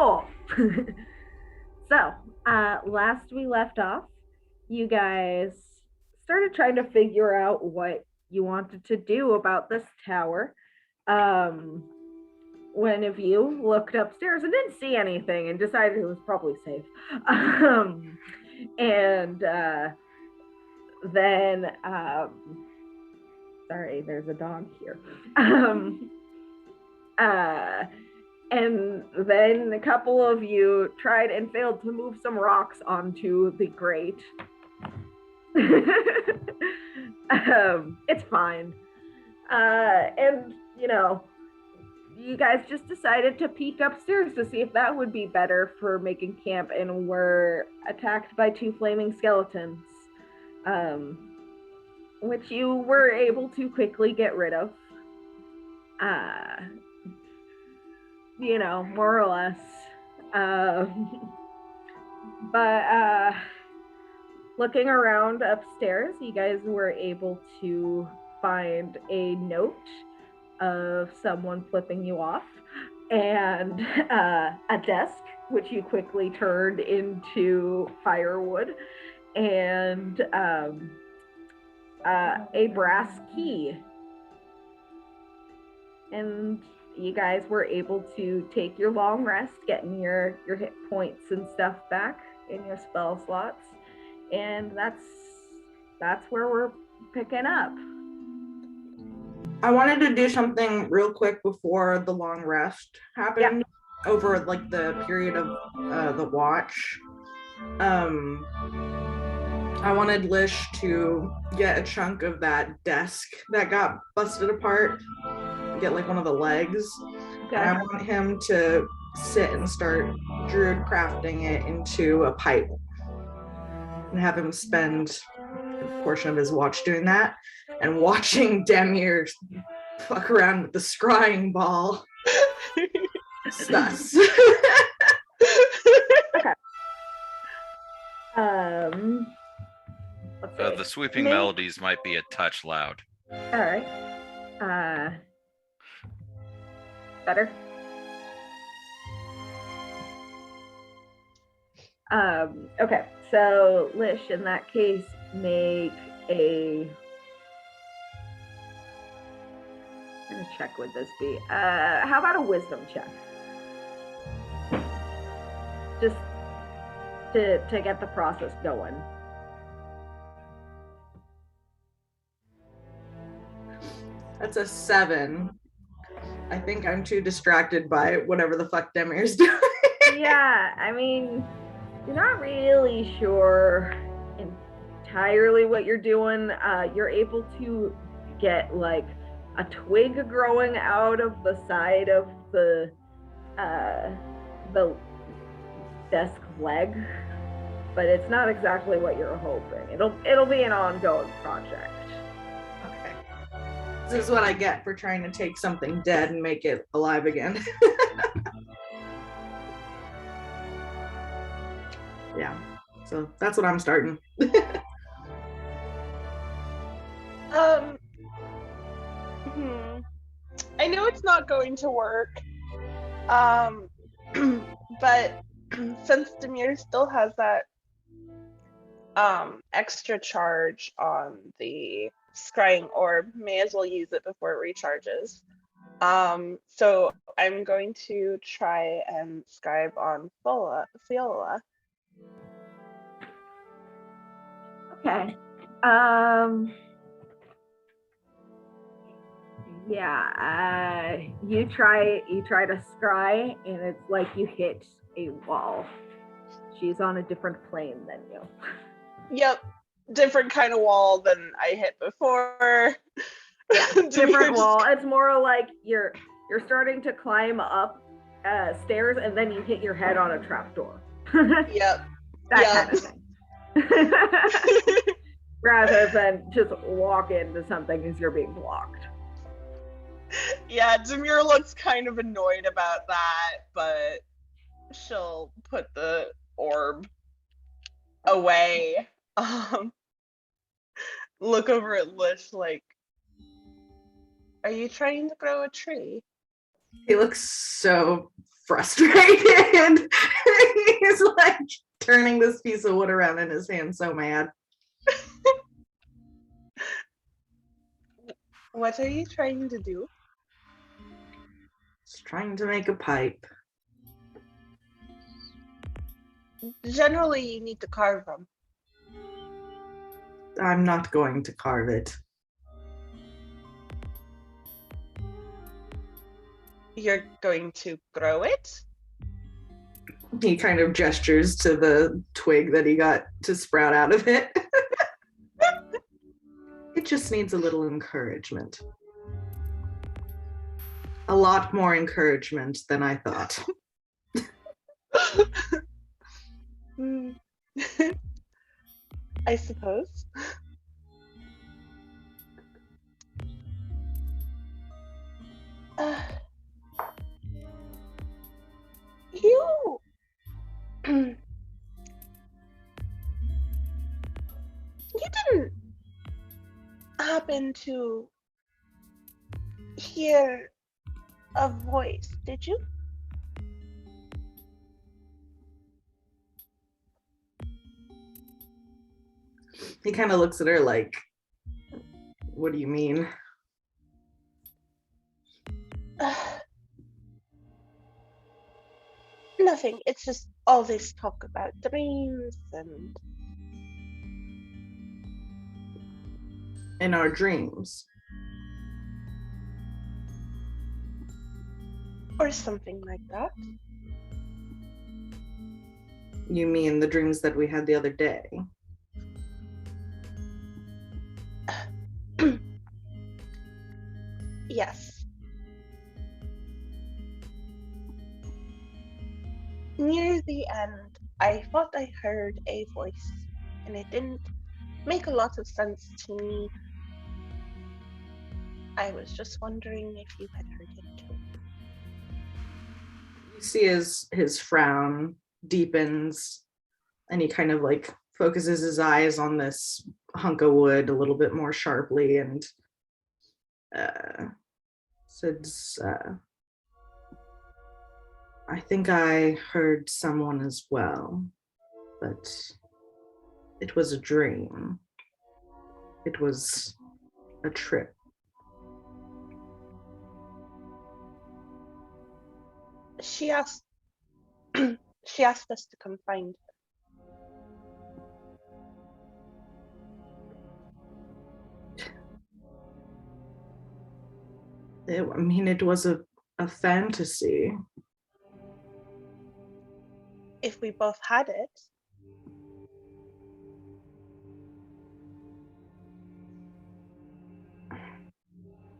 Cool. So, last we left off, you guys started trying to figure out what you wanted to do about this tower. Um, one of you looked upstairs and didn't see anything and decided it was probably safe. And then, sorry, there's a dog here. Uh, and then a couple of you tried and failed to move some rocks onto the grate. It's fine. And, you guys just decided to peek upstairs to see if that would be better for making camp and were attacked by two flaming skeletons, which you were able to quickly get rid of. More or less. But looking around upstairs, you guys were able to find a note of someone flipping you off and a desk, which you quickly turned into firewood, and a brass key. And you guys were able to take your long rest, getting your hit points and stuff back in your spell slots, and that's where we're picking up. I wanted to do something real quick before the long rest happened. Yeah. Over like the period of the watch. I wanted Lish to get a chunk of that desk that got busted apart, get like one of the legs. Okay. And I want him to sit and start druid crafting it into a pipe and have him spend a portion of his watch doing that and watching Demir fuck around with the scrying ball. Sus. Okay. The sweeping melodies might be a touch loud. All right. Better. Okay. So, Lish, in that case, make a. I'm gonna check would this be. How about a wisdom check? Just to get the process going. That's a 7. I think I'm too distracted by whatever the fuck Demir's doing. Yeah, I mean, you're not really sure entirely what you're doing. You're able to get like a twig growing out of the side of the desk leg, but it's not exactly what you're hoping. It'll be an ongoing project. Okay. This is what I get for trying to take something dead and make it alive again. Yeah. So that's what I'm starting. I know it's not going to work, but since Demir still has that extra charge on the scrying orb, may as well use it before it recharges. So I'm going to try and scribe on Fiola. Okay. Yeah, you try to scry and it's like you hit a wall. She's on a different plane than you. Yep, different kind of wall than I hit before. Yeah, different wall. It's more like you're starting to climb up stairs and then you hit your head on a trapdoor. Yep. That kind of thing. Rather than just walk into something as you're being blocked. Yeah, Demir looks kind of annoyed about that, but she'll put the orb away. Look over at Lish like, are you trying to grow a tree? He looks so frustrated. He's like turning this piece of wood around in his hand, so mad. What are you trying to do? He's trying to make a pipe. Generally, you need to carve them. I'm not going to carve it. You're going to grow it? He kind of gestures to the twig that he got to sprout out of it. It just needs a little encouragement. A lot more encouragement than I thought. I suppose. You you didn't happen to hear a voice, did you? He kind of looks at her like, what do you mean? Nothing. It's just all this talk about dreams and In our dreams. or something like that. You mean the dreams that we had the other day? Yes. Near the end, I thought I heard a voice, and it didn't make a lot of sense to me. I was just wondering if you had heard it too. You see his frown deepens, and he kind of like focuses his eyes on this hunk of wood a little bit more sharply and says, I think I heard someone as well, but it was a dream. It was a trip. She asked she asked us to come find her. It was a fantasy. If we both had it,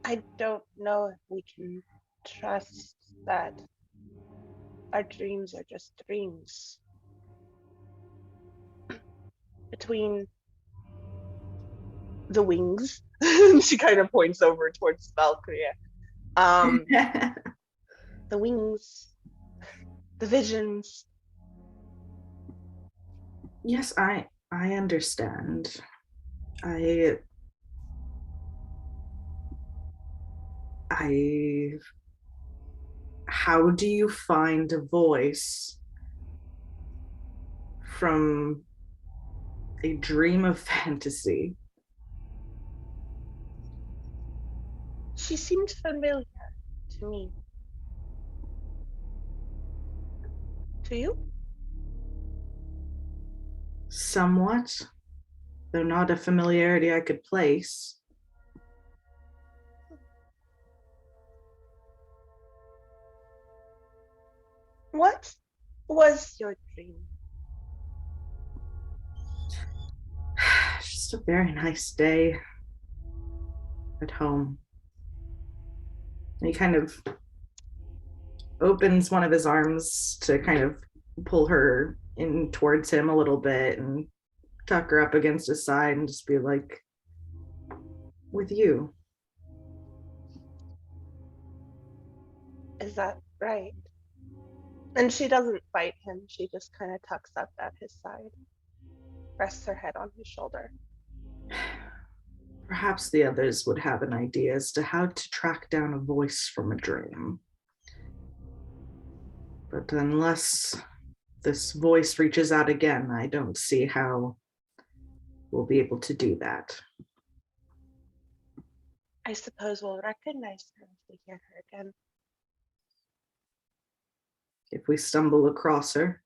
I don't know if we can trust that our dreams are just dreams. Between the wings, she kind of points over towards Valkyria. The wings, the visions. Yes, I understand. How do you find a voice from a dream of fantasy? She seemed familiar to me. To you? Somewhat, though not a familiarity I could place. What was your dream? Just a very nice day at home. And he kind of opens one of his arms to kind of pull her in towards him a little bit and tuck her up against his side and just be like, with you. Is that right? And she doesn't fight him. She just kind of tucks up at his side, rests her head on his shoulder. Perhaps the others would have an idea as to how to track down a voice from a dream. But unless this voice reaches out again, I don't see how we'll be able to do that. I suppose we'll recognize her if we hear her again. If we stumble across her.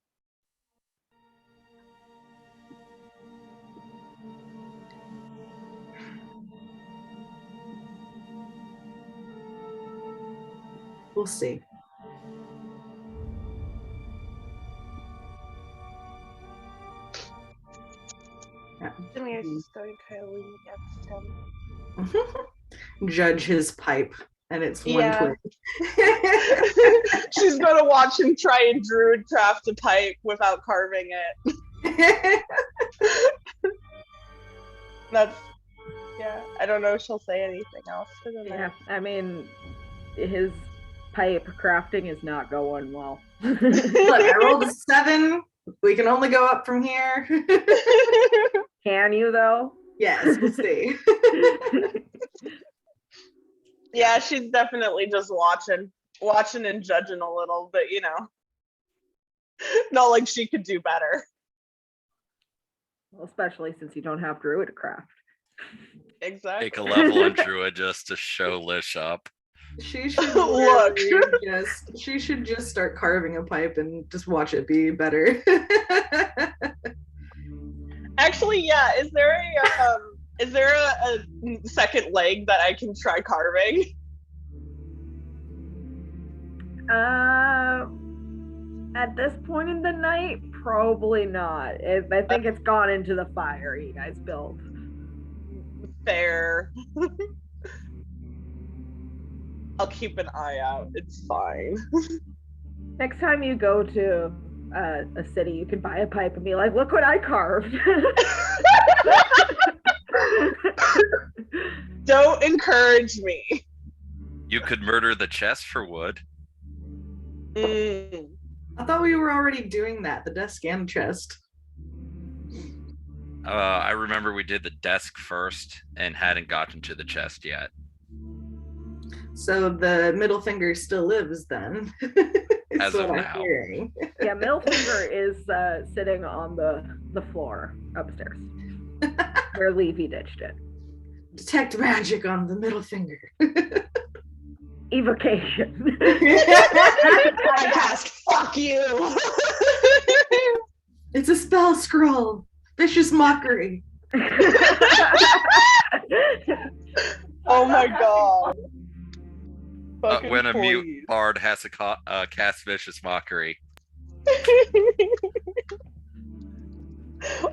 We'll see. Yeah. Demir's just going kind of lean against him. Judge his pipe, and it's one Yeah. twig. She's gonna watch him try and druid craft a pipe without carving it. That's I don't know if she'll say anything else for the Yeah, night. I mean, his pipe crafting is not going well. Look, I rolled a 7. We can only go up from here. Can you though? Yes, we'll see. Yeah, she's definitely just watching and judging a little, but not like she could do better. Well, especially since you don't have druid craft. Exactly. Take a level in Druid just to show Lish up. She should Look. she should just start carving a pipe and just watch it be better. Actually, yeah. Is there a second leg that I can try carving? At this point in the night, probably not. I think it's gone into the fire you guys built. Fair. I'll keep an eye out. It's fine. Next time you go to a city, you can buy a pipe and be like, look what I carved. Don't encourage me. You could murder the chest for wood. I thought we were already doing that, the desk and chest. I remember we did the desk first and hadn't gotten to the chest yet. So the middle finger still lives then. Is As what of I'm now. hearing. Yeah, middle finger is sitting on the floor upstairs where Levy ditched it. Detect magic on the middle finger. Evocation. I cast fuck you. It's a spell scroll. Vicious mockery. Oh my god. Fucking When a mute please. bard has to cast Vicious Mockery.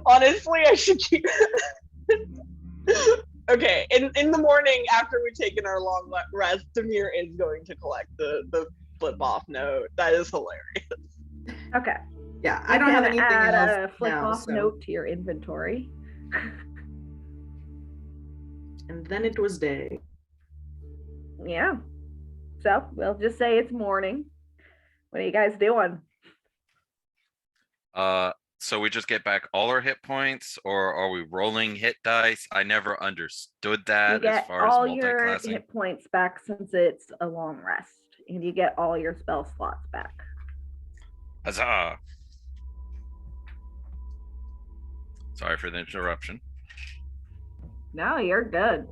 Honestly, I should keep. Okay, in the morning after we've taken our long rest, Demir is going to collect the flip off note. That is hilarious. Okay. Yeah, I don't have anything add else a flip now, off so. note to your inventory. And then it was day. Yeah. So we'll just say it's morning. What are you guys doing? So we just get back all our hit points, or are we rolling hit dice? I never understood You that as get far all as your multi-classing. hit points back since it's a long rest, and you get all your spell slots back. Huzzah! Sorry for the interruption. No, you're good.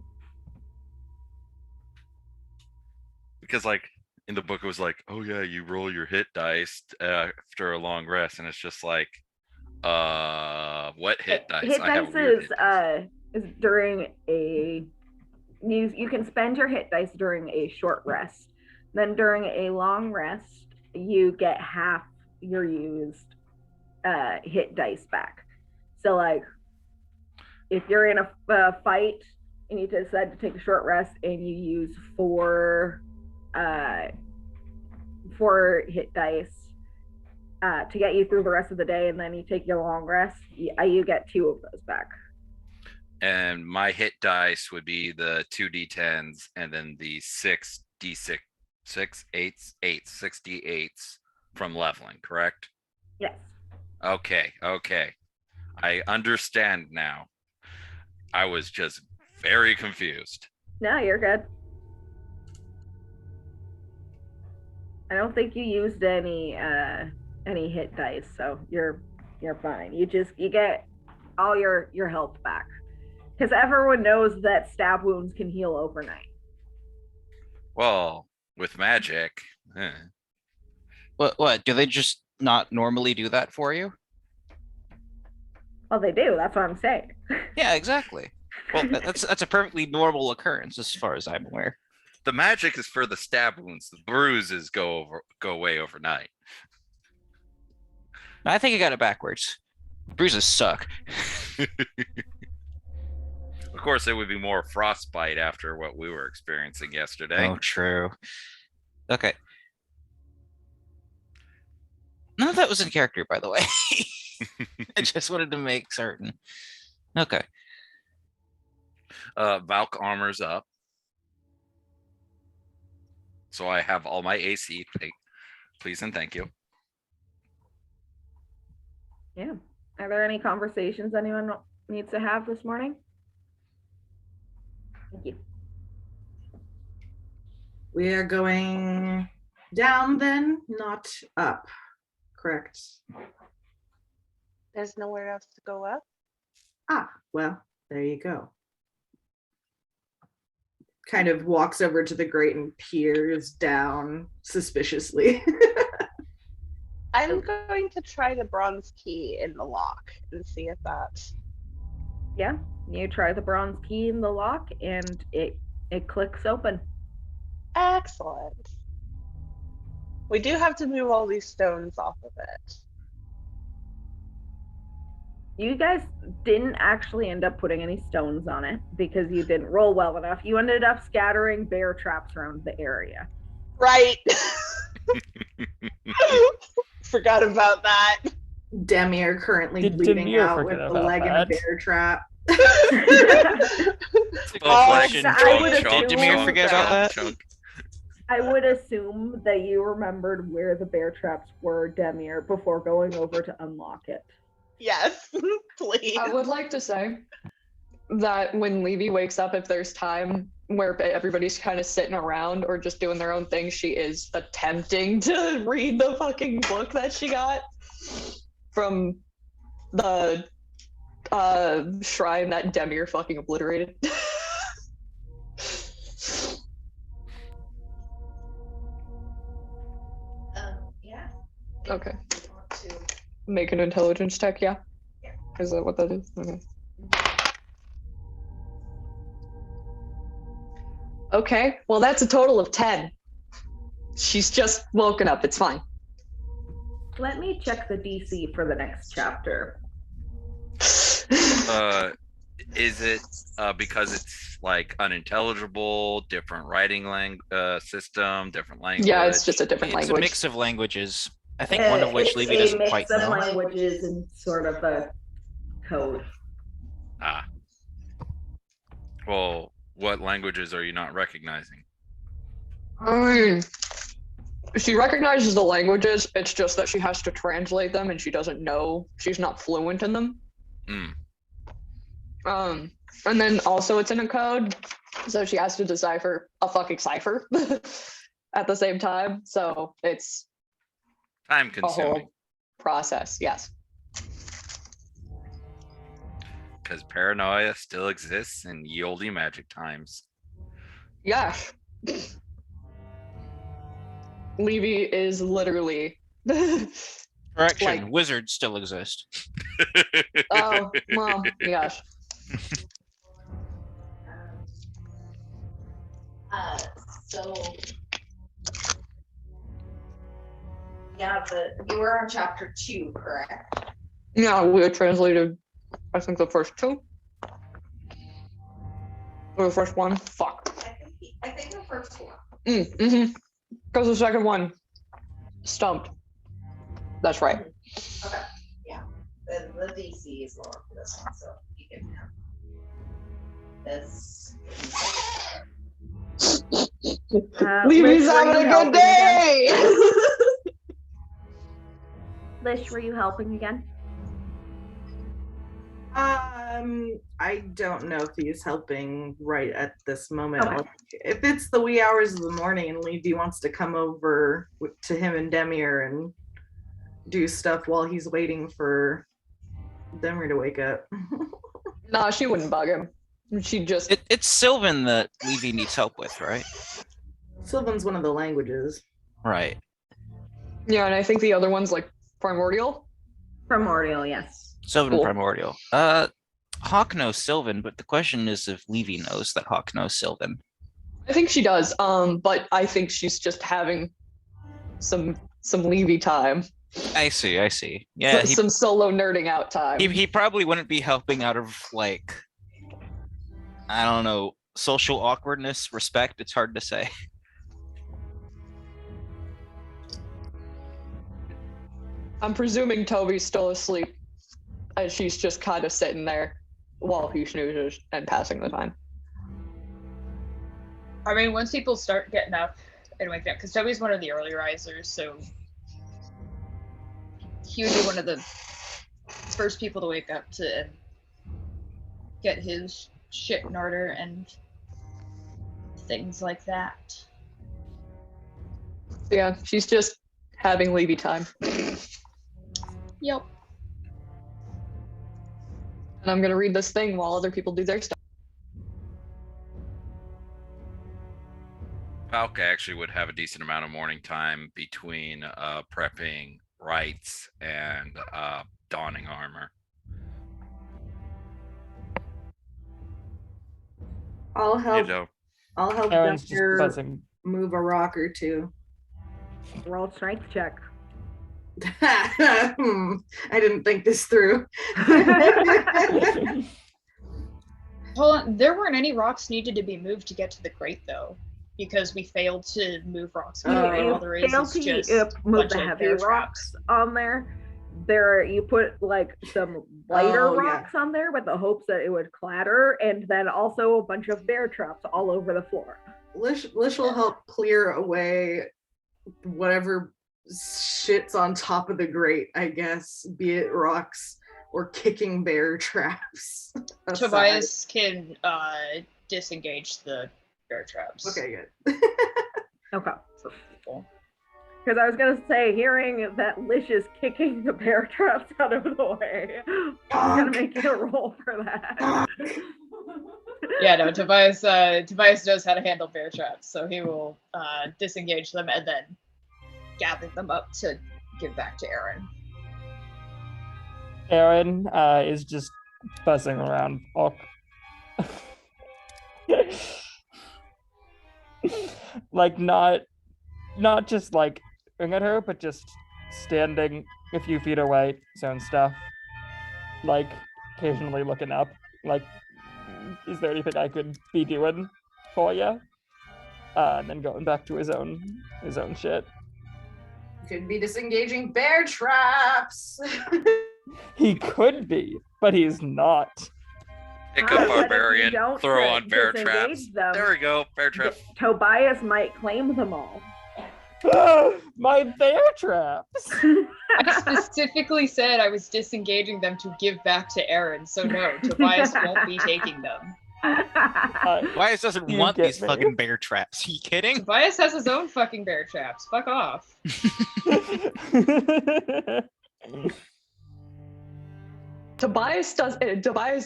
Because like in the book it was like, oh yeah, you roll your hit dice after a long rest, and it's just like, what hit dice? Hit I have dice weird hit dice. is during a you can spend your hit dice during a short rest. Then during a long rest, you get half your used hit dice back. So like, if you're in a fight and you decide to take a short rest and you use four hit dice to get you through the rest of the day, and then you take your long rest, you get 2 of those back. And my hit dice would be the 2d10s and then the 6d6 6 d8s from leveling, correct? Yes. Okay. I understand now. I was just very confused. No, you're good. I don't think you used any hit dice, so you're fine. You get all your health back. Because everyone knows that stab wounds can heal overnight. Well, with magic. What? Do they just not normally do that for you? Well, they do. That's what I'm saying. Yeah, exactly. Well, that's a perfectly normal occurrence as far as I'm aware. The magic is for the stab wounds. The bruises go away overnight. I think I got it backwards. Bruises suck. Of course, it would be more frostbite after what we were experiencing yesterday. Oh, true. Okay. None of that was in character, by the way. I just wanted to make certain. Okay. Valk armor's up. So I have all my AC. Please and thank you. Yeah. Are there any conversations anyone needs to have this morning? Thank you. We are going down then, not up. Correct. There's nowhere else to go up. Ah, well, there you go. Kind of walks over to the grate and peers down suspiciously. I'm going to try the bronze key in the lock and see if that's. Yeah, you try the bronze key in the lock and it clicks open. Excellent. We do have to move all these stones off of it. You guys didn't actually end up putting any stones on it because you didn't roll well enough. You ended up scattering bear traps around the area. Right. Forgot about that. Demir currently Did bleeding Demir out with forget the about leg in a that? bear trap. I would Did Demir forget about that? I would assume that you remembered where the bear traps were, Demir, before going over to unlock it. Yes, please. I would like to say that when Levy wakes up, if there's time where everybody's kind of sitting around or just doing their own thing, she is attempting to read the fucking book that she got from the shrine that Demir fucking obliterated. Yeah. Okay. Want to. Make an intelligence check, yeah? Yeah. Is that what that is? Okay. Okay, well, that's a total of 10. She's just woken up. It's fine. Let me check the DC for the next chapter. Is it because it's like unintelligible, different writing system, different language? Yeah, it's just a different It's language. a mix of languages. I think one of which It's Levy a doesn't mix quite of know. languages and sort of a code. Ah. Well, what languages are you not recognizing? She recognizes the languages. It's just that she has to translate them, and she doesn't know. She's not fluent in them. Mm. And then also it's in a code, so she has to decipher a fucking cipher at the same time. So it's Time a consuming. whole process. Yes. Because paranoia still exists in ye olde magic times. Yes. Levy is literally. Correction, Like- wizards still exist. Oh well, yes. So yeah, you were on chapter 2, correct? Yeah, we had translated. I think the first two. Or the first one. Fuck. I think the first one. Mm-hmm. Because the second one stumped. That's right. Okay. Yeah. The DC is lower for this one, so you can have this. Levy's Lish, were having you a good helping day. again? Lish, were you helping again? I don't know if he's helping right at this moment. Okay. Like, if it's the wee hours of the morning and Levy wants to come over to him and Demir and do stuff while he's waiting for Demir to wake up. Nah, she wouldn't bug him. She'd just It's Sylvan that Levy needs help with, right? Sylvan's one of the languages. Right. yeah, and I think the other one's like primordial. Primordial, yes. Sylvan Cool. Primordial. Hawk knows Sylvan, but the question is if Levy knows that Hawk knows Sylvan. I think she does. But I think she's just having some Levy time. I see. Yeah, Some solo nerding out time. he probably wouldn't be helping out of like, I don't know, social awkwardness, respect. It's hard to say. I'm presuming Toby's still asleep, and she's just kind of sitting there while he snoozes and passing the time. I mean, once people start getting up and waking up, because Toby's one of the early risers, so he would be one of the first people to wake up to get his shit in order and things like that. Yeah, she's just having Levy time. Yep. And I'm gonna read this thing while other people do their stuff. Falca actually would have a decent amount of morning time between prepping rites and donning armor. I'll You help. know, I'll help Aaron's just Demir buzzing. move a rock or two. Roll strength check. I didn't think this through. Hold on, there weren't any rocks needed to be moved to get to the crate, though, because we failed to move rocks. You All there is failed is to just move bunch the of heavy bear rocks traps. on there. You put like some lighter Oh, yeah. rocks on there with the hopes that it would clatter, and then also a bunch of bear traps all over the floor. Lish will help clear away whatever shit's on top of the grate, I guess, be it rocks or kicking bear traps. aside. Tobias can disengage the bear traps. Okay, good. Okay. For people. Because I was gonna say, hearing that Lish is kicking the bear traps out of the way, I'm gonna make you a roll for that. Yeah, no, Tobias knows how to handle bear traps, so he will disengage them and then gather them up to give back to Aaron. Aaron is just buzzing around. Like not just like looking at her, but just standing a few feet away, his own stuff. Like occasionally looking up, like, is there anything I could be doing for you? And then going back to his own shit. Could be disengaging bear traps. He could be, but he's not. pick But up if you barbarian, don't throw on bear disengage traps. them, There we go, bear traps. Tobias might claim them all. My bear traps. I specifically said I was disengaging them to give back to Aaron, so no, Tobias won't be taking them. Tobias doesn't You want get these me? fucking bear traps. Are you kidding? Tobias has his own fucking bear traps. Fuck off. Tobias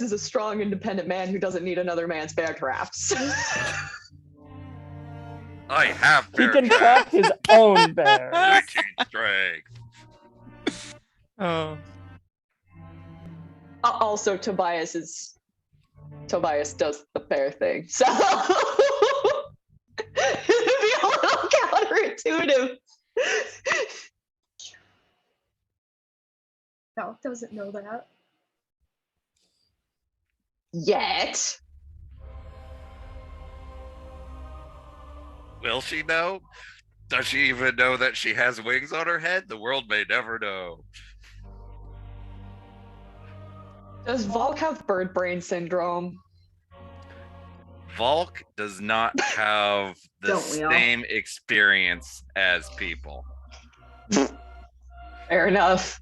is a strong, independent man who doesn't need another man's bear traps. I have He bear can traps. trap his own bear. 19 strength. Oh. Also, Tobias does the bear thing, so it'd be a little counterintuitive. Val doesn't know that. Yet. Will she know? Does she even know that she has wings on her head? The world may never know. Does Volk have bird brain syndrome? Volk does not have the Don't we all? same experience as people. Fair enough.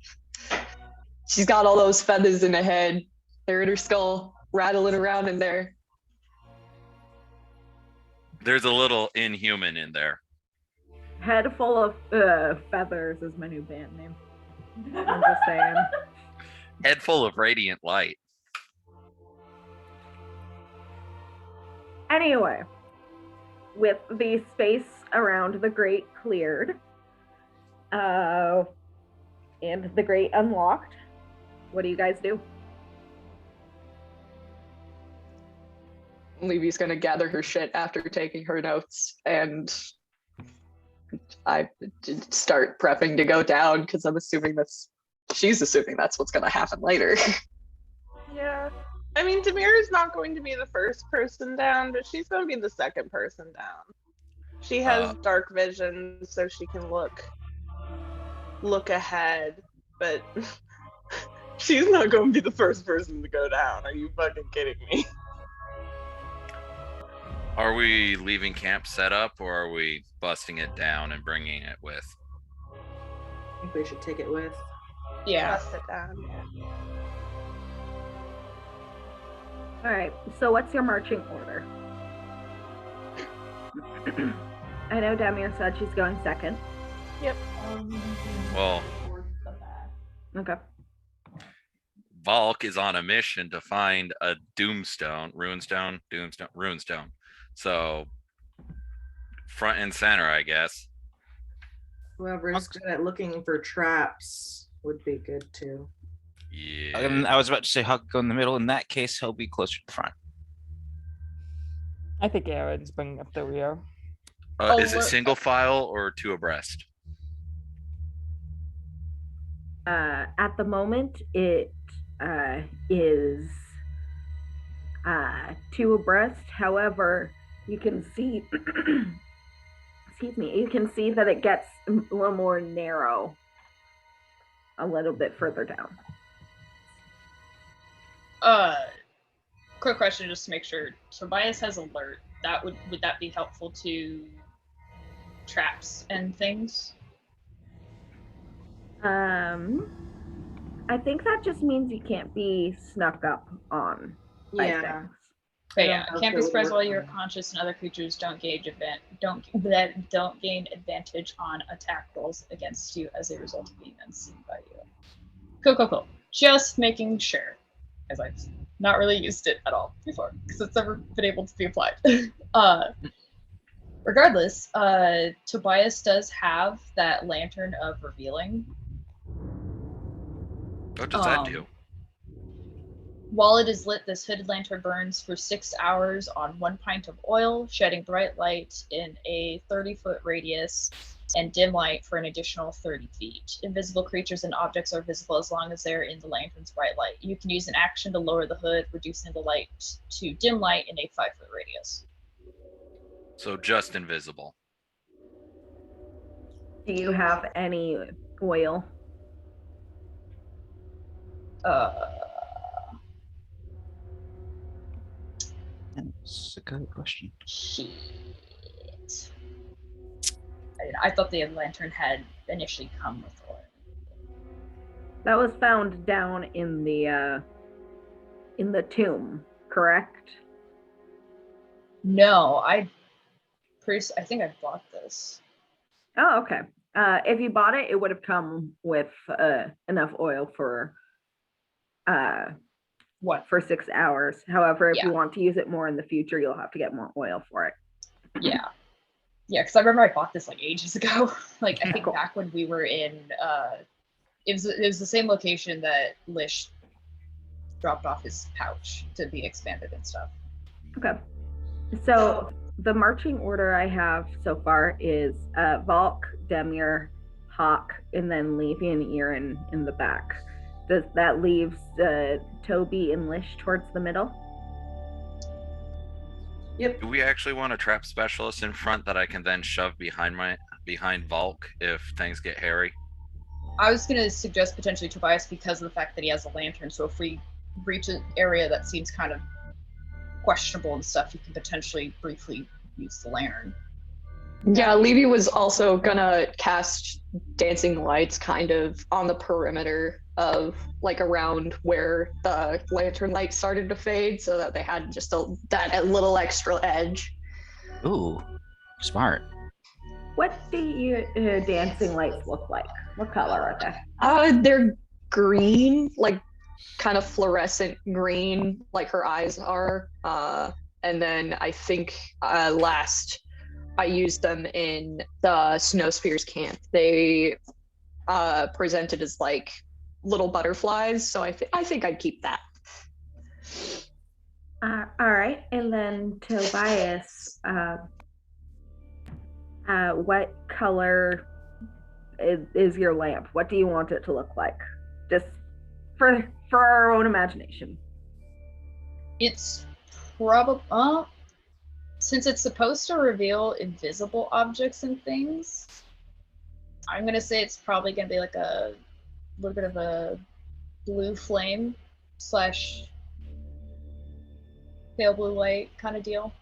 She's got all those feathers in her head. They're in her skull, rattling around in there. There's a little inhuman in there. Head full of feathers is my new band name. I'm just saying. Head full of radiant light. Anyway, with the space around the grate cleared, and the grate unlocked, what do you guys do? Levy's gonna gather her shit after taking her notes, and I start prepping to go down because she's assuming that's what's gonna happen later. Yeah. I mean, Demir is not going to be the first person down, but she's going to be the second person down. She has dark vision, so she can look ahead, but she's not going to be the first person to go down. Are you fucking kidding me? Are we leaving camp set up, or are we busting it down and bringing it with? I think we should take it with. Yeah. Bust it down. Yeah. All right, so what's your marching order? I know Demir said she's going second. Yep. Well, Okay. Valk is on a mission to find a runestone. So, front and center, I guess. Whoever's good at looking for traps would be good too. Yeah. I was about to say Huck go in the middle. In that case, he'll be closer to the front. I think Aaron's bringing up the rear. Is it single file or two abreast? At the moment, it is two abreast. However, you can see, excuse me, you can see that it gets a little more narrow a little bit further down. Quick question just to make sure. Tobias has alert. Would that be helpful to traps and things? I think that just means you can't be snuck up on by Yeah. things. But yeah, know if can't it be would surprised work while on you're that. conscious and other creatures don't gain advantage on attack rolls against you as a result of being unseen by you. Cool. Just making sure, as I've not really used it at all before because it's never been able to be applied. Regardless, Tobias does have that lantern of revealing. What does that do? While it is lit, this hooded lantern burns for 6 hours on 1 pint of oil, shedding bright light in a 30-foot radius and dim light for an additional 30 feet. Invisible creatures and objects are visible as long as they're in the lantern's bright light. You can use an action to lower the hood, reducing the light to dim light in a 5-foot radius. So just invisible. Do you have any oil? That's a good question. Shit. I thought the lantern had initially come with oil. That was found down in the tomb, correct? No, I think I bought this. Oh, okay. If you bought it, it would have come with enough oil for What? for 6 hours. However, if Yeah. you want to use it more in the future, you'll have to get more oil for it. Yeah. Yeah, because I remember I bought this like ages ago. Like I think Cool. back when we were in it was the same location that Lish dropped off his pouch to be expanded and stuff. Okay. So the marching order I have so far is Valk, Demir, Hawk, and then Levy and Erin in the back. That leaves Toby and Lish towards the middle. Yep. Do we actually want a trap specialist in front that I can then shove behind Valk if things get hairy? I was gonna suggest potentially Tobias because of the fact that he has a lantern. So if we reach an area that seems kind of questionable and stuff, you can potentially briefly use the lantern. Yeah, Levy was also gonna cast dancing lights kind of on the perimeter of like around where the lantern light started to fade so that they had just that little extra edge. Ooh, smart. What do your dancing lights look like? What color are they? They're green, like kind of fluorescent green, like her eyes are. And then I think last I used them in the Snow Spheres camp. They presented as like little butterflies, so I think I'd keep that. All right, and then Tobias, what color is your lamp? What do you want it to look like? Just for our own imagination. It's probably since it's supposed to reveal invisible objects and things, I'm gonna say it's probably gonna be like a little bit of a blue flame / pale blue light kind of deal.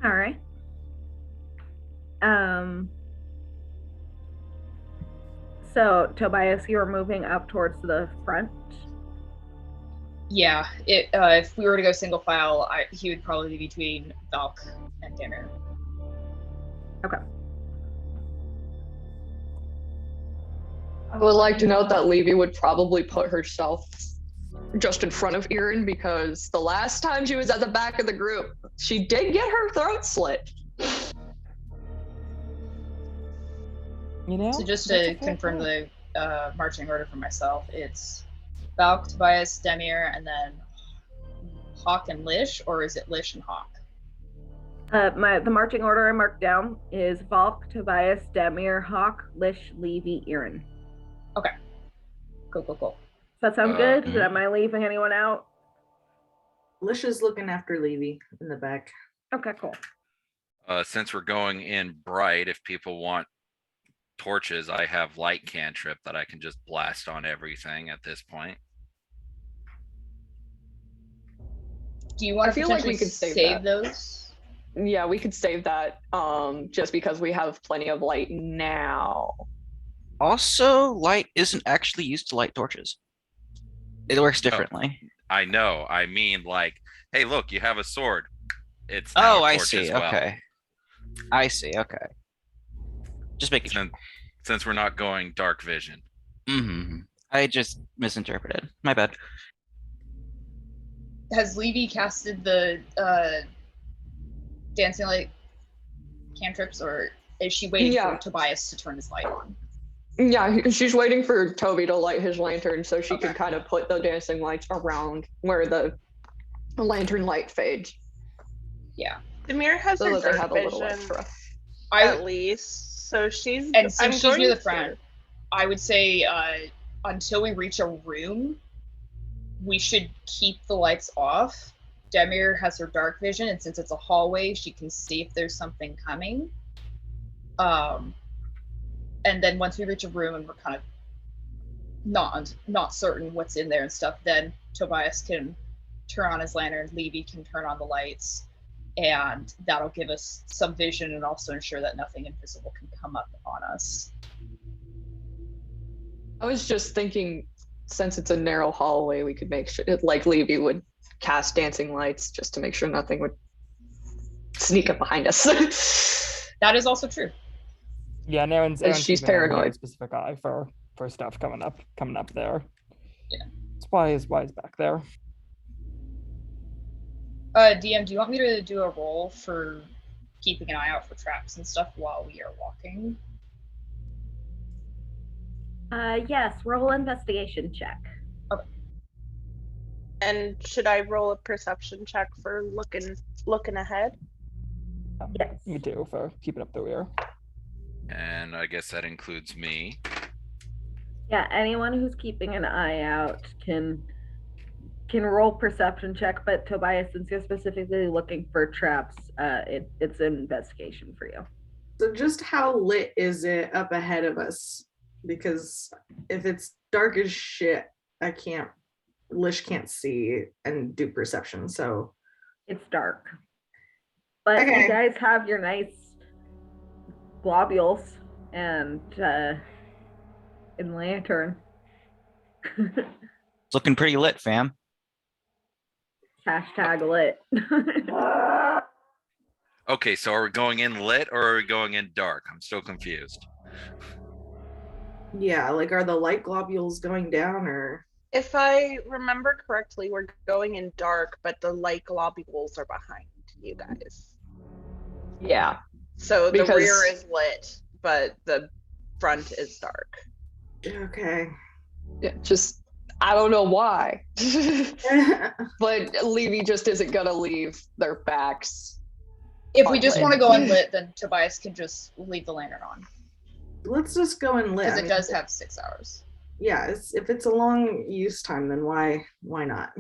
All right. So Tobias, you're moving up towards the front. Yeah, if we were to go single file, he would probably be between Valk and Demir. Okay. I would like to note that Levy would probably put herself just in front of Erin because the last time she was at the back of the group, she did get her throat slit. You know? So just to confirm the marching order for myself, it's Valk, Tobias, Demir, and then Hawk and Lish, or is it Lish and Hawk? The marching order I marked down is Valk, Tobias, Demir, Hawk, Lish, Levy, Erin. Okay. Cool. Does that sound good? Am I leaving anyone out? Lish is looking after Levy in the back. Okay, cool. Since we're going in bright, if people want torches, I have light cantrip that I can just blast on everything at this point. Do you want to feel like we could save those? Yeah, we could save that just because we have plenty of light now. Also, light isn't actually used to light torches. It works differently. I know. I mean, like, hey, look, you have a sword. It's now a I torch see. as well. Okay. I see. Okay. Just making sure. Since we're not going dark vision. Mm-hmm. I just misinterpreted. My bad. Has Levy casted the dancing light cantrips, or is she waiting for Tobias to turn his light on? Yeah, she's waiting for Toby to light his lantern so she can kind of put the dancing lights around where the lantern light fades. Yeah. Demir has So her that they dark have a little vision extra. at least, so she's. And since I'm she's going near the to- front, I would say until we reach a room, we should keep the lights off. Demir has her dark vision, and since it's a hallway, she can see if there's something coming. And then once we reach a room and we're kind of not certain what's in there and stuff, then Tobias can turn on his lantern, Levy can turn on the lights, and that'll give us some vision and also ensure that nothing invisible can come up on us. I was just thinking, since it's a narrow hallway, we could make sure, like Levy would cast dancing lights just to make sure nothing would sneak up behind us. That is also true. Yeah, and Erin's she's keeping a very paranoid. specific eye for stuff coming up there. Yeah. That's why he's back there. DM, do you want me to do a roll for keeping an eye out for traps and stuff while we are walking? Yes, roll investigation check. Okay. And should I roll a perception check for looking ahead? Yes. You do for keeping up the rear. And I guess that includes me. Yeah, anyone who's keeping an eye out can roll perception check, but Tobias, since you're specifically looking for traps, it's an investigation for you. So just how lit is it up ahead of us? Because if it's dark as shit, Lish can't see and do perception, so. It's dark. But Okay. you guys have your nice globules and lantern. It's looking pretty lit, fam. Hashtag lit. Okay, so are we going in lit or are we going in dark? I'm still confused. Yeah, like are the light globules going down or? If I remember correctly, we're going in dark, but the light globules are behind you guys. Yeah. So the Because- rear is lit, but the front is dark. Okay. Yeah, just I don't know why. But Levy just isn't gonna leave their backs. If we just Unlit. want to go unlit, then Tobias can just leave the lantern on Let's just go in lit. because I it mean, does have 6 hours. Yeah, if it's a long use time, then why not?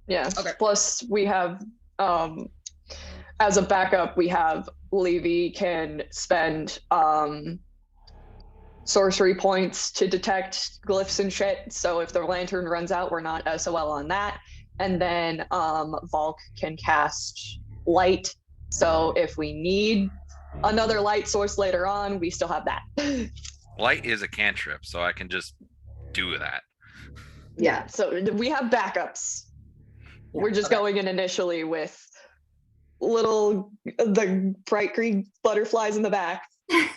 Yeah. Okay. Plus we have as a backup, we have Levy can spend sorcery points to detect glyphs and shit. So if the lantern runs out, we're not SOL on that. And then Volk can cast light. So if we need another light source later on, we still have that. Light is a cantrip, so I can just do that. Yeah, so we have backups. Yeah. We're just Okay. going in initially with the bright green butterflies in the back,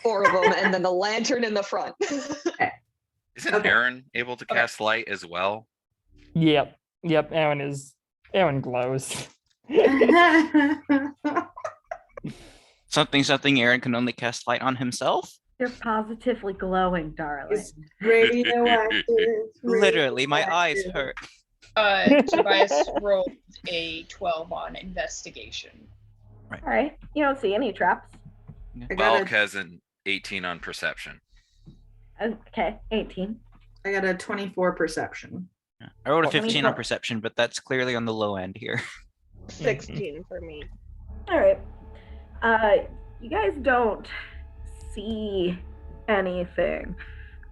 4 of them, and then the lantern in the front. Isn't Okay. Aaron able to cast light as well? Yep. Aaron glows. Something Aaron can only cast light on himself? You're positively glowing, darling. It's radioactive. Literally, my eyes radioactive. hurt. Tobias rolled a 12 on investigation. All right. You don't see any traps. I got Balk a, has an 18 on perception. Okay, 18. I got a 24 perception. I rolled a Well, 15 on 24. perception, but that's clearly on the low end here. 16 for me. All right. You guys don't see anything.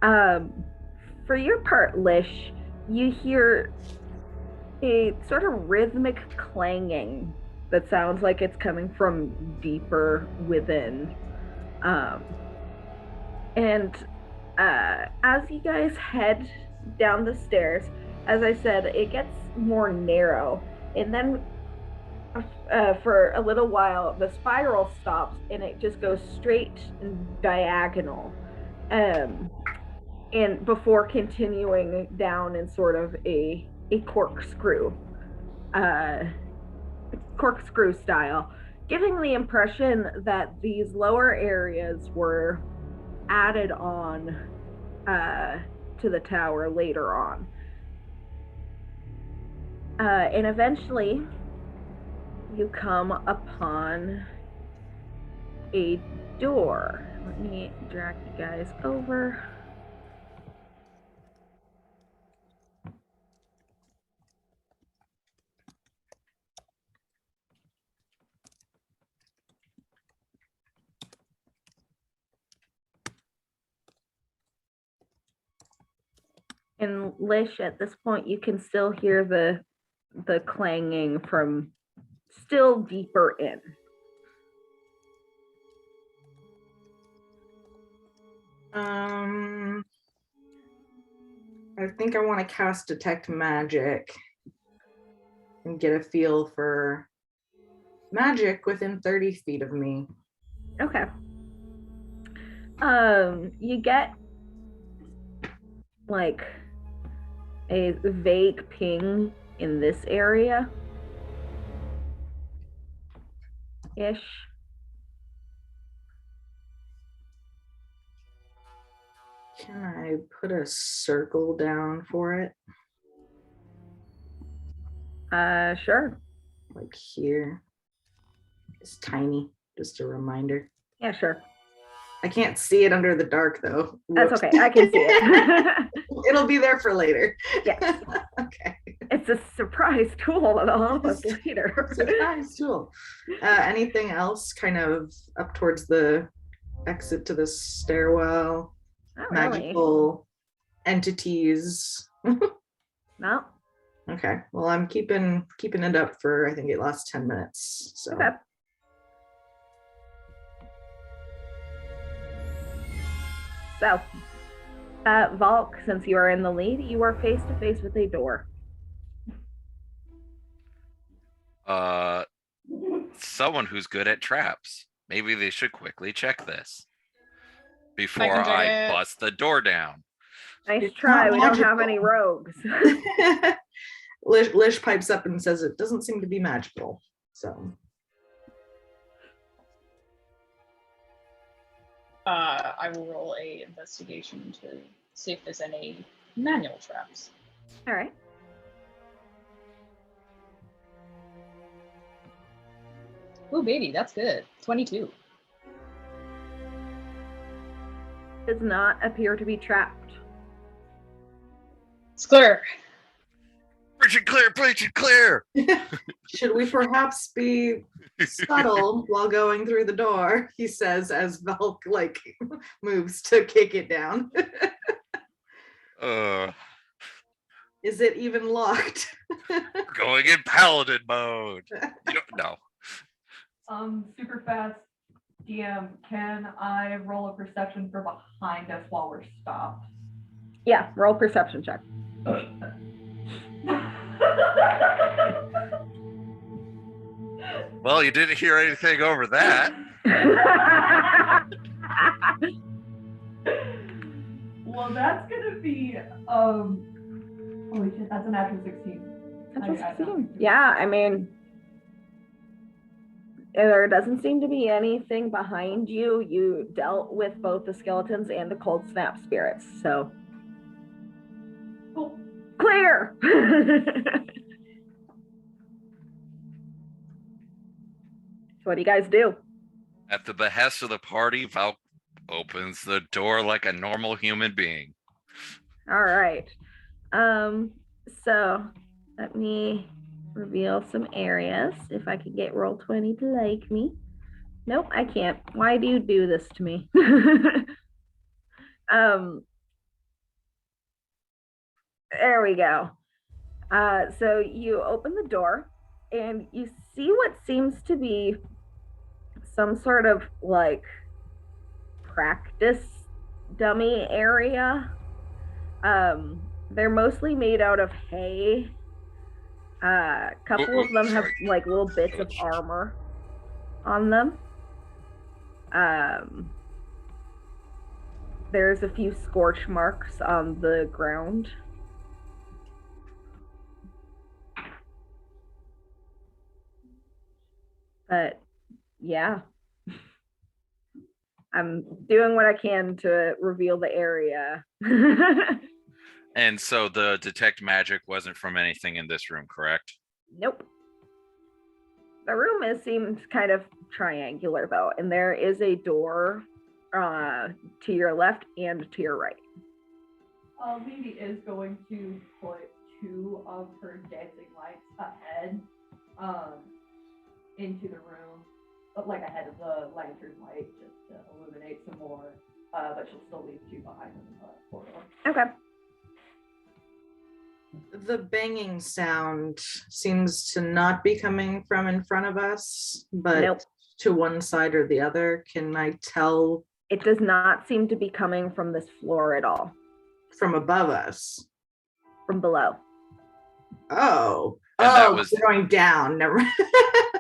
For your part, Lish, you hear a sort of rhythmic clanging that sounds like it's coming from deeper within. And as you guys head down the stairs, as I said, it gets more narrow, and then for a little while the spiral stops and it just goes straight and diagonal, and before continuing down in sort of a corkscrew style, giving the impression that these lower areas were added on to the tower later on. And eventually you come upon a door. Let me drag you guys over. And Lish, at this point, you can still hear the clanging from still deeper in. I think I want to cast Detect Magic and get a feel for magic within 30 feet of me. Okay. You get like a vague ping in this area ish. Can I put a circle down for it? Sure. Like here. It's tiny, just a reminder. Yeah, sure. I can't see it under the dark though. That's Whoops. okay. I can see it. It'll be there for later. Yes. Okay. It's a surprise tool that'll help us later. Surprise tool. Anything else kind of up towards the exit to the stairwell? Not really. Magical entities. No. Okay. Well, I'm keeping it up for I think it lasts 10 minutes. So Okay. So, Valk, since you are in the lead, you are face to face with a door. Someone who's good at traps. Maybe they should quickly check this before can check I it. bust the door down. Nice It's try. not We don't have magical. any rogues. Lish pipes up and says it doesn't seem to be magical. So I will roll a investigation to see if there's any manual traps. All right. Oh, baby, that's good. 22. Does not appear to be trapped. It's clear. Preach it clear, preach it clear. should we perhaps be subtle while going through the door? He says as Valk like moves to kick it down. Is it even locked? Going in paladin mode. No. Super fast. DM, can I roll a perception for behind us while we're stopped? Yeah, roll perception check. Well, you didn't hear anything over that. Well, that's gonna be holy shit, that's a natural 16. Natural I 16. Yeah, I mean, there doesn't seem to be anything behind you. You dealt with both the skeletons and the cold snap spirits, so Cool. clear. So what do you guys do? At the behest of the party, Valk opens the door like a normal human being. All right. So let me reveal some areas. If I could get Roll20 to like me. Nope, I can't. Why do you do this to me? There we go. So you open the door and you see what seems to be some sort of like practice dummy area. They're mostly made out of hay. A couple of them have like little bits of armor on them. There's a few scorch marks on the ground. But yeah, I'm doing what I can to reveal the area. And so the detect magic wasn't from anything in this room, correct? Nope. The room seems kind of triangular though, and there is a door to your left and to your right. Vivi is going to put 2 of her dancing lights ahead into the room, but like ahead of the lantern light just to illuminate some more, but she'll still leave 2 behind in the corridor. Okay. The banging sound seems to not be coming from in front of us, but Nope. to one side or the other. Can I tell It does not seem to be coming from this floor at all, from above us? from below. Oh, And that oh, was- we're going down. Never.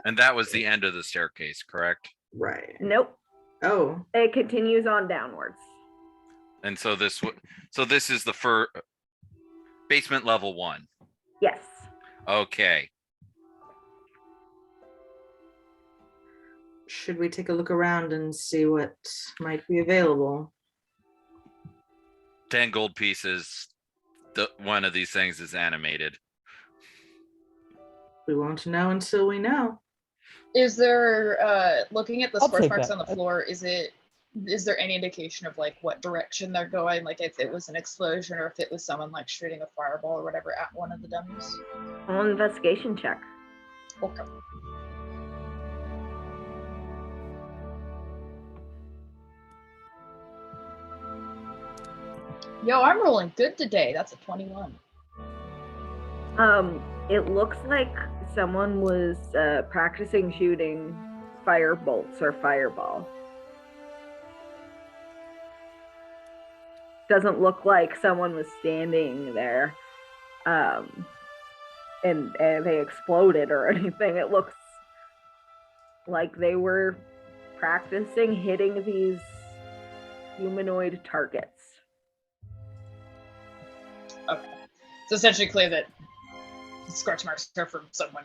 And that was the end of the staircase, correct? Right. Nope. Oh, It continues on downwards. And so this is the first basement level 1. Yes. Okay. should we take a look around and see what might be available? 10 gold pieces. One of these things is animated. We won't know until we know. Is there, looking at the I'll scorch take marks that. on the floor, is there any indication of like what direction they're going? Like if it was an explosion or if it was someone like shooting a fireball or whatever at one of the dummies? Roll an investigation check. Okay. Yo, I'm rolling good today. That's a 21. It looks like someone was practicing shooting fire bolts or fireball. doesn't look like someone was standing there and they exploded or anything. It looks like they were practicing hitting these humanoid targets. Okay. So essentially clear that the scratch marks are from someone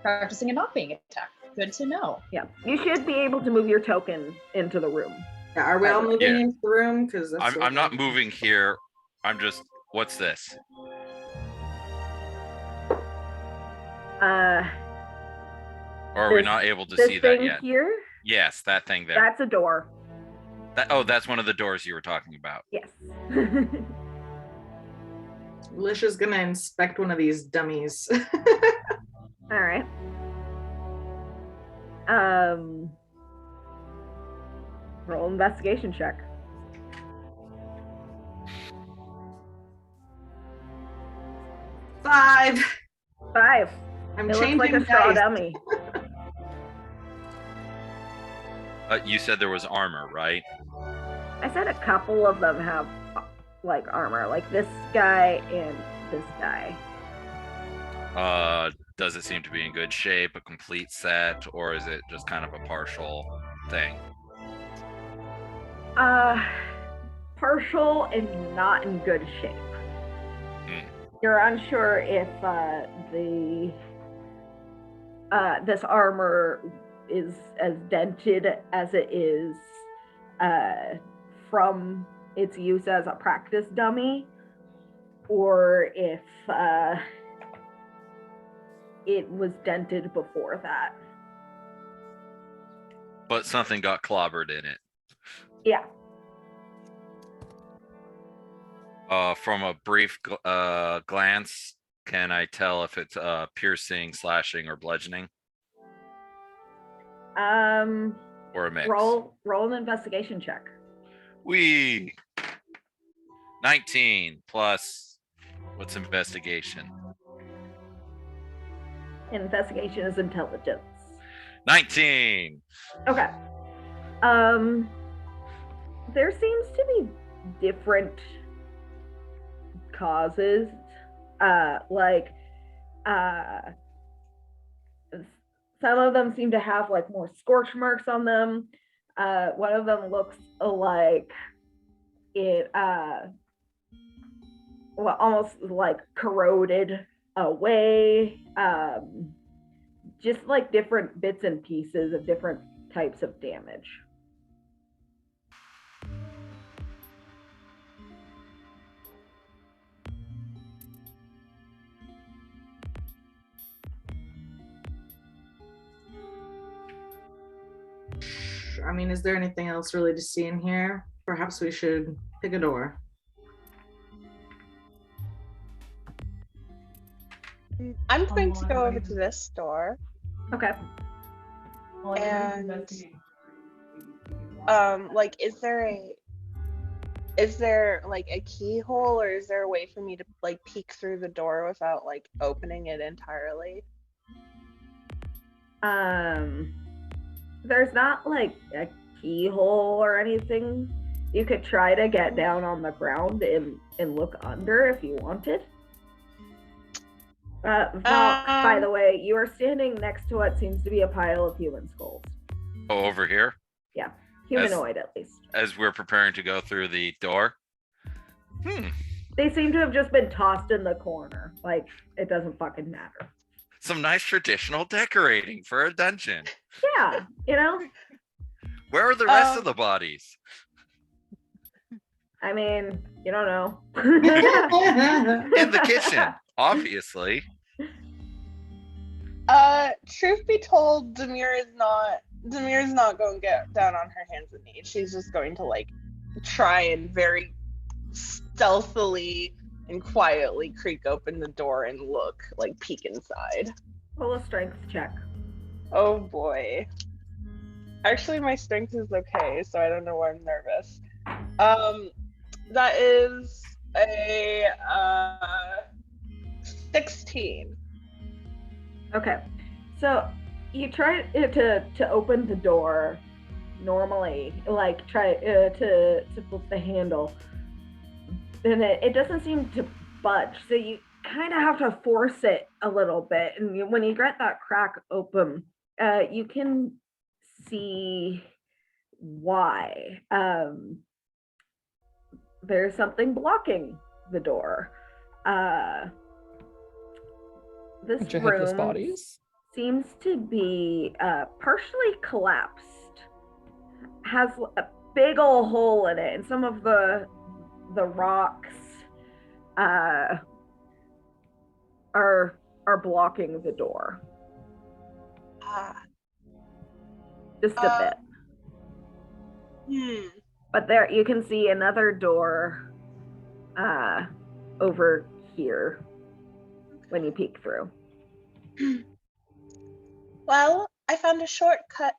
practicing and not being attacked. Good to know. Yeah. You should be able to move your token into the room. Yeah, are we all moving Yeah. into the room? Because I'm not moving here. I'm just. What's this? Or are we This- not able to This see that thing yet? here, Yes, that thing there. that's a door. That's one of the doors you were talking about. Yes. Lisha's gonna inspect one of these dummies. All right. Roll investigation check. Five. 5. I'm It looks changing like a straw dice. dummy. You said there was armor, right? I said a couple of them have like armor, like this guy and this guy. Does it seem to be in good shape, a complete set, or is it just kind of a partial thing? Partial and not in good shape. Hmm. You're unsure if this armor is as dented as it is from its use as a practice dummy, or if it was dented before that. But something got clobbered in it. Yeah. From a brief glance, can I tell if it's piercing, slashing, or bludgeoning, or a mix? Roll an investigation check. 19 plus what's investigation? Investigation is intelligence. 19. Okay. There seems to be different causes. Some of them seem to have like more scorch marks on them. One of them looks like it almost like corroded away. Just like different bits and pieces of different types of damage. I mean, is there anything else really to see in here? Perhaps we should pick a door. I'm going to go over to this door. Okay. And like, is there like a keyhole, or is there a way for me to like peek through the door without like opening it entirely? There's not like a keyhole or anything. You could try to get down on the ground and look under if you wanted. Valk, by the way, you are standing next to what seems to be a pile of human skulls. Oh, over here? Yeah, humanoid at least. As we're preparing to go through the door? They seem to have just been tossed in the corner. Like, it doesn't fucking matter. Some nice traditional decorating for a dungeon. Yeah, you know? Where are the rest of the bodies? I mean, you don't know. In the kitchen, obviously. Truth be told, Demir is not going to get down on her hands and knees. She's just going to like try and very stealthily and quietly creak open the door and look, like peek inside. Roll a strength check. Oh boy. Actually, my strength is okay, so I don't know why I'm nervous. That is a 16. Okay, so you try to open the door normally, like try to flip the handle, and it doesn't seem to budge. So you kind of have to force it a little bit. And when you get that crack open, you can see why. There's something blocking the door. This Bunch of headless room bodies. seems to be partially collapsed. Has a big old hole in it, and some of the rocks are blocking the door just a bit. But there you can see another door over here when you peek through. Well, I found a shortcut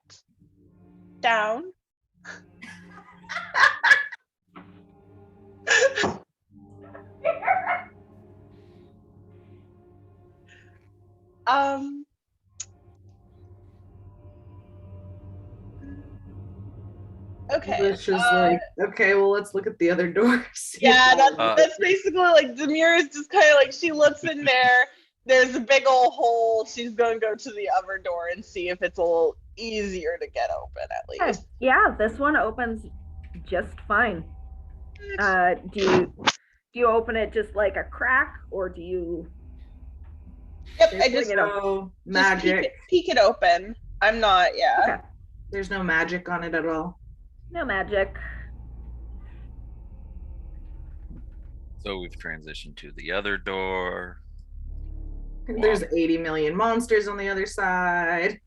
down. Okay. It's just like, okay, well, let's look at the other doors. Yeah, that's basically like Demir is just kind of like, she looks in there. There's a big old hole. She's gonna go to the other door and see if it's a little easier to get open at least. Yeah, this one opens just fine. Do you open it just like a crack, or do you? Yep, I just magic. Peek it open. I'm not. Yeah. Okay. There's no magic on it at all. No magic. So we've transitioned to the other door. There's 80 million monsters on the other side.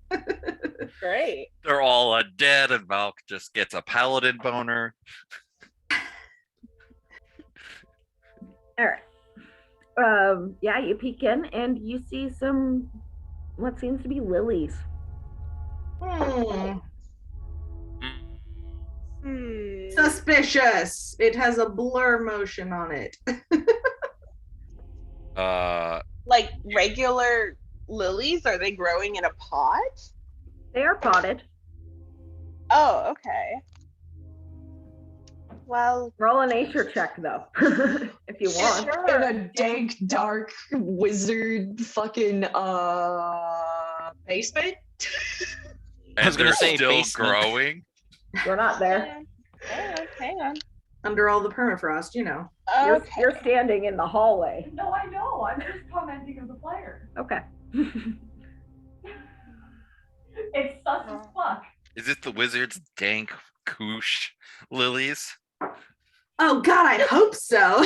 Great. They're all dead, and Valk just gets a paladin boner. All right. Yeah, you peek in and you see some what seems to be lilies. Suspicious. It has a blur motion on it. Like regular lilies? Are they growing in a pot? They are potted. Oh, okay. Well, roll a nature check though, if you want. In a dank, dark wizard fucking basement. And was gonna they're say still basement. growing. We're not there. Hang on. Under all the permafrost, you know. You're standing in the hallway. No, I know. I'm just commenting as a player. Okay. It's sus as fuck. Is it the wizard's dank koosh lilies? Oh God, I hope so.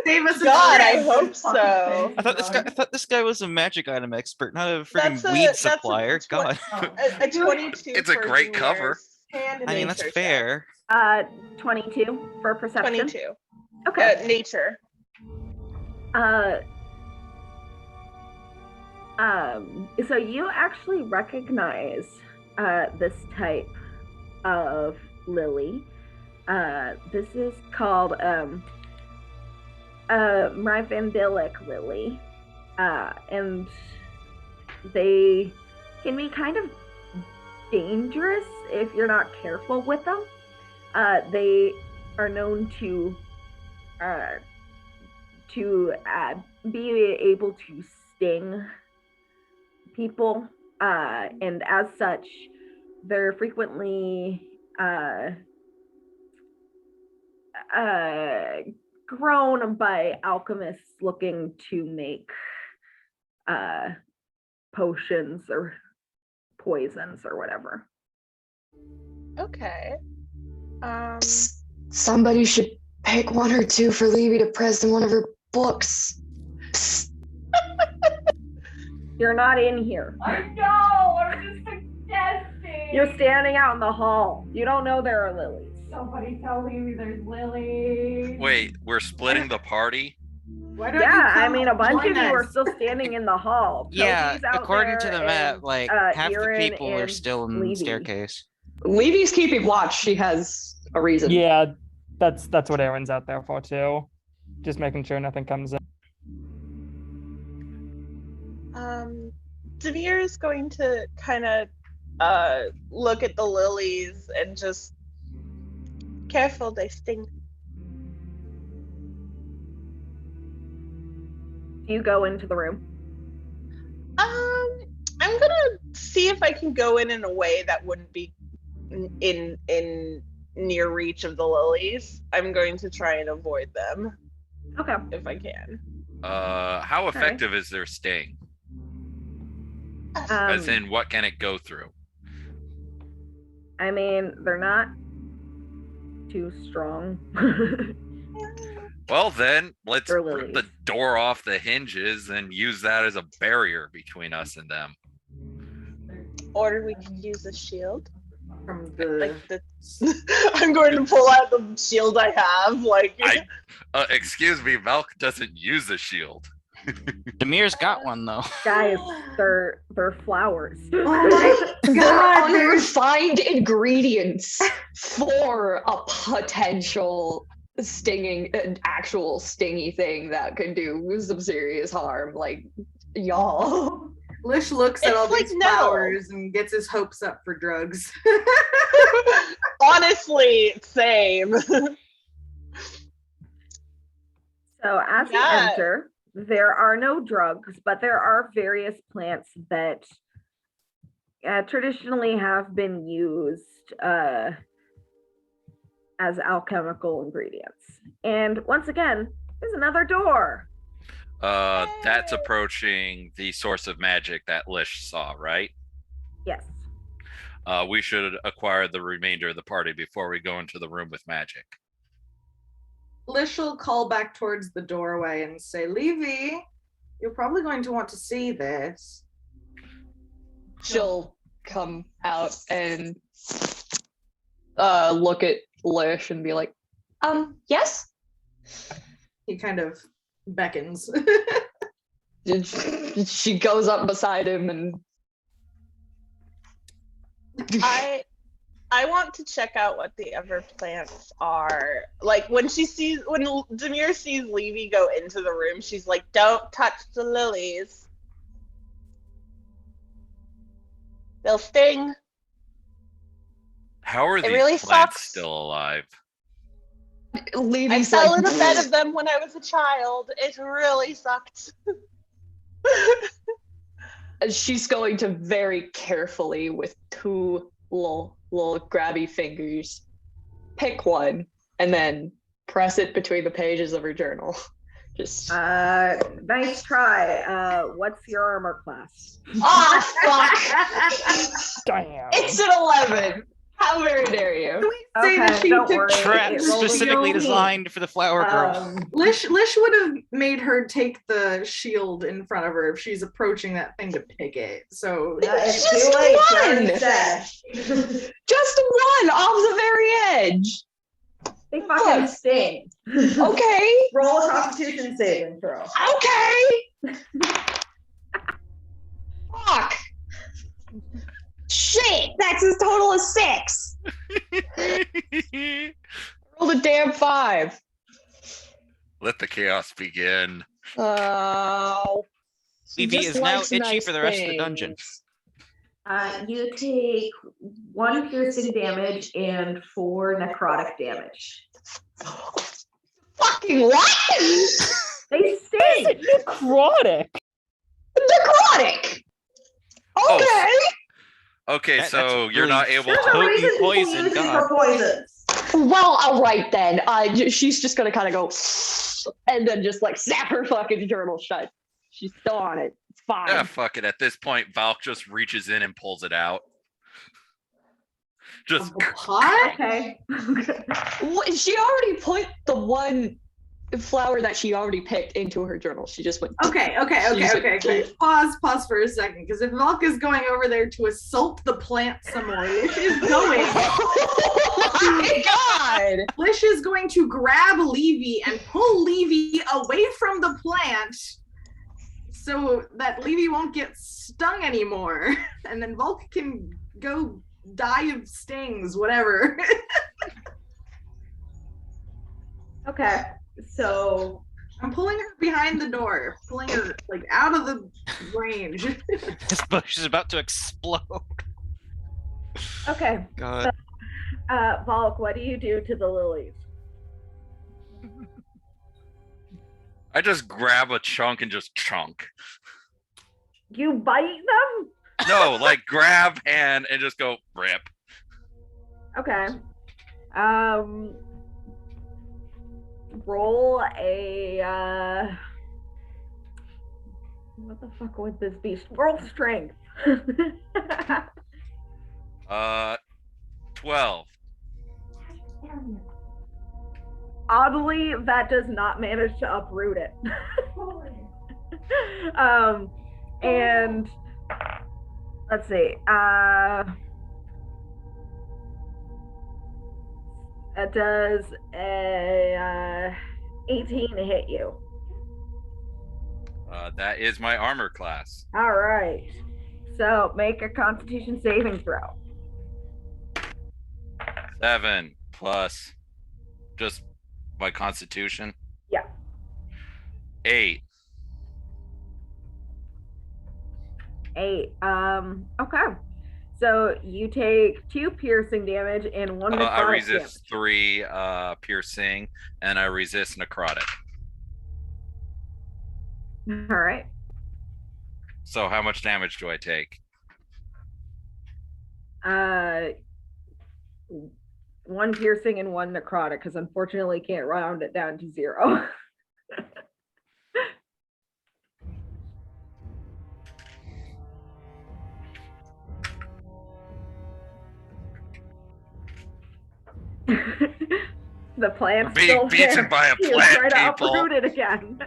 Save us. God, I hope so. I thought this guy was a magic item expert, not a freaking That's a- weed that's a supplier. God. A 22. It's a for great cover. Demir's and I mean, that's nature check. fair. 22 for perception. 22. Okay. Nature. So you actually recognize this type of lily. This is called Mryvandilic lily, and they can be kind of dangerous if you're not careful with them. They are known to be able to sting people, and as such, they're frequently grown by alchemists looking to make potions or poisons or whatever. Okay. Somebody should pick one or two for Levy to press in one of her books. You're not in here. I know. I'm just suggesting. You're standing out in the hall. You don't know there are lilies. Somebody tell me there's lilies. Wait, we're splitting the party? Why don't you Yeah, I come mean, a bunch of join you are us? still standing in the hall. Yeah, Toby's out according to there the map, and, like half the Erin people are and still in the Levy. staircase. Levy's keeping watch. She has a reason. Yeah, that's what Aaron's out there for too. Just making sure nothing comes in. Demir is going to kind of look at the lilies and just careful, they sting. Do you go into the room? I'm gonna see if I can go in a way that wouldn't be in near reach of the lilies. I'm going to try and avoid them. Okay. If I can. How effective is their sting? As in, what can it go through? I mean, they're not too strong. Well, then let's They're rip lilies. the door off the hinges and use that as a barrier between us and them. Or we could use a shield. From I'm going to pull out the shield I have. Excuse me, Valk doesn't use a shield. Demir's got one though. Guys, they're flowers. Oh my god, unrefined ingredients for a potential actual stingy thing that could do some serious harm. Like, y'all. Lish looks at It's all like, these no. flowers and gets his hopes up for drugs. Honestly, same. So as you Yeah. enter, there are no drugs, but there are various plants that traditionally have been used as alchemical ingredients. And once again, there's another door. That's approaching the source of magic that Lish saw, right? Yes. We should acquire the remainder of the party before we go into the room with magic. Lish will call back towards the doorway and say, Levy, you're probably going to want to see this. She'll come out and look at Lish and be like, yes? He kind of beckons. She goes up beside him and I want to check out what the other plants are. Like when Demir sees Levy go into the room, she's like, "Don't touch the lilies. They'll sting." How are It these really plants sucks. still alive? I Levy's fell like, in a bed of them when I was a child. It really sucked. she's going to very carefully with two little grabby fingers pick one and then press it between the pages of her journal. Just Nice try. What's your armor class? fuck. Damn. It's an 11. How very dare you? Say that she don't took worry. Trap It rolled a specifically 18. designed for the flower girl. Lish would have made her take the shield in front of her if she's approaching that thing to pick it. So It's too just late, one. already said. Just one off the very edge. They fucking sting. Okay. Roll a Constitution saving throw. Okay. Fuck. Shit, that's a total of 6. Rolled a damn 5. Let the chaos begin. Oh. Levy is now itchy for the rest of the dungeon. You take 1 piercing damage and 4 necrotic damage. Fucking what? They sting. Necrotic. Necrotic. Okay. Okay, That's so you're really not able There's a to. reason people poison, use it God. for poisons. Well, all right then. She's just gonna kind of go and then just like snap her fucking journal shut. She's still on it. It's fine. Yeah, fuck it. At this point, Valk just reaches in and pulls it out. Just What? Okay. What- She already put the one flower that she already picked into her journal. She just went. Okay. Pause for a second, because if Valk is going over there to assault the plant some more, Lish is going. Oh my god! Lish is going to grab Levy and pull Levy away from the plant so that Levy won't get stung anymore. And then Valk can go die of stings, whatever. Okay. So I'm pulling her behind the door, pulling her like out of the range. This bush is about to explode. okay. God. Volk, what do you do to the lilies? I just grab a chunk and just chunk. You bite them? No, like grab hand and just go rip. Okay. Roll a what the fuck would this be? Roll strength. 12. Oddly, that does not manage to uproot it. And let's see. It does a 18 to hit you. That is my armor class. All right. So make a Constitution saving throw. 7 plus just my Constitution. Yeah. 8. 8. Okay. So you take 2 piercing damage and 1 necrotic I resist damage. 3 piercing, and I resist necrotic. All right. So how much damage do I take? 1 piercing and 1 necrotic, because unfortunately can't round it down to 0. The plant's Being still beaten there. by a You plant, try to people. uproot it again.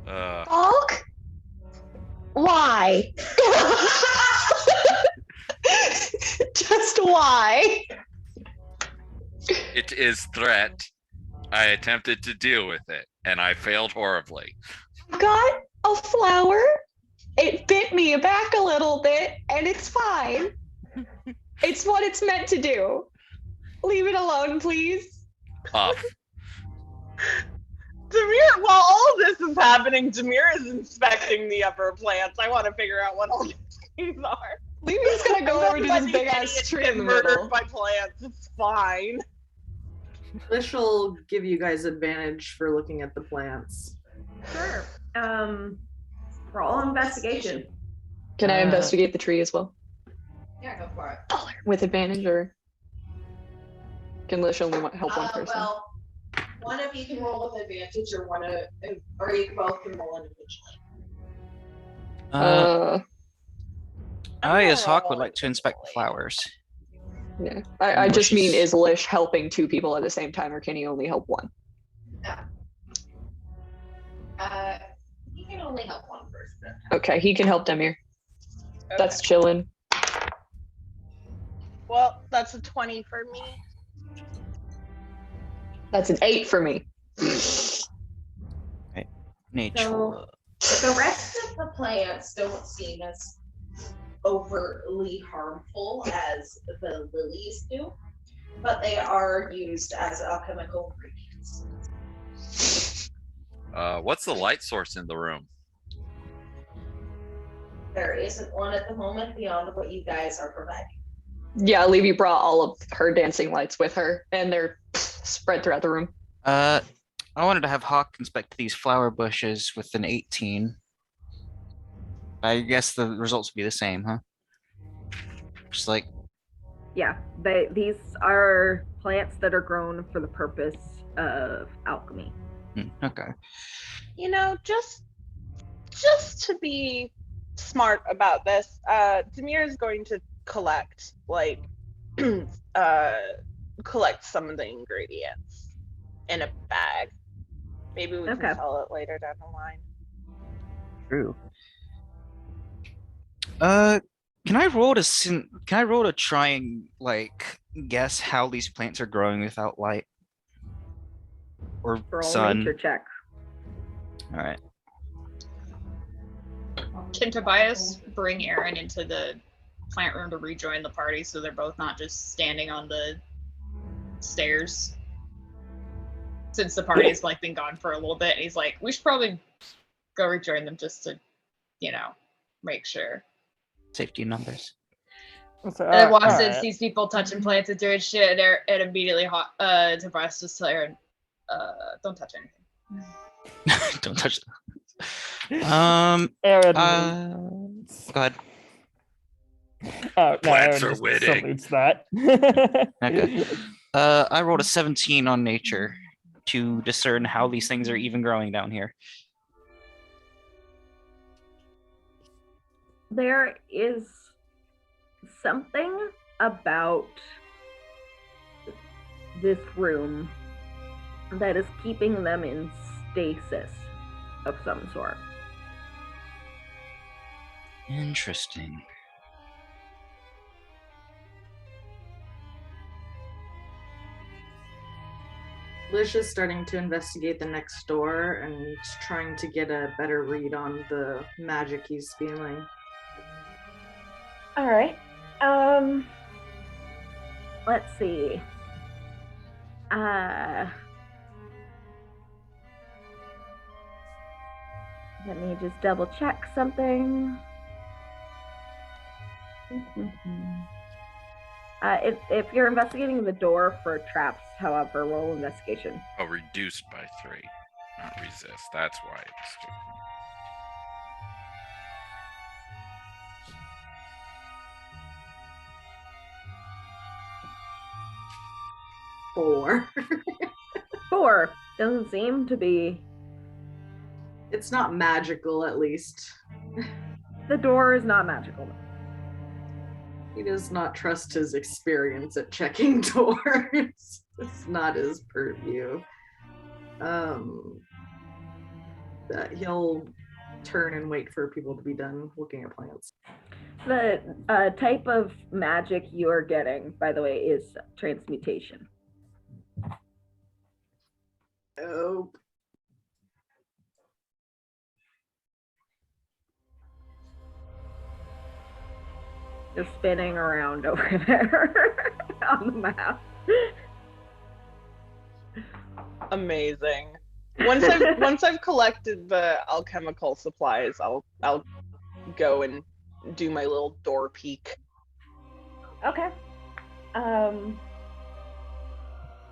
Hulk? Why? Just why? It is threat. I attempted to deal with it, and I failed horribly. Got a flower. It bit me back a little bit, and it's fine. It's what it's meant to do. Leave it alone, please. Puff. Demir, while all this is happening, Demir is inspecting the upper plants. I want to figure out what all these things are. Levy's gonna go over to this big ass tree in the middle. Murdered by plants. It's fine. This will give you guys advantage for looking at the plants. Sure. Roll investigation. Can I investigate the tree as well? Yeah, go for it. With advantage, or can Lish only help one person? Well, one of you can roll with advantage, or you can both can roll individually. I, as Hawk, would like to inspect the flowers. Yeah, I just mean, is Lish helping 2 people at the same time, or can he only help 1? You can only help one person. Okay, he can help Demir. That's chillin'. Well, that's a 20 for me. That's an 8 for me. Right. Nature. So, the rest of the plants don't seem as overtly harmful as the lilies do, but they are used as alchemical ingredients. What's the light source in the room? There isn't one at the moment beyond what you guys are providing. Yeah, Levy brought all of her dancing lights with her, and they're spread throughout the room. I wanted to have Hawk inspect these flower bushes with an 18. I guess the results would be the same, huh? Just like, Yeah, these are plants that are grown for the purpose of alchemy. okay. You know, just to be smart about this, Demir is going to collect collect some of the ingredients in a bag. Maybe we can sell it later down the line. True. Can I roll to try and guess how these plants are growing without light or Roll sun? nature check. All right. Can Tobias bring Aaron into the plant room to rejoin the party so they're both not just standing on the stairs? Since the party's been gone for a little bit, and he's like, we should probably go rejoin them just to, make sure. Safety numbers. So, And then walks in, alright. sees people touching plants and doing shit, and immediately Tobias just tell her, don't touch anything. Don't touch. Aaron. Go ahead. Oh, no, Plants Aaron are just winning. salutes that. Okay. I rolled a 17 on nature to discern how these things are even growing down here. There is something about this room that is keeping them in stasis of some sort. Interesting. Lish is starting to investigate the next door and trying to get a better read on the magic he's feeling. All right. Let's see. Let me just double check something. If you're investigating the door for traps, however, roll investigation. Oh, reduced by 3. Not resist. That's why it's different. Four. 4 doesn't seem to be. It's not magical, at least. The door is not magical. He does not trust his experience at checking doors. It's not his purview. That he'll turn and wait for people to be done looking at plants. The type of magic you are getting, by the way, is transmutation. Oh. Just spinning around over there on the map. Amazing. Once I've collected the alchemical supplies, I'll go and do my little door peek. Okay.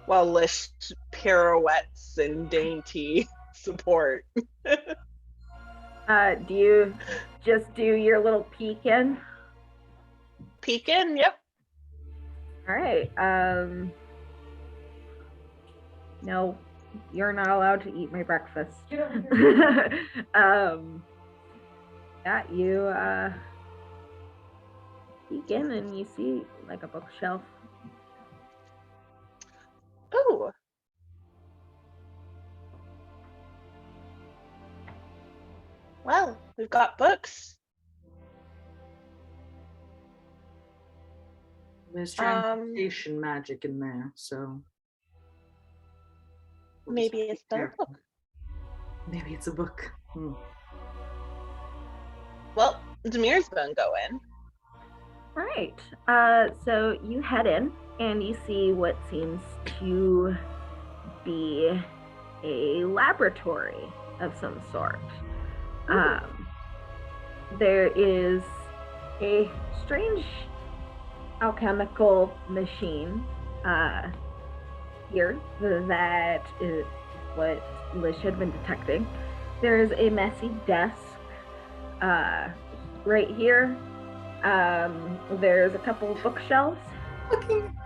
While Lish pirouettes and dainty support. Do you just do your little peek in? Peek in, yep. All right. No, you're not allowed to eat my breakfast. Yeah, you peek in and you see like a bookshelf. Oh. Well, we've got books. There's transmutation magic in there, so maybe it's a book. Maybe it's a book. Well, Demir's gonna go in. All right. So you head in and you see what seems to be a laboratory of some sort. There is a strange alchemical machine here that is what Lish had been detecting. There is a messy desk right here. There's a couple of bookshelves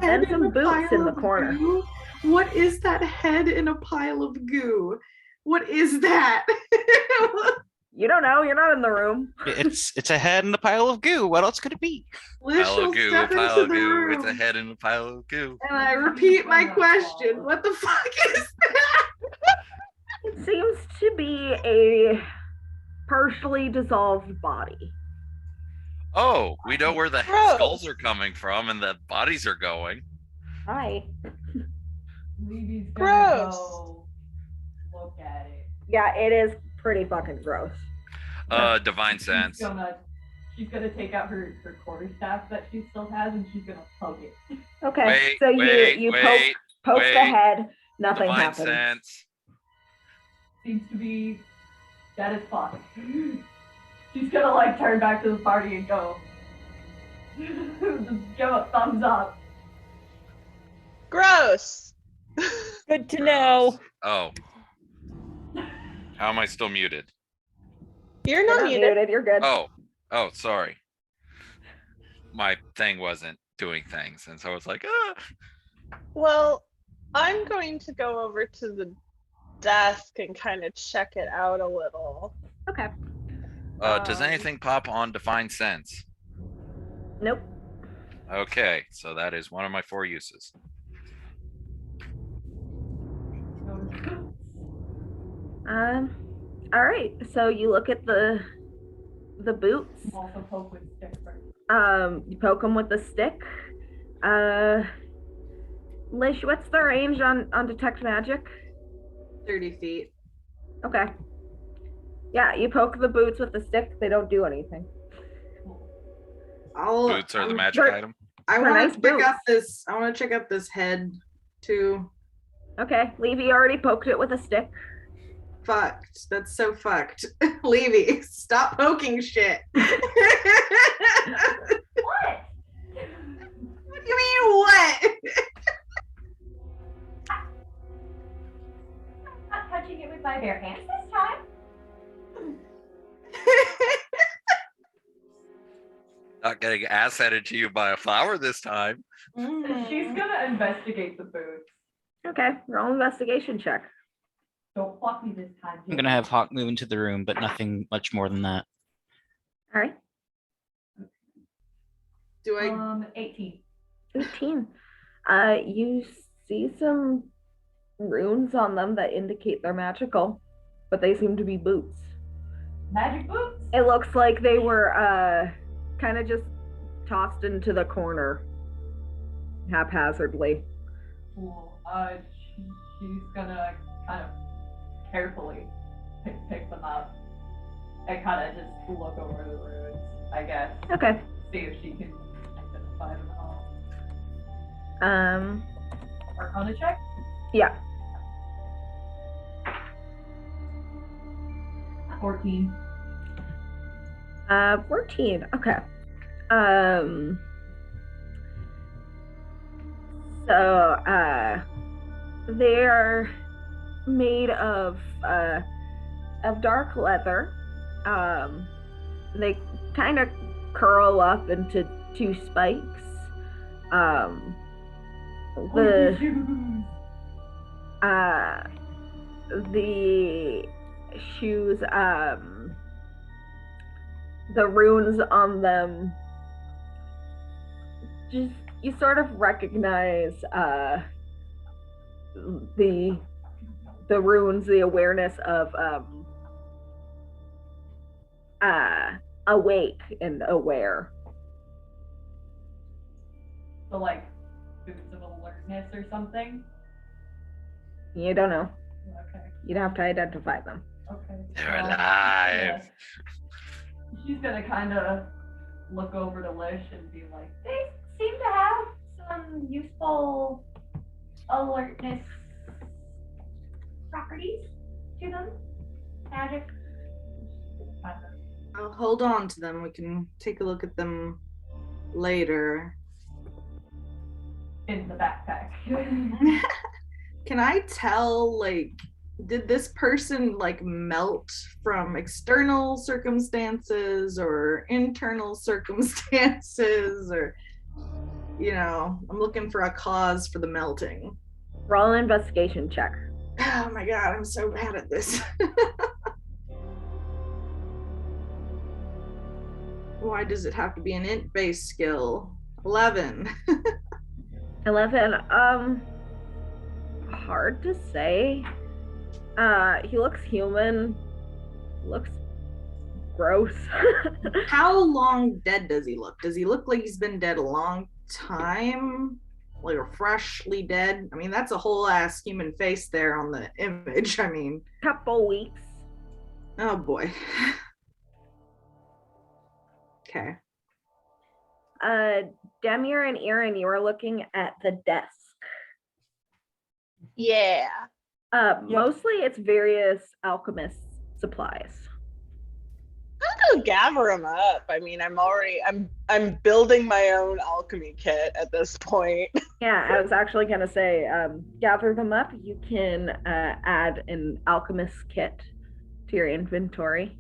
and some boots in the corner. Goo? What is that head in a pile of goo? What is that? You don't know. You're not in the room. It's a head in a pile of goo. What else could it be? Pile of goo, a pile of goo. It's a head in a pile of goo. And I repeat my question. What the fuck is that? It seems to be a partially dissolved body. Oh, we know where the Gross. skulls are coming from and the bodies are going. Hi. Levy's Gross. go look at it. Yeah, it is pretty fucking gross. Divine sense. She's gonna take out her quarterstaff that she still has and she's gonna poke it. Okay, Wait, so wait, you wait, poke the wait. head, nothing Divine happens. sense. Seems to be dead as fuck. She's gonna like turn back to the party and go, Just give a thumbs up. Gross. Good to know. Oh. How am I still muted? You're You're not not muted. muted. You're good. Oh, sorry. My thing wasn't doing things, and so I was like, ah. Well, I'm going to go over to the desk and kind of check it out a little. Okay. Does anything pop on Divine Sense? Nope. Okay, so that is one of my 4 uses. All right. So you look at the boots. Also poke with stick first. You poke them with the stick. Lish, what's the range on detect magic? 30 feet. Okay. Yeah, you poke the boots with the stick. They don't do anything. Boots are the magic they're- item. I They're want nice to check out boots. this. I want to check out this head too. Okay, Levy already poked it with a stick. Fucked. That's so fucked. Levy, stop poking shit. What? What do you mean what? I'm not touching it with my bare hands this time. Not getting ass headed to you by a flower this time. She's gonna investigate the boots. Okay, roll investigation check. Don't pluck me this time. I'm gonna have Hawk move into the room, but nothing much more than that. All right, Do I 18. 18. You see some runes on them that indicate they're magical, but they seem to be boots. Magic boots? It looks like they were kind of just tossed into the corner haphazardly. Cool. She's gonna kind of carefully pick them up and kind of just look over the runes, I guess. Okay. See if she can identify them at all. Arcana check? Yeah. 14. 14. Okay. They are made of dark leather. They kind of curl up into 2 spikes. The shoes, the runes on them, just you sort of recognize the runes, the awareness of awake and aware. So like boots of alertness or something? You don't know. Okay. You'd have to identify them. Okay. They're Well, alive. yeah. She's gonna kind of look over to Lish and be like, they seem to have some useful alertness properties to them. Magic. I'll hold on to them. We can take a look at them later. In the backpack. Can I tell, like, did this person like melt from external circumstances or internal circumstances, or, you know, I'm looking for a cause for the melting. Roll an investigation check. Oh my god, I'm so bad at this. Why does it have to be an int-based skill? 11. 11. Hard to say. He looks human. Looks gross. How long dead does he look? Does he look like he's been dead a long time? Like a freshly dead? I mean, that's a whole ass human face there on the image. I mean, Couple weeks. oh boy. Okay. Demir and Aaron, you are looking at the desk. Yeah. Mostly it's various alchemist supplies. gonna gather them up. I mean, I'm building my own alchemy kit at this point. Yeah, I was actually gonna say, gather them up. You can add an alchemist kit to your inventory.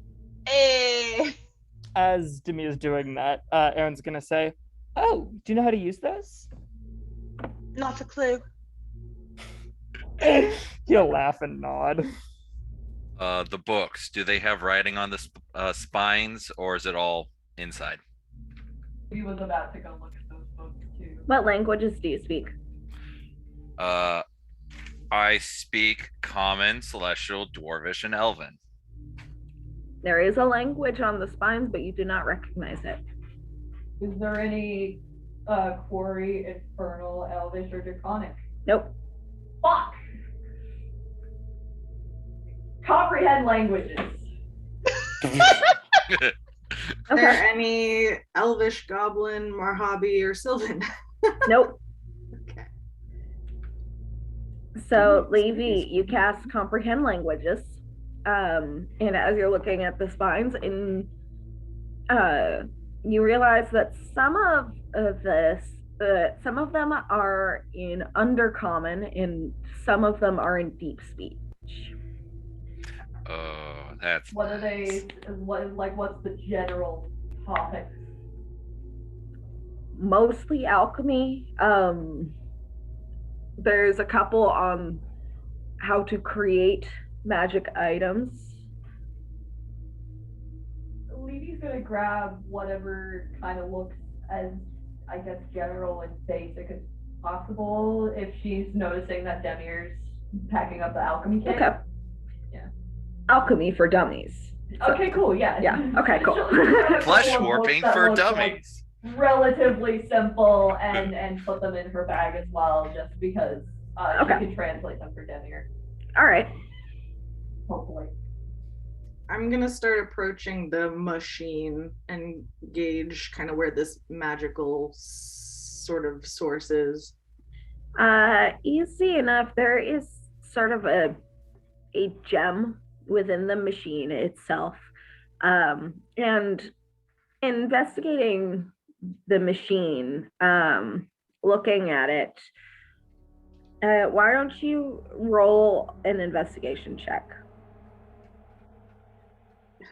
As Demi is doing that, Aaron's gonna say, "Oh, do you know how to use those?" Not a clue. He'll laugh and nod. The books, do they have writing on the spines, or is it all inside? We was about to go look at those books too. What languages do you speak? I speak Common, Celestial, Dwarvish, and Elven. There is a language on the spines, but you do not recognize it. Is there any quarry, infernal, elvish, or draconic? Nope. Fuck! Comprehend languages. Are there any Elvish, Goblin, Marhabi, or Sylvan? Nope. Okay. So, Levy, you cast Comprehend Languages. And as you're looking at the spines, you realize that some of them are in Undercommon, and some of them are in Deep Speech. Oh, that's What are they? What's the general topic? Mostly alchemy. There's a couple on how to create magic items. Levy's gonna grab whatever kind of looks as, I guess, general and basic as possible if she's noticing that Demir's packing up the alchemy kit. Okay. Yeah. Alchemy for dummies. Okay, cool. Yeah. Yeah. Okay, cool. flesh warping for dummies. Relatively simple, and put them in her bag as well, just because Okay. she can translate them for Demir. All right. Hopefully. I'm gonna start approaching the machine and gauge kind of where this magical sort of source is. Easy enough. There is sort of a gem within the machine itself. And investigating the machine, looking at it, why don't you roll an investigation check?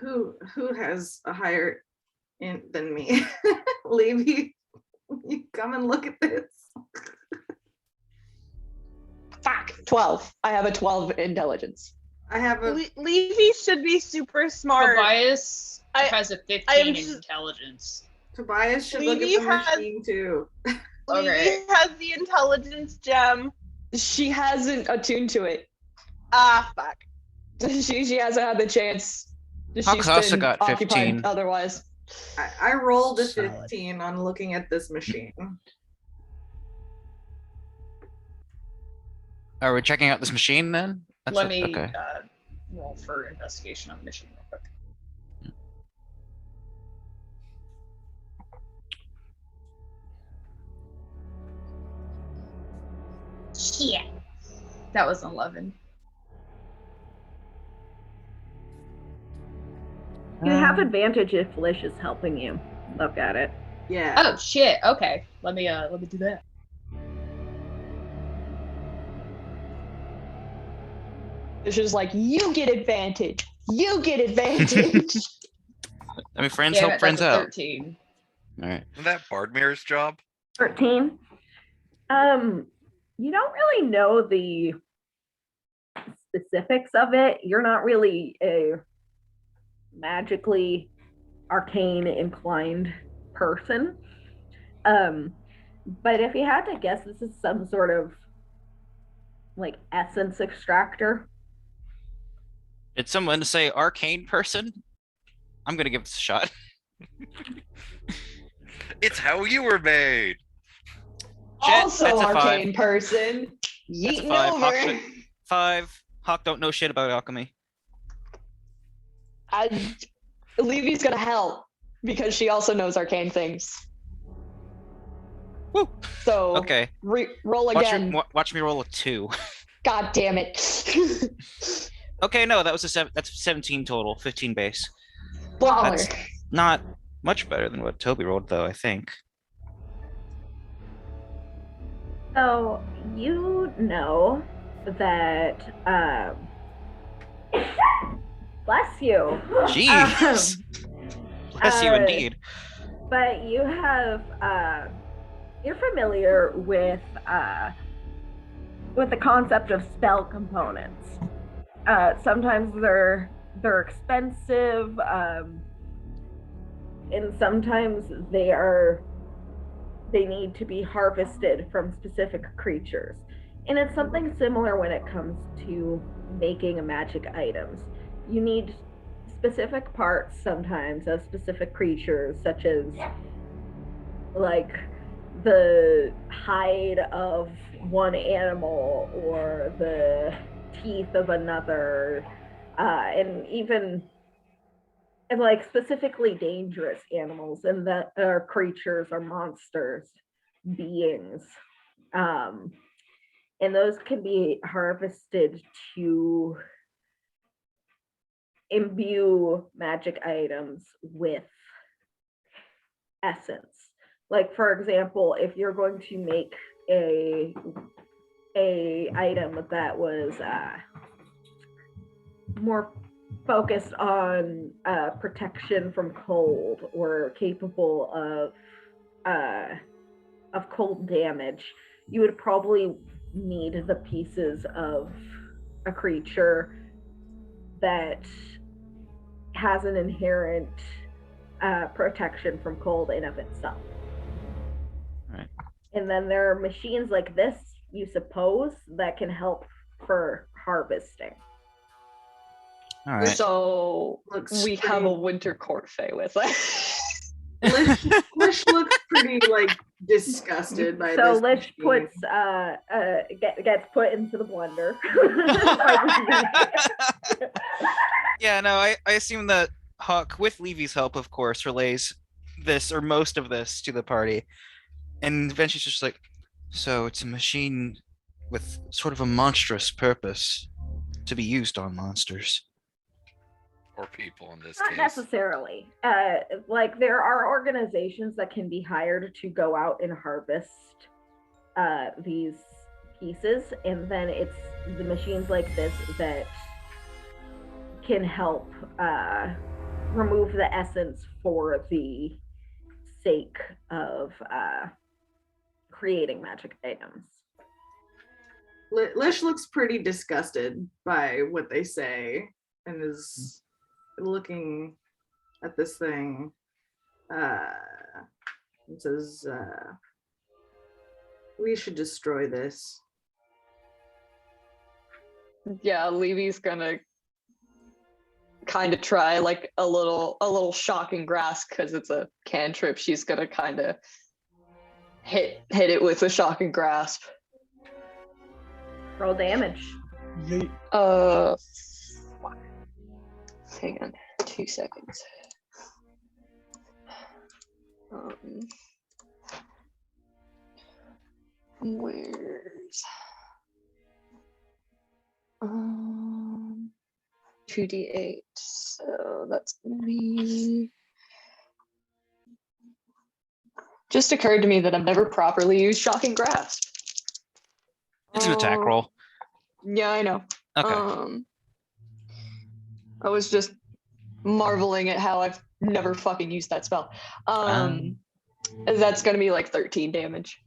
Who has a higher int than me? Levy, you come and look at this. Fuck. 12. I have a 12 intelligence. I have a Levy should be super smart. Tobias has a 15 I am in just- intelligence. Tobias should look Levy at the has- machine too. Okay. Levy has the intelligence gem. She hasn't attuned to it. Ah, fuck. She hasn't had the chance. She's Hawk's also been got occupied 15. otherwise. I rolled a Solid. 15 on looking at this machine. Are we checking out this machine then? Let me okay. roll for investigation on the machine real quick. Shit. That was 11. You have advantage if Lish is helping you look at it. Yeah. Oh shit. Okay. Let me do that. It's just like, you get advantage. You get advantage. I mean, friends Damn help it, friends that's a out. 13. All right. Isn't that Bardmir's job? 13. You don't really know the specifics of it. You're not really a magically arcane inclined person. But if you had to guess, this is some sort of like essence extractor. Did someone say arcane person? I'm gonna give this a shot. It's how you were made. Shit, Also that's a arcane 5. person. That's a Yeeting 5. Hawk, over. 5. Hawk don't know shit about alchemy. Levy's gonna help because she also knows arcane things. Woo. So Okay. roll again. Watch me roll a 2. God damn it. Okay, no, that was that's 17 total, 15 base. Baller. That's not much better than what Toby rolled, though, I think. So you know that bless you. Jeez. Bless you uh, indeed. But you have you're familiar with the concept of spell components. Sometimes they're expensive, and sometimes they need to be harvested from specific creatures. And it's something similar when it comes to making magic items. You need specific parts sometimes of specific creatures, such as like the hide of one animal or the teeth of another, and even and like specifically dangerous animals, and that are creatures or monsters, beings, and those can be harvested to imbue magic items with essence. Like, for example, if you're going to make a item that was more focused on protection from cold, or capable of cold damage, you would probably need the pieces of a creature that has an inherent protection from cold in of itself. Right. And then there are machines like this, you suppose, that can help for harvesting. All right. So Looks we have a winter court fae with us. Lish looks pretty like disgusted by So this. Lish machine. puts gets put into the blender. Yeah, no, I assume that Hawk, with Levy's help, of course, relays this or most of this to the party. And eventually she's just like, so it's a machine with sort of a monstrous purpose to be used on monsters. Or people in this Not case. necessarily. Like, there are organizations that can be hired to go out and harvest these pieces, and then it's the machines like this that can help remove the essence for the sake of creating magic items. Lish looks pretty disgusted by what they say and is looking at this thing. It says, we should destroy this. Yeah, Levy's gonna kind of try like a little shocking grasp because it's a cantrip. She's gonna kind of hit it with a shocking grasp. Roll damage. Hang on 2 seconds. Where's 2d8, so that's gonna be. Just occurred to me that I've never properly used shocking grasp. It's an attack roll. Yeah, I know. Okay. I was just marveling at how I've never fucking used that spell. That's gonna be like 13 damage.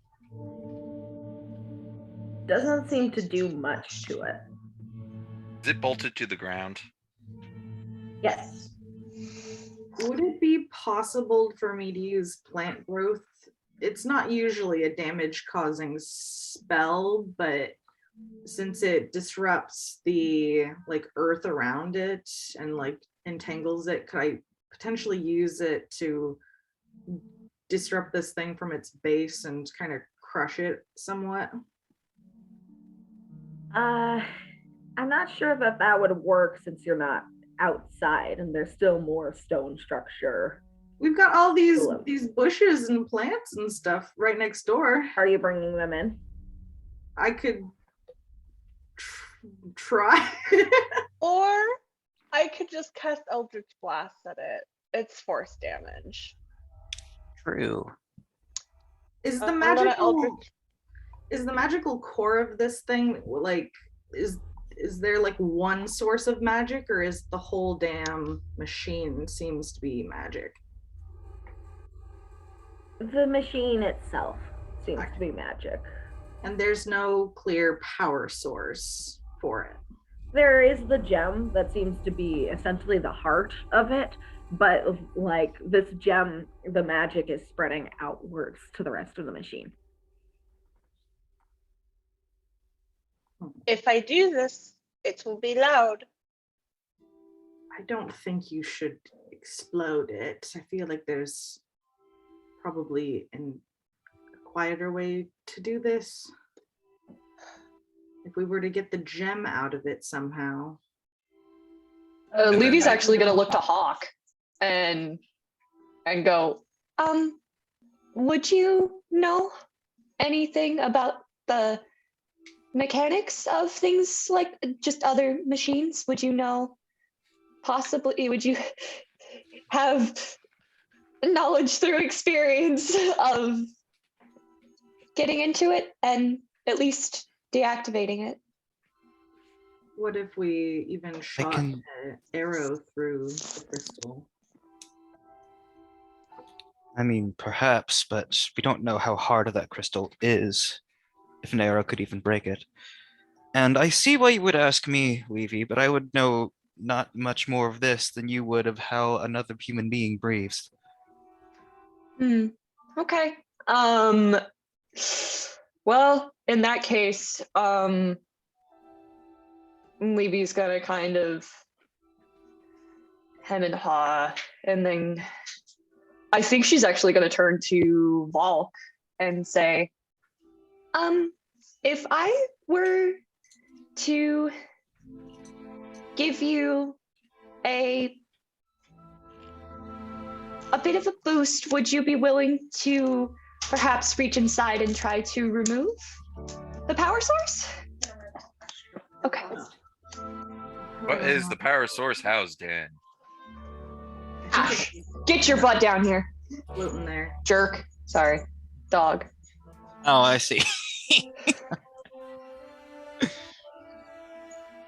Doesn't seem to do much to it. Is it bolted to the ground? Yes. Would it be possible for me to use plant growth? It's not usually a damage causing spell, but since it disrupts the like earth around it and like entangles it, could I potentially use it to disrupt this thing from its base and kind of crush it somewhat? I'm not sure that would work since you're not outside and there's still more stone structure. We've got all these bushes and plants and stuff right next door. Are you bringing them in? I could try. Or I could just cast Eldritch Blast at it it's force damage. True. Is the I'm gonna magical Eldritch- is the magical core of this thing like is there like one source of magic, or is the whole damn machine seems to be magic? The machine itself seems to be magic. And there's no clear power source for it. There is the gem that seems to be essentially the heart of it, but like this gem, the magic is spreading outwards to the rest of the machine. If I do this, it will be loud. I don't think you should explode it. I feel like there's probably a quieter way to do this. If we were to get the gem out of it somehow. Levy's actually gonna look to Hawk and go, would you know anything about the mechanics of things like just other machines? Would you know possibly, would you have knowledge through experience of getting into it and at least deactivating it? What if we even shot can- an arrow through the crystal? I mean, perhaps, but we don't know how hard that crystal is, if an arrow could even break it. And I see why you would ask me, Levy, but I would know not much more of this than you would of how another human being breathes. Okay. Well, in that case, Levy's gonna kind of hem and haw, and then I think she's actually gonna turn to Volk and say, if I were to give you a bit of a boost, would you be willing to perhaps reach inside and try to remove the power source? Okay. What is the power source housed in? Ash, get your butt down here. Floating there. Jerk. Sorry. Dog. Oh, I see.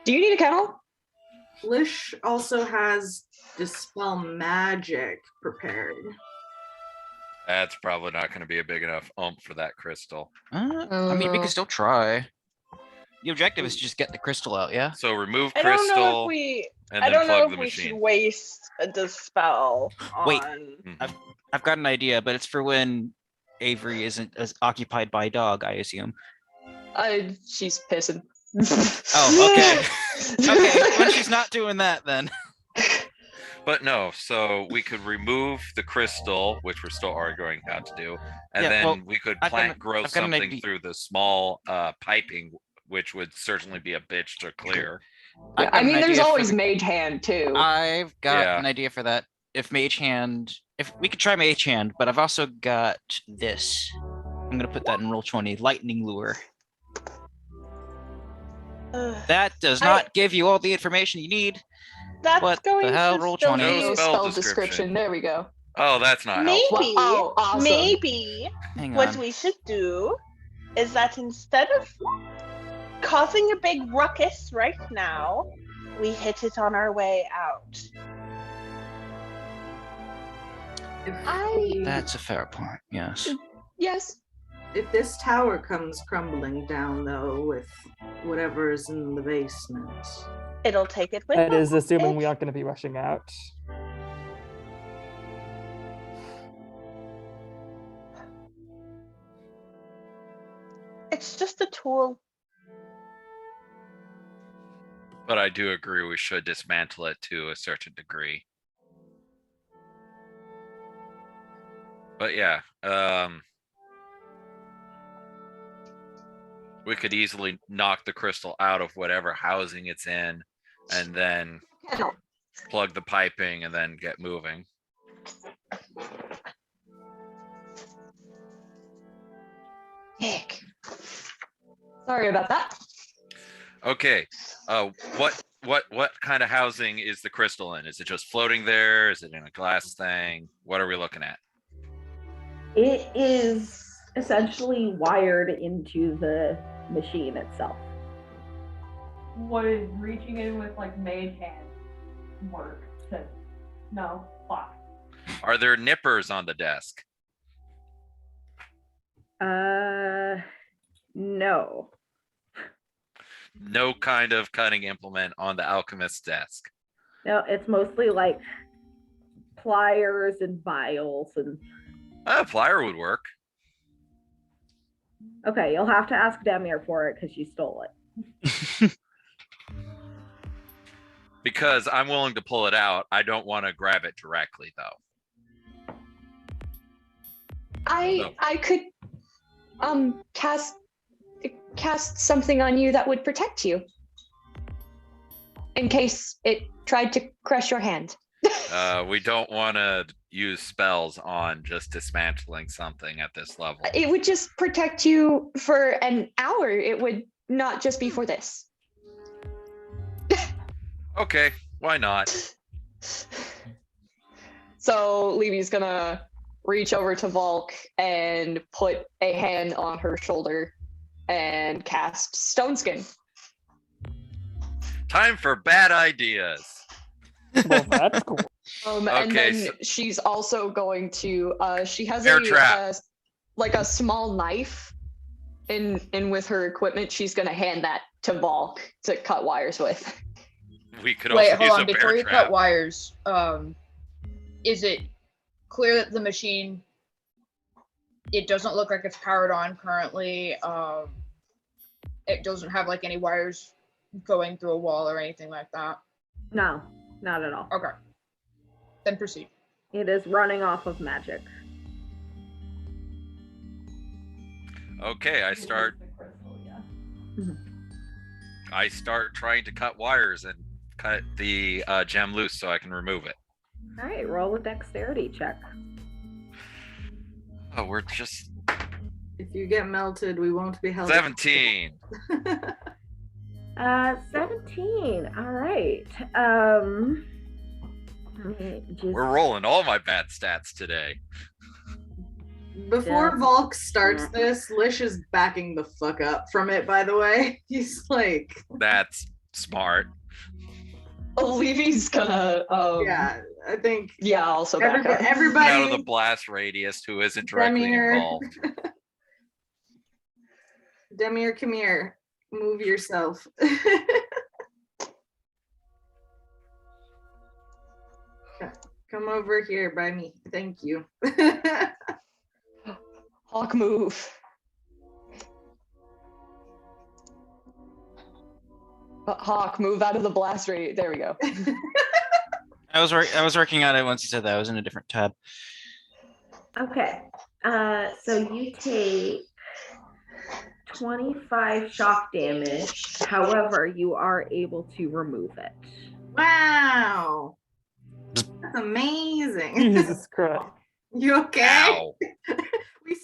Do you need a kennel? Lish also has Dispel Magic prepared. That's probably not going to be a big enough for that crystal. I mean, we can still try. The objective is to just get the crystal out, yeah? So remove I don't know crystal if we. and I then don't know plug if the we should machine. waste a dispel Wait. on. I've got an idea, but it's for when Avery isn't as occupied by dog, I assume. She's pissing. Oh, okay. Okay, when she's not doing that, then. But no, so we could remove the crystal, which we're still arguing how to do, and Yeah, then well, we could I've got plant an- grow I've got an something idea. through the small piping, which would certainly be a bitch to clear. I've I got an mean, there's idea for always the- Mage Hand too. I've got Yeah. an idea for that. If Mage Hand, if we could try Mage Hand, but I've also got this. I'm gonna put that in roll 20, Lightning Lure. That does not give you all the information you need. That's What the going hell? to Roll still 20. be- No spell description. There we go. Oh, that's not Maybe, helpful. Oh, awesome. maybe Hang what on. we should do is that instead of causing a big ruckus right now, we hit it on our way out. That's a fair point, yes. Yes. If this tower comes crumbling down, though, with whatever's in the basement, It'll take it with That is us. assuming we aren't going to be rushing out. It's just a tool. But I do agree we should dismantle it to a certain degree. But yeah, we could easily knock the crystal out of whatever housing it's in, and then Kennel. plug the piping and then get moving. Heck. Sorry about that. Okay, what what kind of housing is the crystal in? Is it just floating there? Is it in a glass thing? What are we looking at? It is essentially wired into the machine itself. Would reaching in with like mage hand work? No, fuck. Are there nippers on the desk? No. No kind of cutting implement on the alchemist's desk. No, it's mostly like pliers and vials and. A plier would work. Okay, you'll have to ask Demir for it because you stole it. Because I'm willing to pull it out. I don't want to grab it directly, though. I could cast something on you that would protect you in case it tried to crush your hand. We don't want to use spells on just dismantling something at this level. It would just protect you for an hour. It would not just be for this. Okay, why not? So Levy's gonna reach over to Volk and put a hand on her shoulder and cast Stone Skin. Time for bad ideas. Well, that's cool. And Okay, then so- she's also going to she has Bear trap. like a small knife in with her equipment. She's gonna hand that to Volk to cut wires with. We could Wait, also hold use on. a Before bear you trap. cut wires, is it clear that the machine? It doesn't look like it's powered on currently. It doesn't have like any wires going through a wall or anything like that. No, not at all. Okay. Then proceed. It is running off of magic. Okay, I start trying to cut wires and cut the gem loose so I can remove it. All right, roll a dexterity check. Oh, we're just If you get melted, we won't be held. 17. 17. All right. Let me just- We're rolling all my bad stats today. Before Yeah. Volk starts this, Lish is backing the fuck up from it, by the way. He's like, That's smart. Levy's gonna yeah, I think yeah, also back everybody, up. Out of everybody the blast radius who isn't directly Demir. involved. Demir, come here. Move yourself. Come over here by me. Thank you. Hawk move. Hawk, move out of the blast radius. There we go. I was working on it once you said that. I was in a different tab. Okay. So you take 25 shock damage. However, you are able to remove it. Wow. That's amazing. Jesus Christ. You okay? Ow. We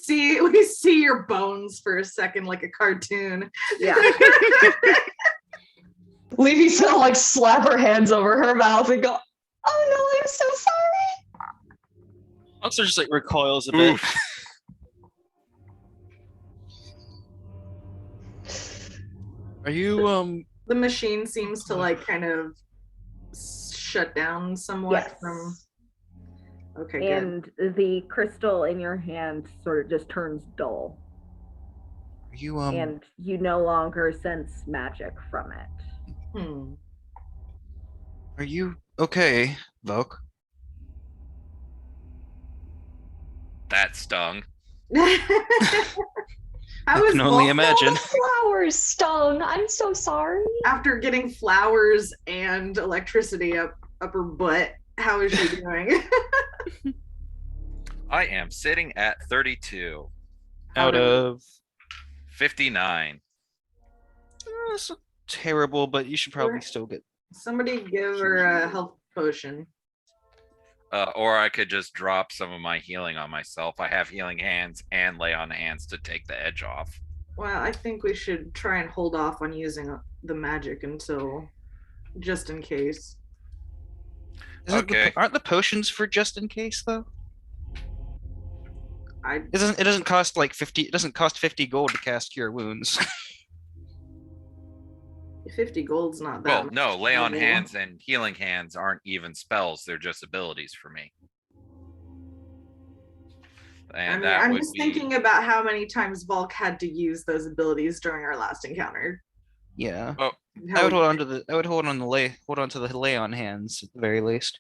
see your bones for a second like a cartoon. Yeah. Levy's gonna like slap her hands over her mouth and go, "Oh no, I'm so sorry." Also, just like recoils a bit. Are you The machine seems to like kind of shut down somewhat Yes. from. Okay, good. And the crystal in your hand sort of just turns dull, Are you and you no longer sense magic from it. Are you okay, Volk? That stung. I I was can only Volk imagine. Flowers stung. I'm so sorry. after getting flowers and electricity up her butt. How is she doing? I am sitting at 32. Out of 59. That's not terrible, but you should probably still get. Somebody give her a health potion. Or I could just drop some of my healing on myself. I have healing hands and lay on hands to take the edge off. Well, I think we should try and hold off on using the magic until just in case. Okay. Aren't the potions for just in case though? I It doesn't cost like 50. It doesn't cost 50 gold to cast Cure Wounds. 50 gold's not that Well, much. no, lay on trouble. hands and healing hands aren't even spells, they're just abilities for me. And that I'm would just be thinking about how many times Volk had to use those abilities during our last encounter. Yeah. Oh, How I would we- hold on to the lay on hands at the very least.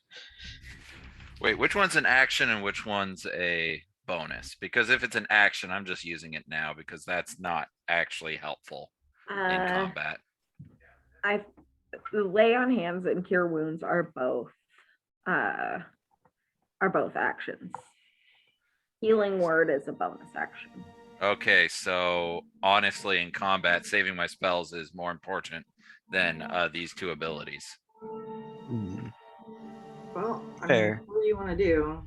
wait, which one's an action and which one's a bonus? Because if it's an action, I'm just using it now because that's not actually helpful in combat. Lay on hands and cure wounds are both actions. Healing word is a bonus action. Okay, so honestly, in combat, saving my spells is more important than these two abilities. Well, I Fair. mean, what do you want to do?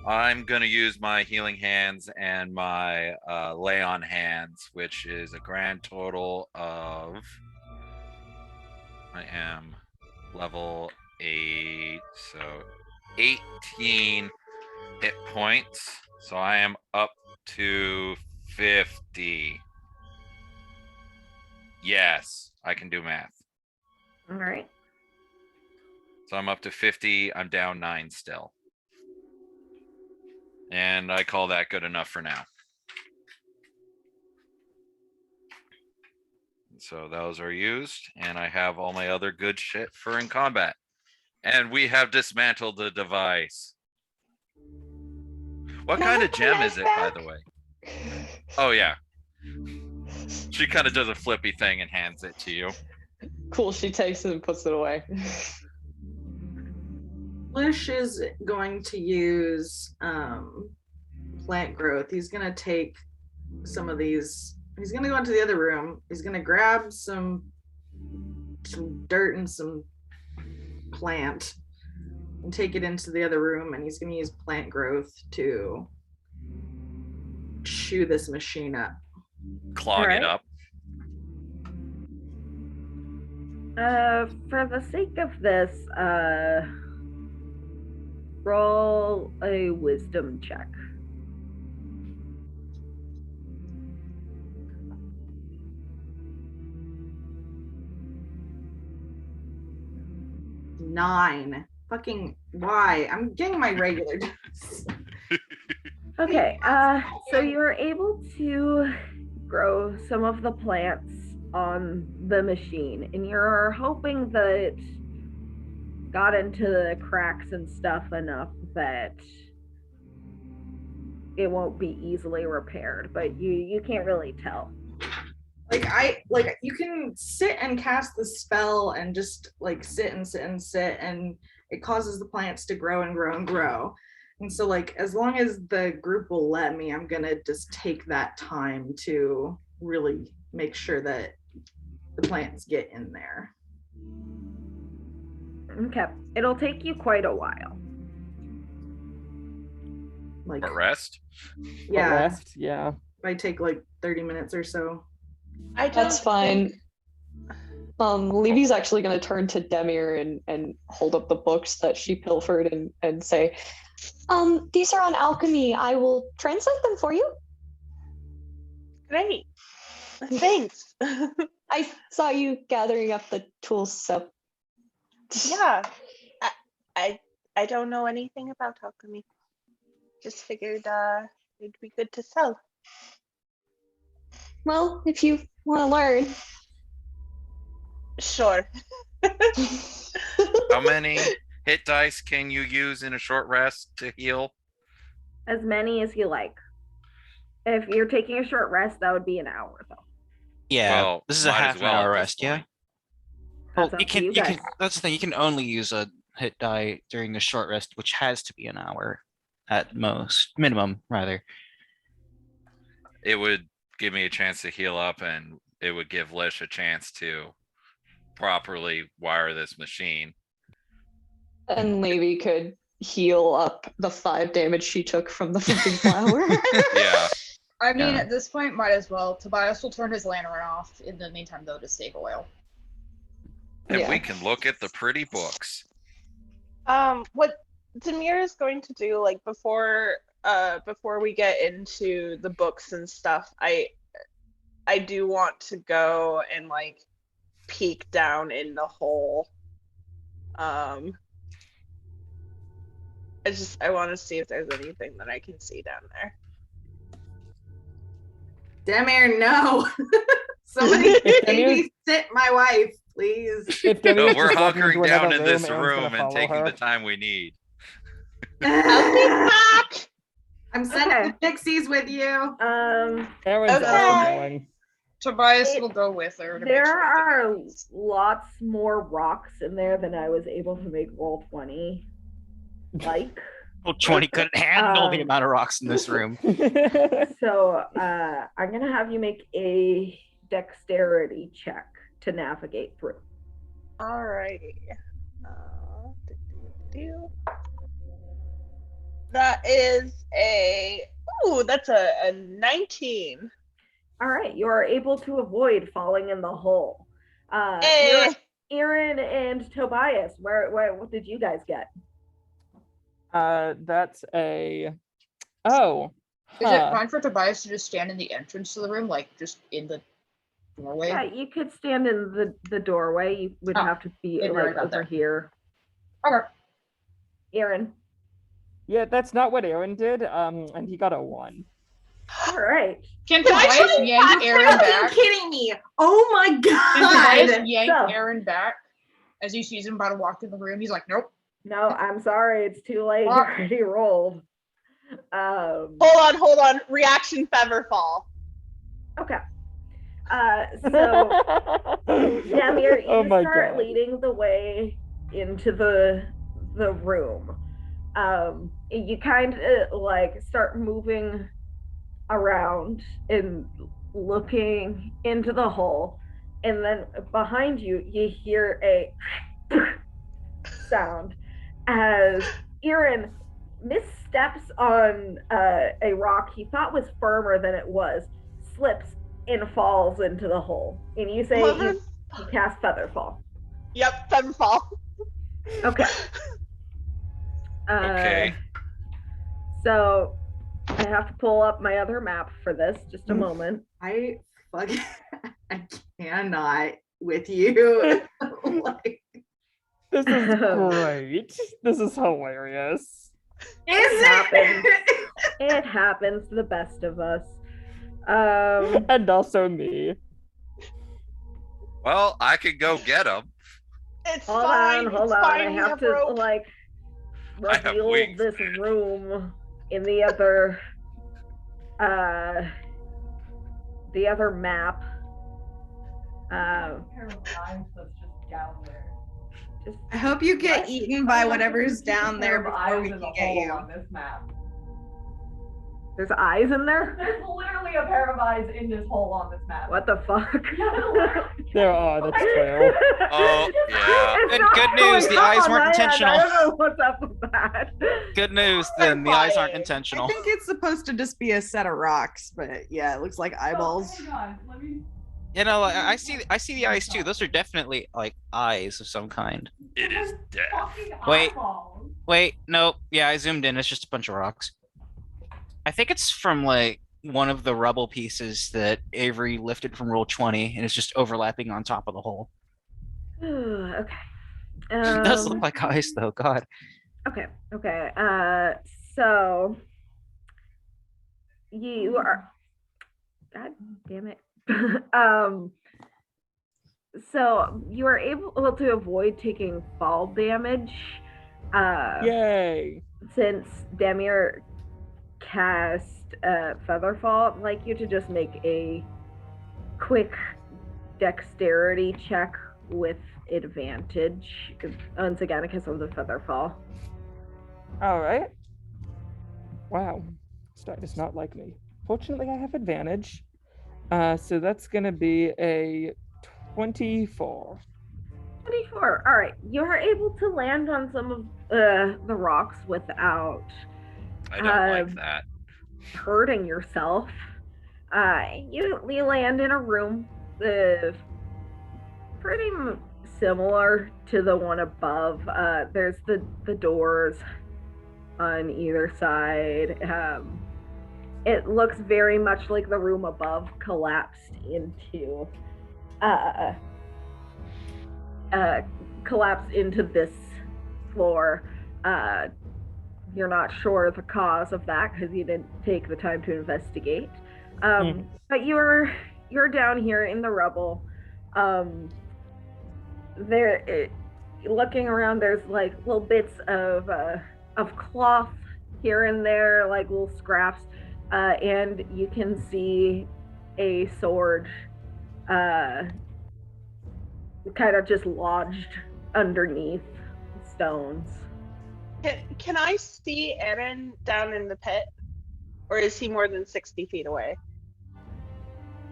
I'm gonna use my healing hands and my lay on hands, which is a grand total of. I am level 8, so 18 hit points. So I am up to 50. Yes, I can do math. All right. So I'm up to 50. I'm down 9 still. And I call that good enough for now. So those are used, and I have all my other good shit for in combat. And we have dismantled the device. What Can I kind have of my gem knife is it, back? by the way? Oh, yeah. She kind of does a flippy thing and hands it to you. Cool. She takes it and puts it away. Lish is going to use plant growth. He's going to take some of these. He's going to go into the other room. He's going to grab some dirt and some plant and take it into the other room. And he's going to use plant growth to chew this machine up. Clog Alright. it up. For the sake of this, roll a wisdom check. Nine. Fucking why? I'm getting my regular dose. Okay, so you're able to grow some of the plants on the machine, and you're hoping that it got into the cracks and stuff enough that it won't be easily repaired, but you can't really tell. Like you can sit and cast the spell and just like sit and it causes the plants to grow and grow and grow. And so like as long as the group will let me, I'm gonna just take that time to really make sure that the plants get in there. Okay, it'll take you quite a while. Like But rest. yeah, Rest, yeah. I take like 30 minutes or so. That's fine. Levy's actually going to turn to Demir and hold up the books that she pilfered and say, these are on alchemy. I will translate them for you. Great. Thanks. I saw you gathering up the tools, so Yeah. I don't know anything about alchemy. Just figured it'd be good to sell. well, if you want to learn. Sure. How many hit dice can you use in a short rest to heal? As many as you like. If you're taking a short rest, that would be an hour though. Yeah, Well, this is a might as half an well at hour this rest. Yeah. point. Well, That's you up to can. you You can. guys. That's the thing. You can only use a hit die during the short rest, which has to be an hour at most, minimum rather. It would give me a chance to heal up, and it would give Lish a chance to properly wire this machine. And Levy could heal up the 5 damage she took from the fucking flower. Yeah. I mean, Yeah. at this point, might as well. Tobias will turn his lantern off. In the meantime, though, to save oil. And Yeah. we can look at the pretty books. What Demir is going to do, like before we get into the books and stuff, I do want to go and like peek down in the hole. I want to see if there's anything that I can see down there. Demir, no. Somebody babysit my wife, please. If No, Demiurge we're is walking hunkering into down another in this Aaron's gonna room and follow taking her. the time we need. I'll be back. I'm sending Okay. the pixies with you. Aaron's Okay. also going. Tobias will go with her. To make There sure are that- lots more rocks in there than I was able to make roll 20. Like, Well, 20 couldn't handle the Um, amount of rocks in this room. so I'm gonna have you make a dexterity check to navigate through. Alrighty. That is that's a 19. All right, you are able to avoid falling in the hole. Aaron and Tobias, what did you guys get? That's a. Oh. Is huh. it fine for Tobias to just stand in the entrance to the room, like just in the doorway? Yeah, you could stand in the doorway. You would Oh, have to be maybe like right about over there. here. Okay. Aaron. Yeah, that's not what Aaron did. And he got a 1. All right. Can Tobias yank Aaron back? Kidding me? Oh my Can Tobias god! yank So- Aaron back as he sees him about to walk in the room? He's like, nope. No, I'm sorry. It's too late. You Fuck. already rolled. Hold on. Reaction Featherfall. Okay. So Demir, you Oh my start God. leading the way into the room. You kind of like start moving around and looking into the hole, and then behind you, you hear a sound as Aaron missteps on a rock he thought was firmer than it was, slips and falls into the hole. And you say you cast Featherfall. Yep, Featherfall. Okay. Okay. So I have to pull up my other map for this. Just a moment. I cannot with you. Like, This is great. This is hilarious. is happens. it? It happens to the best of us. And also me. Well, I could go get them. It's Hold fine. on, hold it's on. Fine. I we have to rope. like I have reveal wings, this man. room in the other map. Pair of eyes that's just down there. Just I hope you get eaten by whatever's There's a down pair there of before eyes we in can the get hole you. on this map. there's eyes in there. There's literally a pair of eyes in this hole on this map. What the fuck? There are, that's true. Oh, yeah. It's Good- not good news, showing the up eyes on weren't my end. intentional. I don't know what's up with that. Good news, then. The eyes aren't I intentional. think it's supposed to just be a set of rocks, but yeah, it looks like eyeballs. Oh, hang on, let me. You know, I see the eyes too. Those are definitely like eyes of some kind. It is death. Fucking Wait. eyeballs. Wait, no, yeah, I zoomed in. It's just a bunch of rocks. I think it's from like one of the rubble pieces that Avery lifted from roll 20 and it's just overlapping on top of the hole. Okay. It does look like eyes though, God. Okay. So you are. God damn it. So you are able to avoid taking fall damage. Yay. Since Demir cast Featherfall, I'd like you to just make a quick dexterity check with advantage. Once again, because of the Featherfall. Alright. Wow. Star does not like me. Fortunately, I have advantage. So that's gonna be a 24. Sure. All right. You're able to land on some of the rocks without I don't like Um, that. hurting yourself. You land in a room pretty similar to the one above. There's the doors on either side. It looks very much like the room above collapsed into this floor. You're not sure the cause of that because you didn't take the time to investigate. But you're down here in the rubble. Looking around, there's like little bits of cloth here and there, like little scraps, and you can see a sword kind of just lodged underneath stones. Can I see Aaron down in the pit? Or is he more than 60 feet away?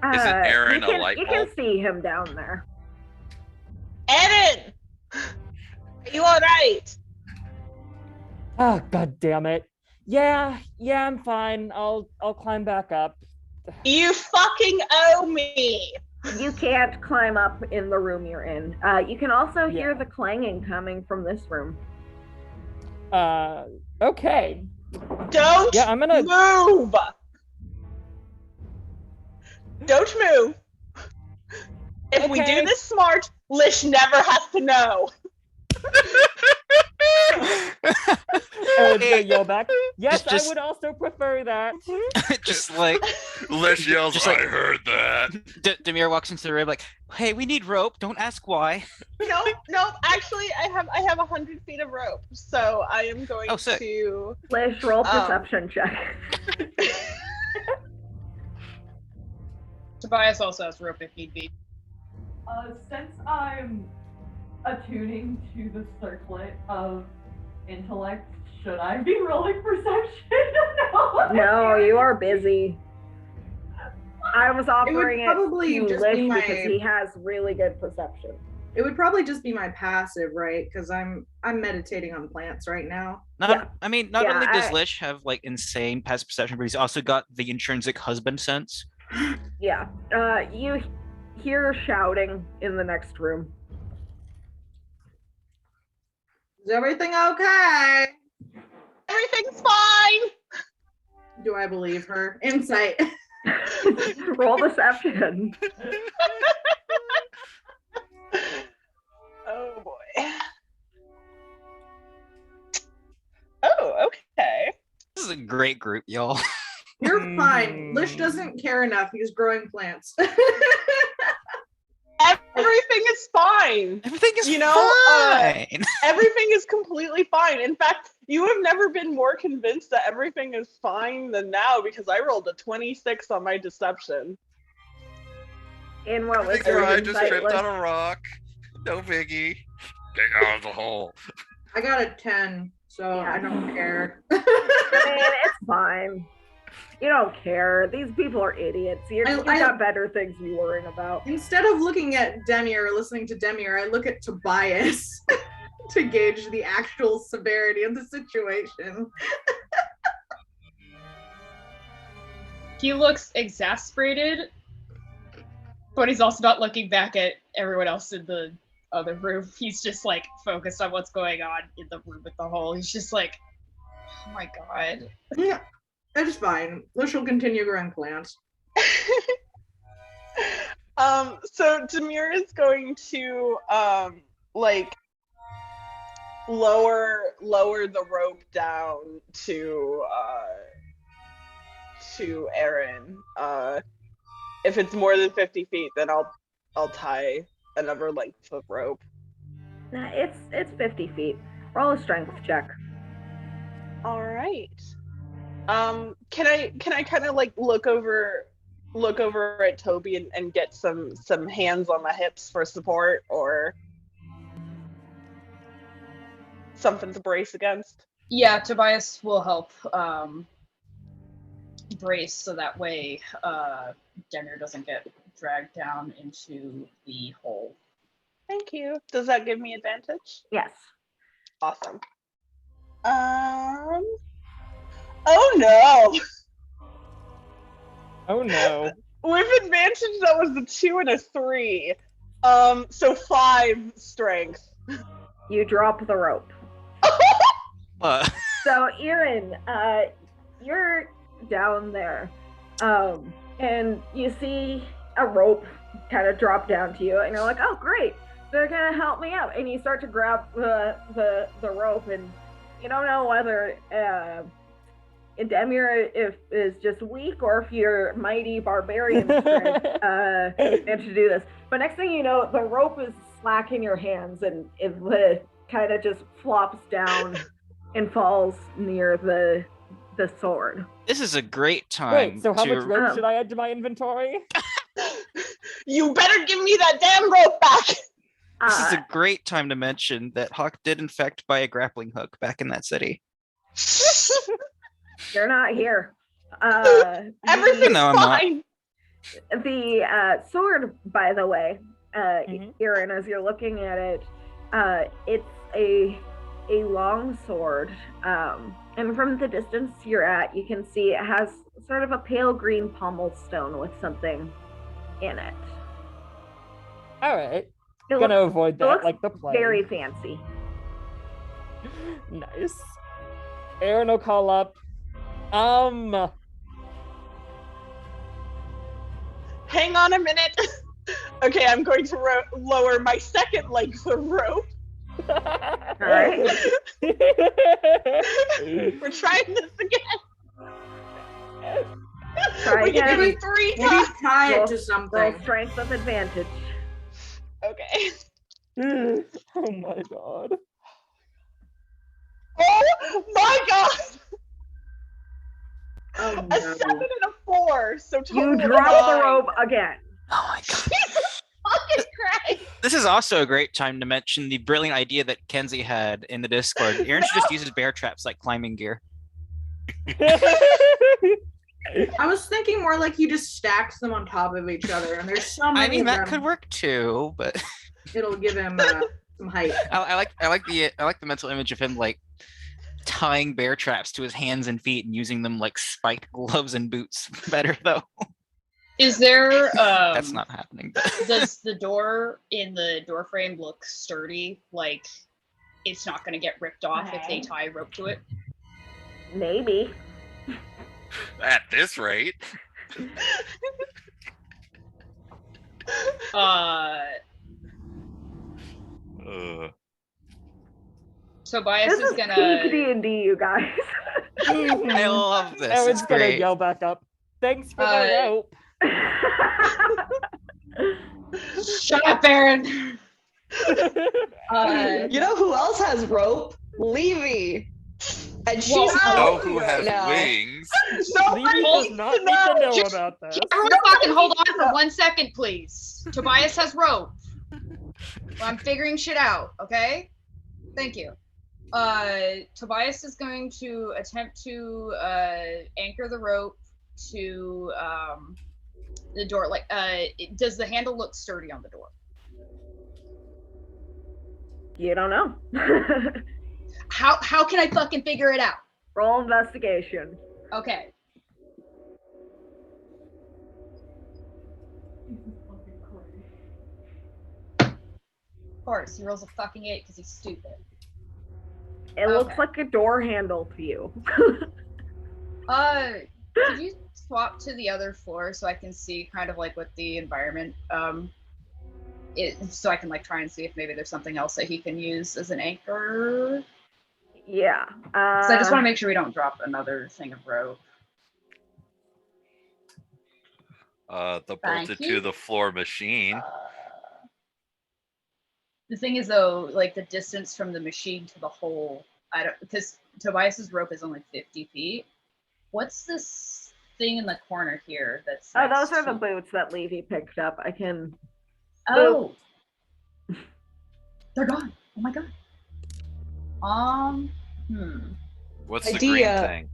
Isn't Aaron a light You bulb? can see him down there. Aaron! Are you alright? Oh, god damn it. Yeah, I'm fine. I'll climb back up. You fucking owe me! You can't climb up in the room you're in. You can also hear the clanging coming from this room. Okay. Don't I'm gonna move! Don't move! If we do this smart, Lish never has to know. Aaron's gonna yell back. Yes, Just- I would also prefer that. Just like Lish yells, Just like- I heard that. Demir walks into the room like, "Hey, we need rope. Don't ask why." No. Actually, I have 100 feet of rope, so I am going sick. to. Lish, roll perception check. Tobias also has rope if need be. Since I'm attuning to the circlet of intellect, should I be rolling perception? No, you are busy. I was It would offering it probably to just Lish be my. because he has really good perception. It would probably just be my passive, right? Because I'm meditating on plants right now. Not only does I- Lish have like insane passive perception, but he's also got the intrinsic husband sense. Yeah. You hear shouting in the next room. Is everything okay? Everything's fine! Do I believe her? Insight. Roll deception. Oh boy. Oh, okay. This is a great group, y'all. You're fine. Lish doesn't care enough. He's growing plants. Everything is fine. Everything is fine. Everything is completely fine. In fact, you have never been more convinced that everything is fine than now because I rolled a 26 on my deception. And what was Figure your I just insight, tripped Lish? on a rock. No biggie. Get out of the hole. I got a 10, so I don't care. I mean, it's fine. You don't care. These people are idiots. You got better things to be worrying about. Instead of looking at Demir or listening to Demir, I look at Tobias to gauge the actual severity of the situation. He looks exasperated, but he's also not looking back at everyone else in the other room. He's just like focused on what's going on in the room with the hole. He's just like, oh my god. Yeah, that's fine. Lish will continue growing plants. So Demir is going to like lower the rope down to Aaron. If it's more than 50 feet, then I'll tie another length of rope. Nah, it's 50 feet. Roll a strength check. All right. Can I kind of like look over at Toby and get some hands on the hips for support or something to brace against? Yeah, Tobias will help brace so that way Demir doesn't get dragged down into the hole. Thank you. Does that give me advantage? Yes. Awesome. Oh no! Oh no. With advantage, that was a 2 and a 3. So 5 strength. You drop the rope. So, Erin, you're down there, and you see a rope kind of drop down to you, and you're like, "Oh, great! They're gonna help me out." And you start to grab the rope, and you don't know whether Demir is just weak or if you're mighty barbarian strength and to do this. But next thing you know, the rope is slack in your hands, and it kind of just flops down and falls near the sword. This is a great time. Wait, so how much rope should I add to my inventory? You better give me that damn rope back! This is a great time to mention that Hawk did in fact buy a grappling hook back in that city. You're not here. Everything's No, I'm fine. The sword, by the way, Erin, as you're looking at it, it's a long sword, and from the distance you're at, you can see it has sort of a pale green pommel stone with something in it. All right. It Gonna looks- avoid it that looks like the plague. very fancy. Nice. Aaron will call up. Hang on a minute. Okay, I'm going to lower my second length of rope. All right. We're trying this again. Try We can do again. it 3 Maybe times. tie it Roll- to Roll something. strength with advantage. Okay. Oh my god. Oh my god! Oh A no. 7 and a 4. So total You of drop the 9. rope again. Oh my god. Jesus fucking Christ! This is also a great time to mention the brilliant idea that Kenzie had in the Discord. Aaron should just uses bear traps like climbing gear. I was thinking more like you just stacks them on top of each other, and there's so many I mean of that them. could work too, but It'll give him some height. I like the mental image of him like tying bear traps to his hands and feet and using them like spiked gloves and boots. Better though. Is there That's not happening. But does the door in the door frame look sturdy? Like it's not gonna get ripped off if they tie rope to it? Maybe. At this rate. Tobias This is is gonna peak D&D, you guys. I love this. Aaron's It's gonna great. yell back up. Thanks for the rope. shut up, Aaron. You know who else has rope? Levy. And she's Well, Know hungry who right has now. wings? Levy does not need to know Just- about this. Everyone fucking hold on for 1 second, please. Tobias has rope. I'm figuring shit out, okay? Thank you. Tobias is going to attempt to anchor the rope to the door. Like, does the handle look sturdy on the door? You don't know. How can I fucking figure it out? Roll investigation. Okay. Of course, he rolls a fucking 8 because he's stupid. It looks Okay. like a door handle to you. Could you swap to the other floor so I can see kind of like what the environment so I can like try and see if maybe there's something else that he can use as an anchor. Yeah. So I just want to make sure we don't drop another thing of rope. The Thank bolted you. to the floor machine. The thing is though, like the distance from the machine to the hole, because Tobias's rope is only 50 feet. What's this thing in the corner here that's Oh, next those are the to- boots that Levy picked up. I can. Oh, they're gone. Oh my god. What's the Idea. green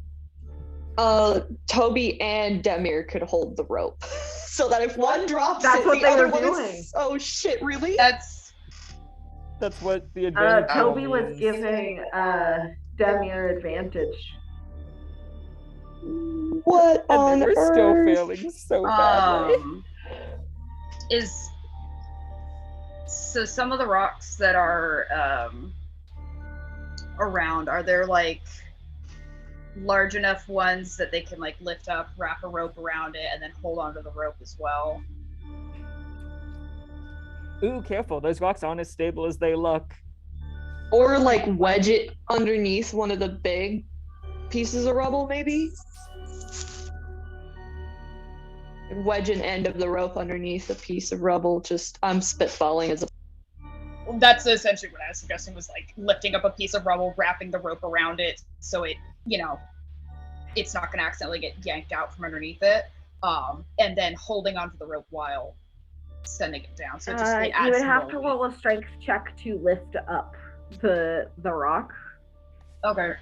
thing? Toby and Demir could hold the rope. So that if one drops That's it, what the they other were one doing. is. Oh shit, really? That's That's what the advantage. Toby was means. giving Demir advantage. What And on then we're still earth? failing so badly. So some of the rocks that are around, are there like large enough ones that they can like lift up, wrap a rope around it, and then hold onto the rope as well? Ooh, careful. Those rocks aren't as stable as they look. Or like wedge it underneath one of the big pieces of rubble, maybe? Wedge an end of the rope underneath a piece of rubble. Just, I'm spitballing as a. That's essentially what I was suggesting, was like lifting up a piece of rubble, wrapping the rope around it so it, it's not going to accidentally get yanked out from underneath it, and then holding onto the rope while sending it down. So it just it adds you would some have to weight. roll a strength check to lift up the rock. Okay.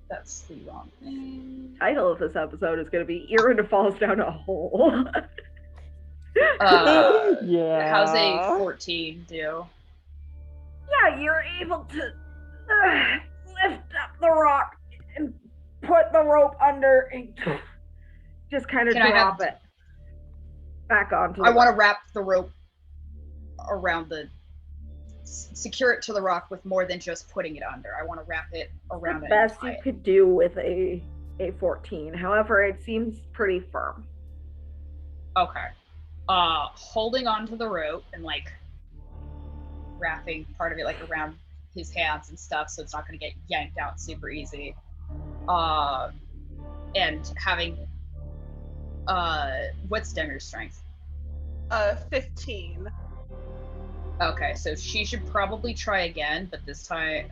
That's the wrong thing. Title of this episode is going to be Erin falls down a hole. Yeah. How's a 14 do? Yeah, you're able to lift up the rock and put the rope under and just kind of Can I drop have- it back onto the I want to rock. wrap the rope around secure it to the rock with more than just putting it under. I want to wrap it around the it. best and you tie it. could do with a 14. However, it seems pretty firm. Okay. Holding onto the rope and like wrapping part of it like around his hands and stuff, so it's not going to get yanked out super easy. And having what's Demir's strength? 15. Okay, so she should probably try again, but this time,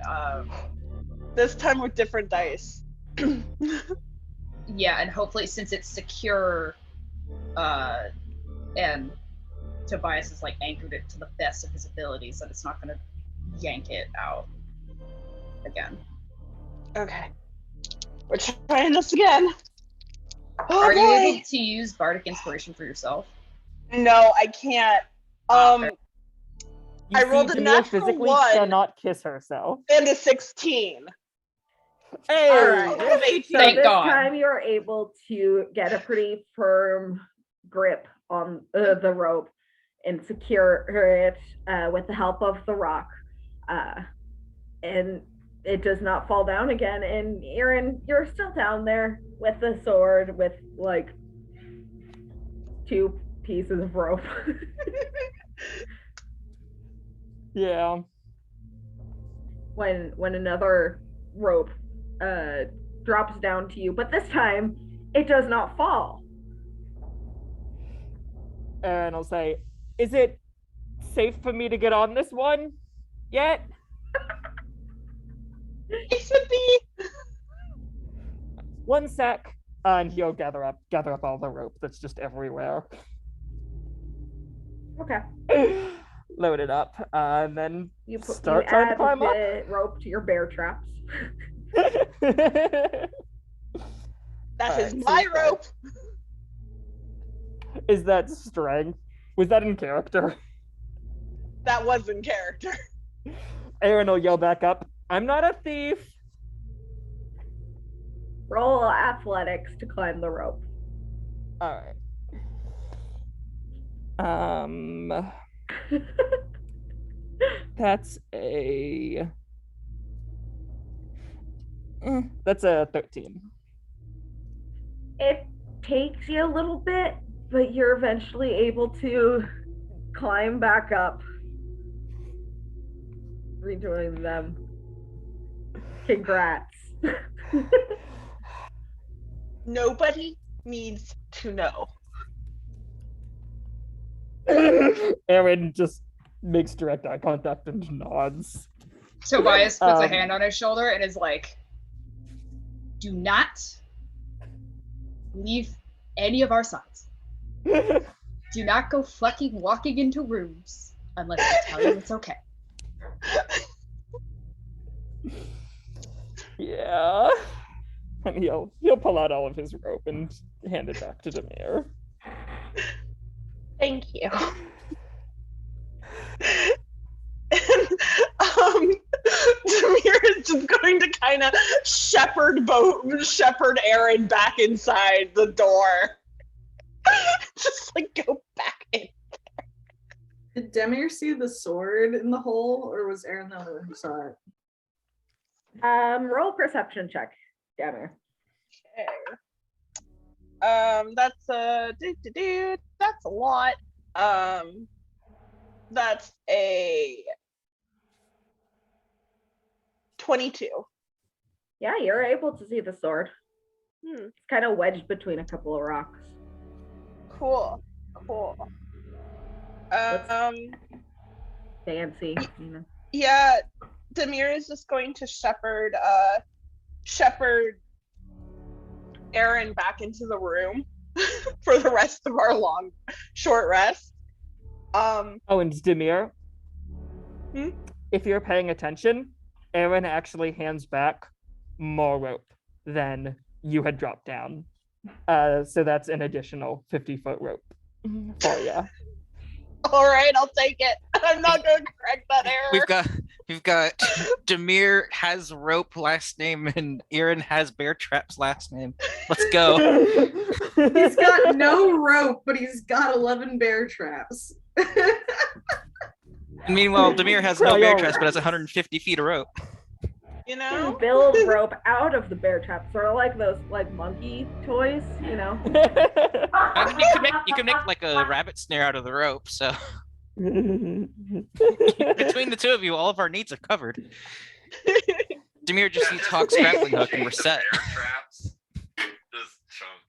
This time with different dice. yeah, and hopefully since it's secure, and Tobias has like anchored it to the best of his abilities, that it's not going to yank it out again. Okay. We're trying this again. Oh, Are you boy. able to use Bardic Inspiration for yourself? No, I can't. You I see, rolled a Demir natural physically 1. cannot kiss herself. And a 16. Hey! All right. I have 18. So Thank this God. time you're able to get a pretty firm grip on the rope and secure it with the help of the rock. And it does not fall down again. And Erin, you're still down there with the sword with like 2 pieces of rope. Yeah. when another rope drops down to you, but this time it does not fall. And I'll say, is it safe for me to get on this one yet? It should be. One sec. And he'll gather up all the rope that's just everywhere. Okay. Load it up, and then You start trying to add climb up. the rope to your bear traps. That is Alright, my so rope. Is that strength? Was that in character? That was in character. Aaron will yell back up, I'm not a thief. Roll athletics to climb the rope. Alright. That's a... That's a 13. It takes you a little bit, but you're eventually able to climb back up. Rejoin them. Congrats. Nobody needs to know. Aaron just makes direct eye contact and nods. Tobias puts a Um, hand on his shoulder and is like, do not leave any of our sides. Do not go fucking walking into rooms unless I tell you it's okay. Yeah. And he'll pull out all of his rope and hand it back to Demir. Thank you. Demir is just going to kind of shepherd Aaron back inside the door. Just like go back in. Did Demir see the sword in the hole, or was Aaron the only one who saw it? Roll perception check, Demir. Okay. That's that's a lot. That's a 22. Yeah, you're able to see the sword. Hmm. It's kind of wedged between a couple of rocks. Cool. Fancy, you know. Yeah, Demir is just going to shepherd Aaron back into the room for the rest of our short rest. Oh, and Demir, if you're paying attention, Aaron actually hands back more rope than you had dropped down. So that's an additional 50-foot rope for you. All right, I'll take it. I'm not going to correct that error. We've got Demir has rope last name and Aaron has bear traps last name. Let's go. He's got no rope, but he's got 11 bear traps. Meanwhile, Demir has no bear traps, but has 150 feet of rope. You know, build rope out of the bear traps, sort of like those monkey toys, you know. I mean, you can make like a rabbit snare out of the rope. So between the two of you, all of our needs are covered. Demir just needs Hawk's grappling hook, and we're set. Bear traps. Just chunk.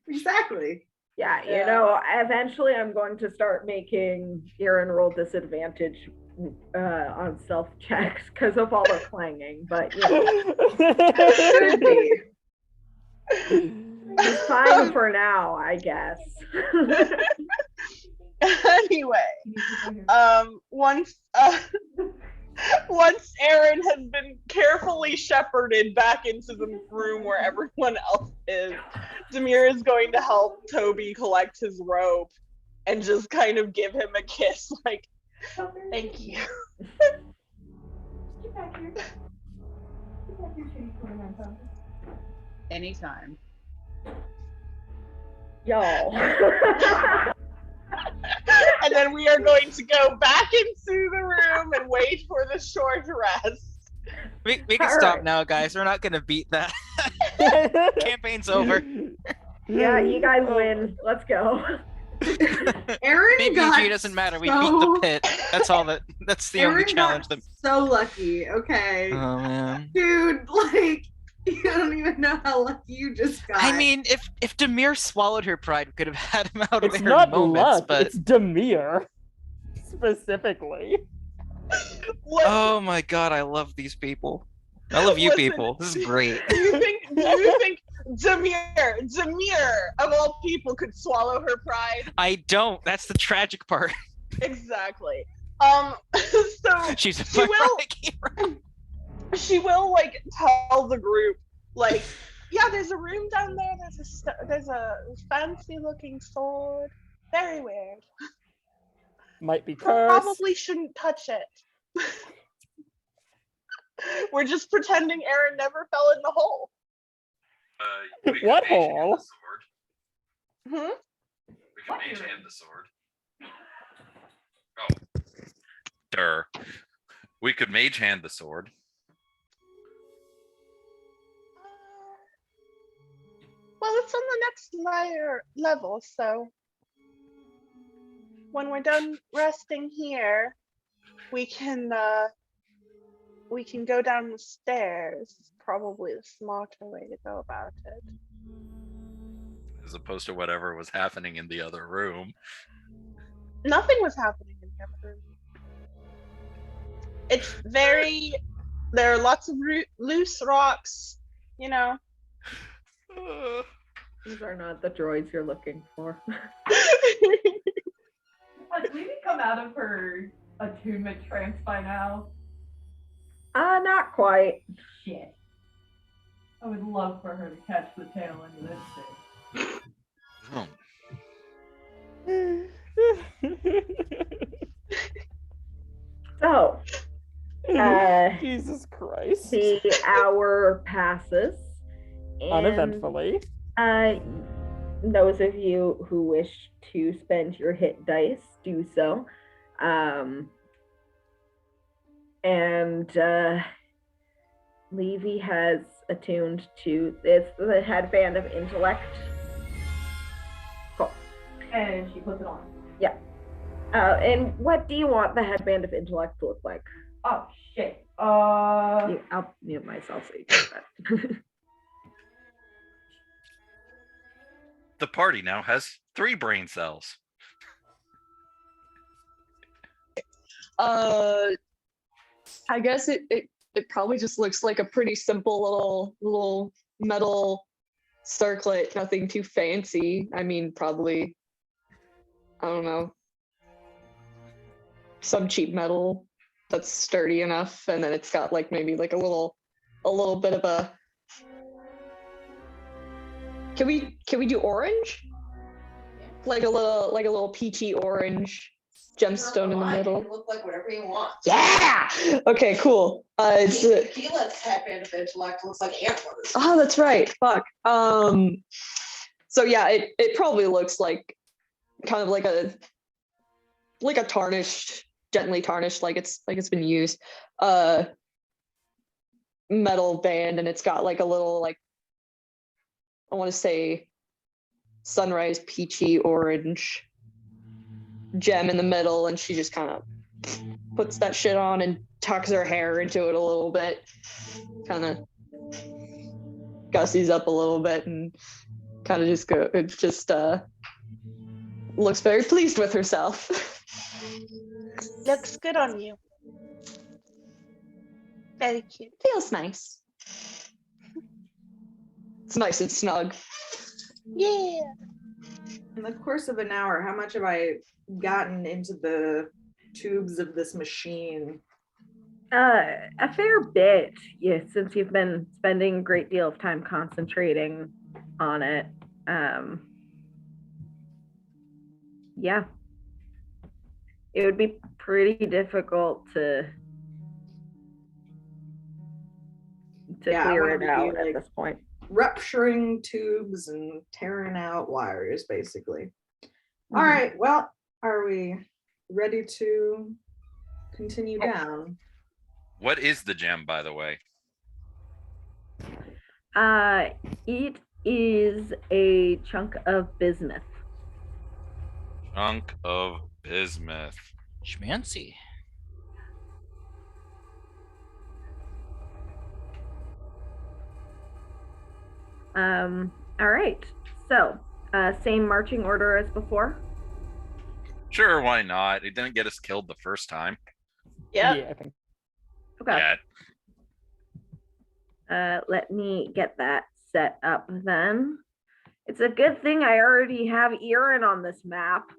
Exactly. Yeah, you know, eventually I'm going to start making Aaron roll disadvantage on self checks because of all the clanging, but you know, should be. It's fine for now, I guess. Anyway, once Aaron has been carefully shepherded back into the room where everyone else is, Demir is going to help Toby collect his rope and just kind of give him a kiss, like, thank you. Anytime. Y'all. And then we are going to go back into the room and wait for the short rest. We can stop now, guys. We're not going to beat that. Campaign's over. Yeah, you guys win. Let's go. Aaron BBG doesn't matter. We beat the pit. That's all. That's the only challenge. So lucky. Okay. Oh man, dude, like you don't even know how lucky you just got. I mean, if Demir swallowed her pride, we could have had him out It's of there not in moments. luck. But It's Demir specifically. oh my god, I love these people. I love you people. This is great. Do you think Demir of all people could swallow her pride? I don't. That's the tragic part. Exactly. So She will like tell the group, like, yeah, there's a room down there. There's a fancy looking sword. Very weird. Might be cursed. Probably shouldn't touch it. We're just pretending Aaron never fell in the hole. What hole? Hmm? We can mage hand the sword. Oh. We could mage hand the sword. Well, it's on the next level, so when we're done resting here, we can go down the stairs. It's probably the smarter way to go about it. As opposed to whatever was happening in the other room. Nothing was happening in the other room. It's there are lots of loose rocks, you know. These are not the droids you're looking for. Has Levy come out of her attunement trance by now? Not quite. Shit. I would love for her to catch the tail end of this thing. Oh. So, Jesus Christ. the hour passes. And, Uneventfully. those of you who wish to spend your hit dice, do so. Levy has attuned to the headband of intellect. Cool. And she puts it on. Yeah. And what do you want the headband of intellect to look like? Oh shit. I'll mute myself so you get that. The party now has 3 brain cells. I guess it probably just looks like a pretty simple little metal circlet, nothing too fancy. I mean, probably, I don't know, some cheap metal that's sturdy enough, and then it's got like maybe like a little bit of a. Can we do orange? Like a little peachy orange gemstone in the middle. You look like whatever you want. Yeah. Okay. Cool. It's Tequila's headband of intellect looks like antlers. Oh, that's right. Fuck. So yeah, it probably looks like kind of like a tarnished, gently tarnished, like it's been used, metal band, and it's got like a little, like, I want to say sunrise peachy orange gem in the middle, and she just kind of puts that shit on and tucks her hair into it a little bit, kind of gussies up a little bit, and kind of just looks very pleased with herself. Looks good on you. Very cute. Feels nice. It's nice and snug. Yeah. In the course of an hour, how much have I gotten into the tubes of this machine? A fair bit, yeah, since you've been spending a great deal of time concentrating on it. Yeah. It would be pretty difficult to clear it out at this point. Rupturing tubes and tearing out wires, basically. All right, well, are we ready to continue down? What is the gem, by the way? It is a chunk of bismuth. Chunk of bismuth. Schmancy. All right. So, same marching order as before. Sure, why not? It didn't get us killed the first time. Yep. Yeah, I think. Okay. Yeah. Let me get that set up then. It's a good thing I already have Erin on this map.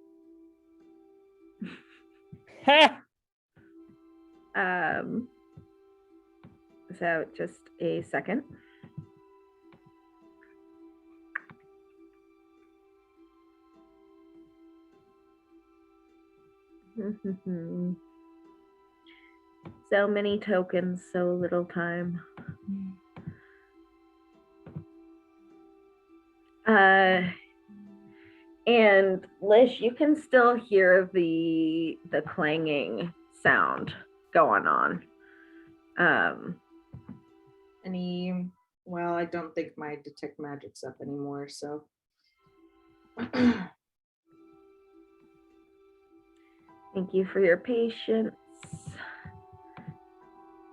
So just a second. So many tokens, so little time. And Lish, you can still hear the clanging sound going on. Well, I don't think my detect magic's up anymore, so. Thank you for your patience.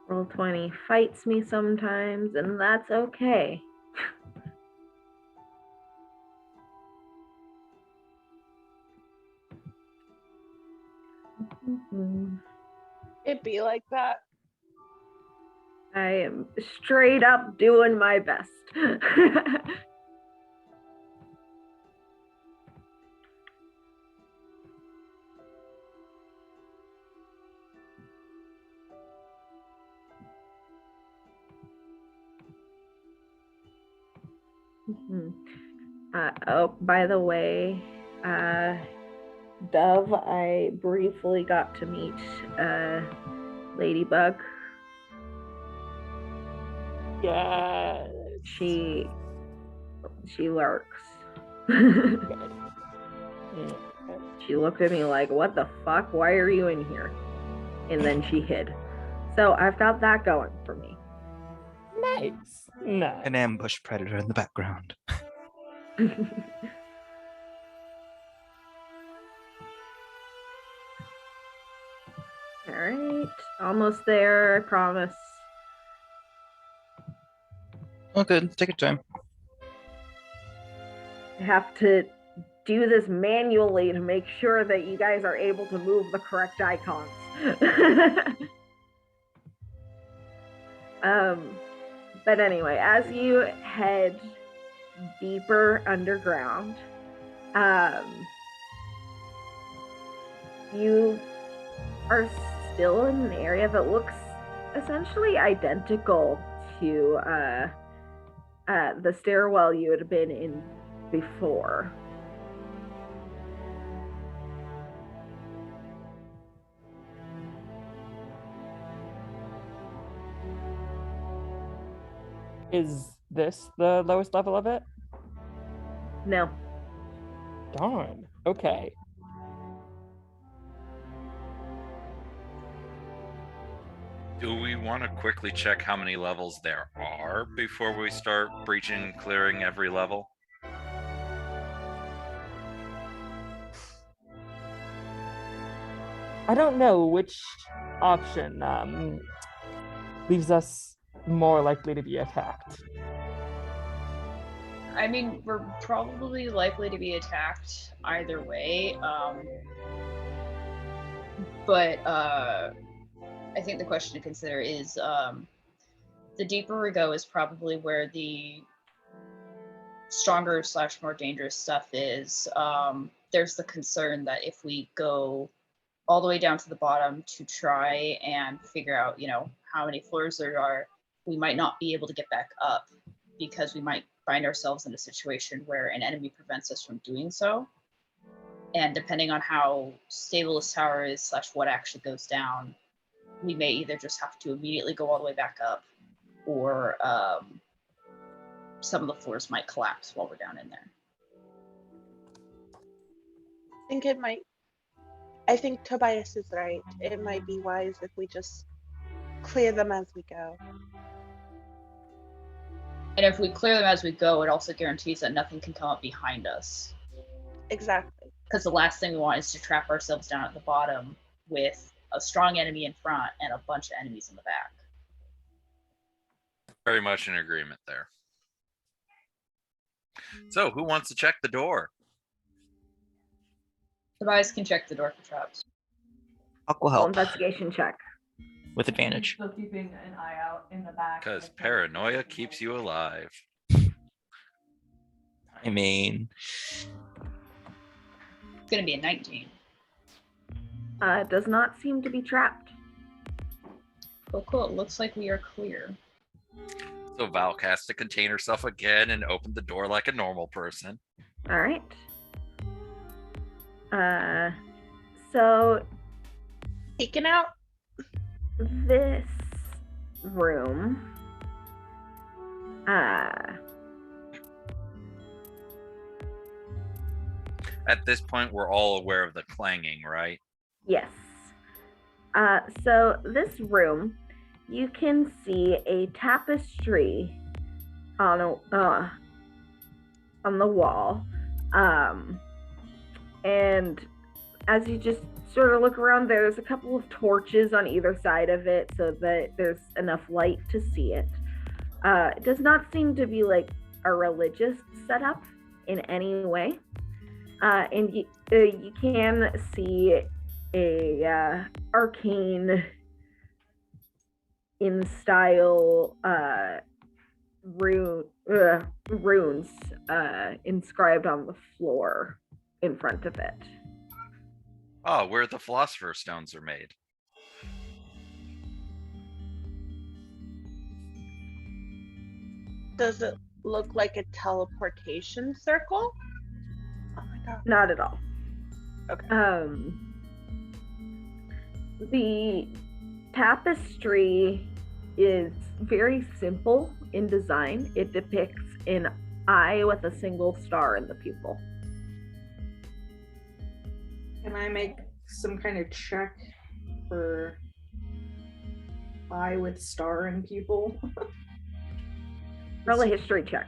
Roll20 fights me sometimes, and that's okay. It'd be like that. I am straight up doing my best. Oh, by the way, Dove, I briefly got to meet Ladybug. Yeah. She lurks. She looked at me like, what the fuck? Why are you in here? And then she hid. So I've got that going for me. Nice. Nice. An ambush predator in the background. All right. Almost there, I promise. Oh, good. Take your time. I have to do this manually to make sure that you guys are able to move the correct icons. But anyway, as you head deeper underground, you are still in an area that looks essentially identical to the stairwell you had been in before. Is this the lowest level of it? No. Darn. Okay. Do we want to quickly check how many levels there are before we start breaching and clearing every level? I don't know which option leaves us more likely to be attacked. I mean, we're probably likely to be attacked either way. But I think the question to consider is the deeper we go is probably where the stronger / more dangerous stuff is. There's the concern that if we go all the way down to the bottom to try and figure out, how many floors there are, we might not be able to get back up because we might find ourselves in a situation where an enemy prevents us from doing so. And depending on how stable this tower is / what actually goes down, we may either just have to immediately go all the way back up, or some of the floors might collapse while we're down in there. I think Tobias is right. It might be wise if we just clear them as we go. And if we clear them as we go, it also guarantees that nothing can come up behind us. Exactly. Because the last thing we want is to trap ourselves down at the bottom with a strong enemy in front and a bunch of enemies in the back. Very much in agreement there. So, who wants to check the door? Tobias can check the door for traps. Huck will help Investigation check. with advantage. Still keeping an eye out in the back. Because paranoia keeps you alive. I mean, It's going to be a 19. It does not seem to be trapped. Cool. It looks like we are clear. So Val has to contain herself again and open the door like a normal person. All right. So Peeking out. this room, At this point, we're all aware of the clanging, right? yes. So this room, you can see a tapestry on the wall, and as you just sort of look around, there's a couple of torches on either side of it so that there's enough light to see it. It does not seem to be like a religious setup in any way. And you can see a arcane in style runes inscribed on the floor in front of it. Oh, where the Philosopher's Stones are made. Does it look like a teleportation circle? Oh my god. Not at all. Okay. tapestry is very simple in design. It depicts an eye with a single star in the pupil. Can I make some kind of check for eye with star and pupil? Roll a history check.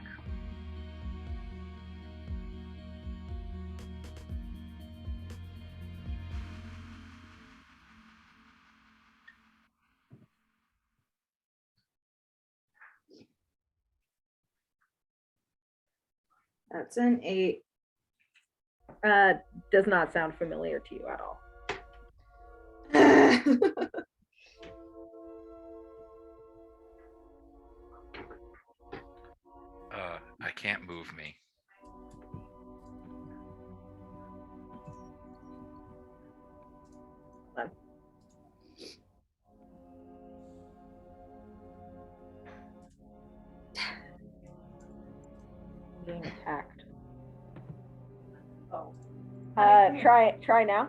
That's an 8. Does not sound familiar to you at all. I can't move me. Being attacked. Oh. Try now.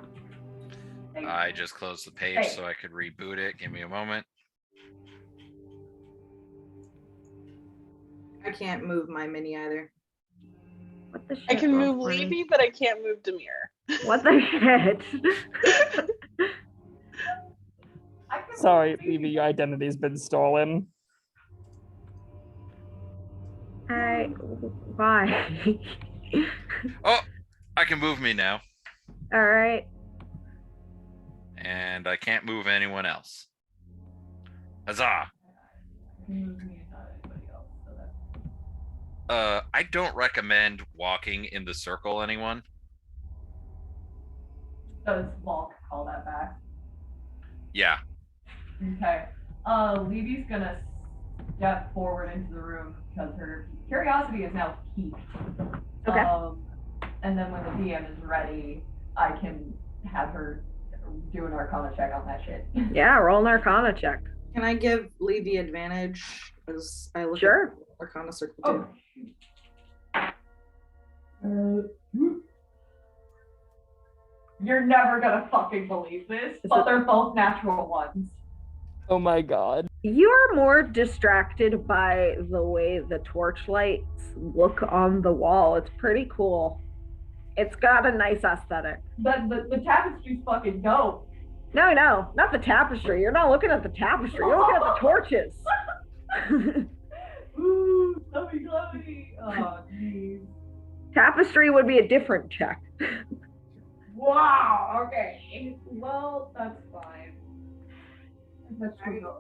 I just closed the page so I could reboot it. Give me a moment. I can't move my mini either. What the shit? I can move Roll 20. Levy, but I can't move Demir. What the shit? Sorry, Evie, your identity's been stolen. Why? Oh, I can move me now. All right. And I can't move anyone else. Huzzah! I don't recommend walking in the circle, anyone. Does Malk call that back? Yeah. Okay. Levy's gonna step forward into the room because her curiosity is now piqued. Okay. And then when the DM is ready, I can have her do an Arcana check on that shit. Yeah, roll an Arcana check. Can I give Levy advantage as I look Sure. at Arcana Circle too? You're never gonna fucking believe this, but they're both natural ones. Oh my god. You're more distracted by the way the torchlights look on the wall. It's pretty cool. It's got a nice aesthetic. The tapestry's fucking dope. No, not the tapestry. You're not looking at the tapestry. You're looking at the torches. Ooh, lovey. Oh, jeez. Tapestry would be a different check. Wow, okay. Well, that's fine. I'm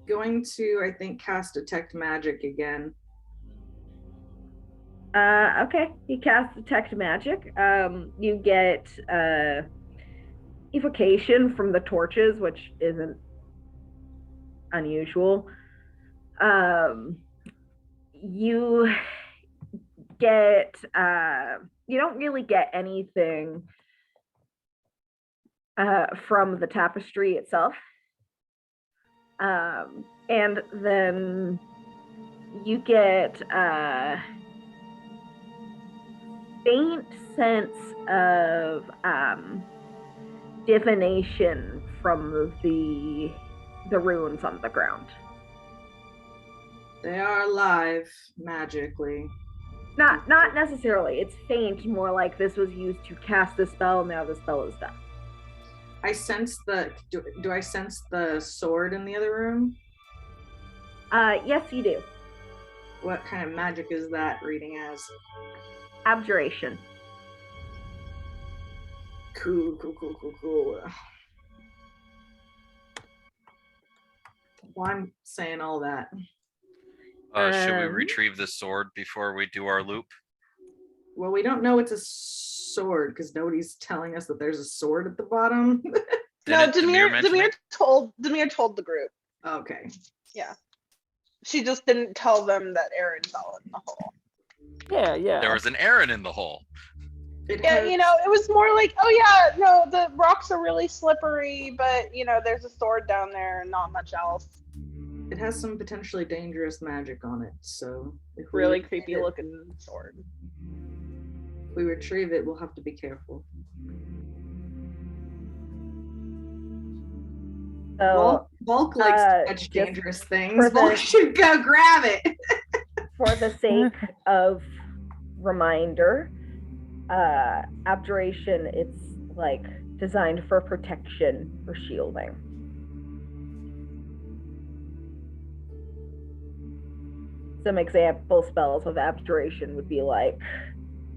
going to, I think, cast Detect Magic again. Okay, you cast Detect Magic. You get evocation from the torches, which isn't unusual. You get you don't really get anything from the tapestry itself. And then you get faint sense of divination from the runes on the ground. They are alive magically. Not necessarily. It's faint, more like this was used to cast a spell, now the spell is done. I sense do I sense the sword in the other room? Yes, you do. What kind of magic is that reading as? Abjuration. Cool. Well, I'm saying all that. Should we retrieve the sword before we do our loop? Well, we don't know it's a sword because nobody's telling us that there's a sword at the bottom. No, Demir told the group. Okay. Yeah. She just didn't tell them that Aaron fell in the hole. Yeah. There was an Aaron in the hole. Yeah, it was more like, oh yeah, no, the rocks are really slippery, but there's a sword down there and not much else. It has some potentially dangerous magic on it, so if really creepy looking sword. If we retrieve it, we'll have to be careful. So Bulk likes to touch just dangerous for things. the- Bulk should go grab it. for the sake of reminder, abjuration, it's like designed for protection, for shielding. Some example spells of abjuration would be like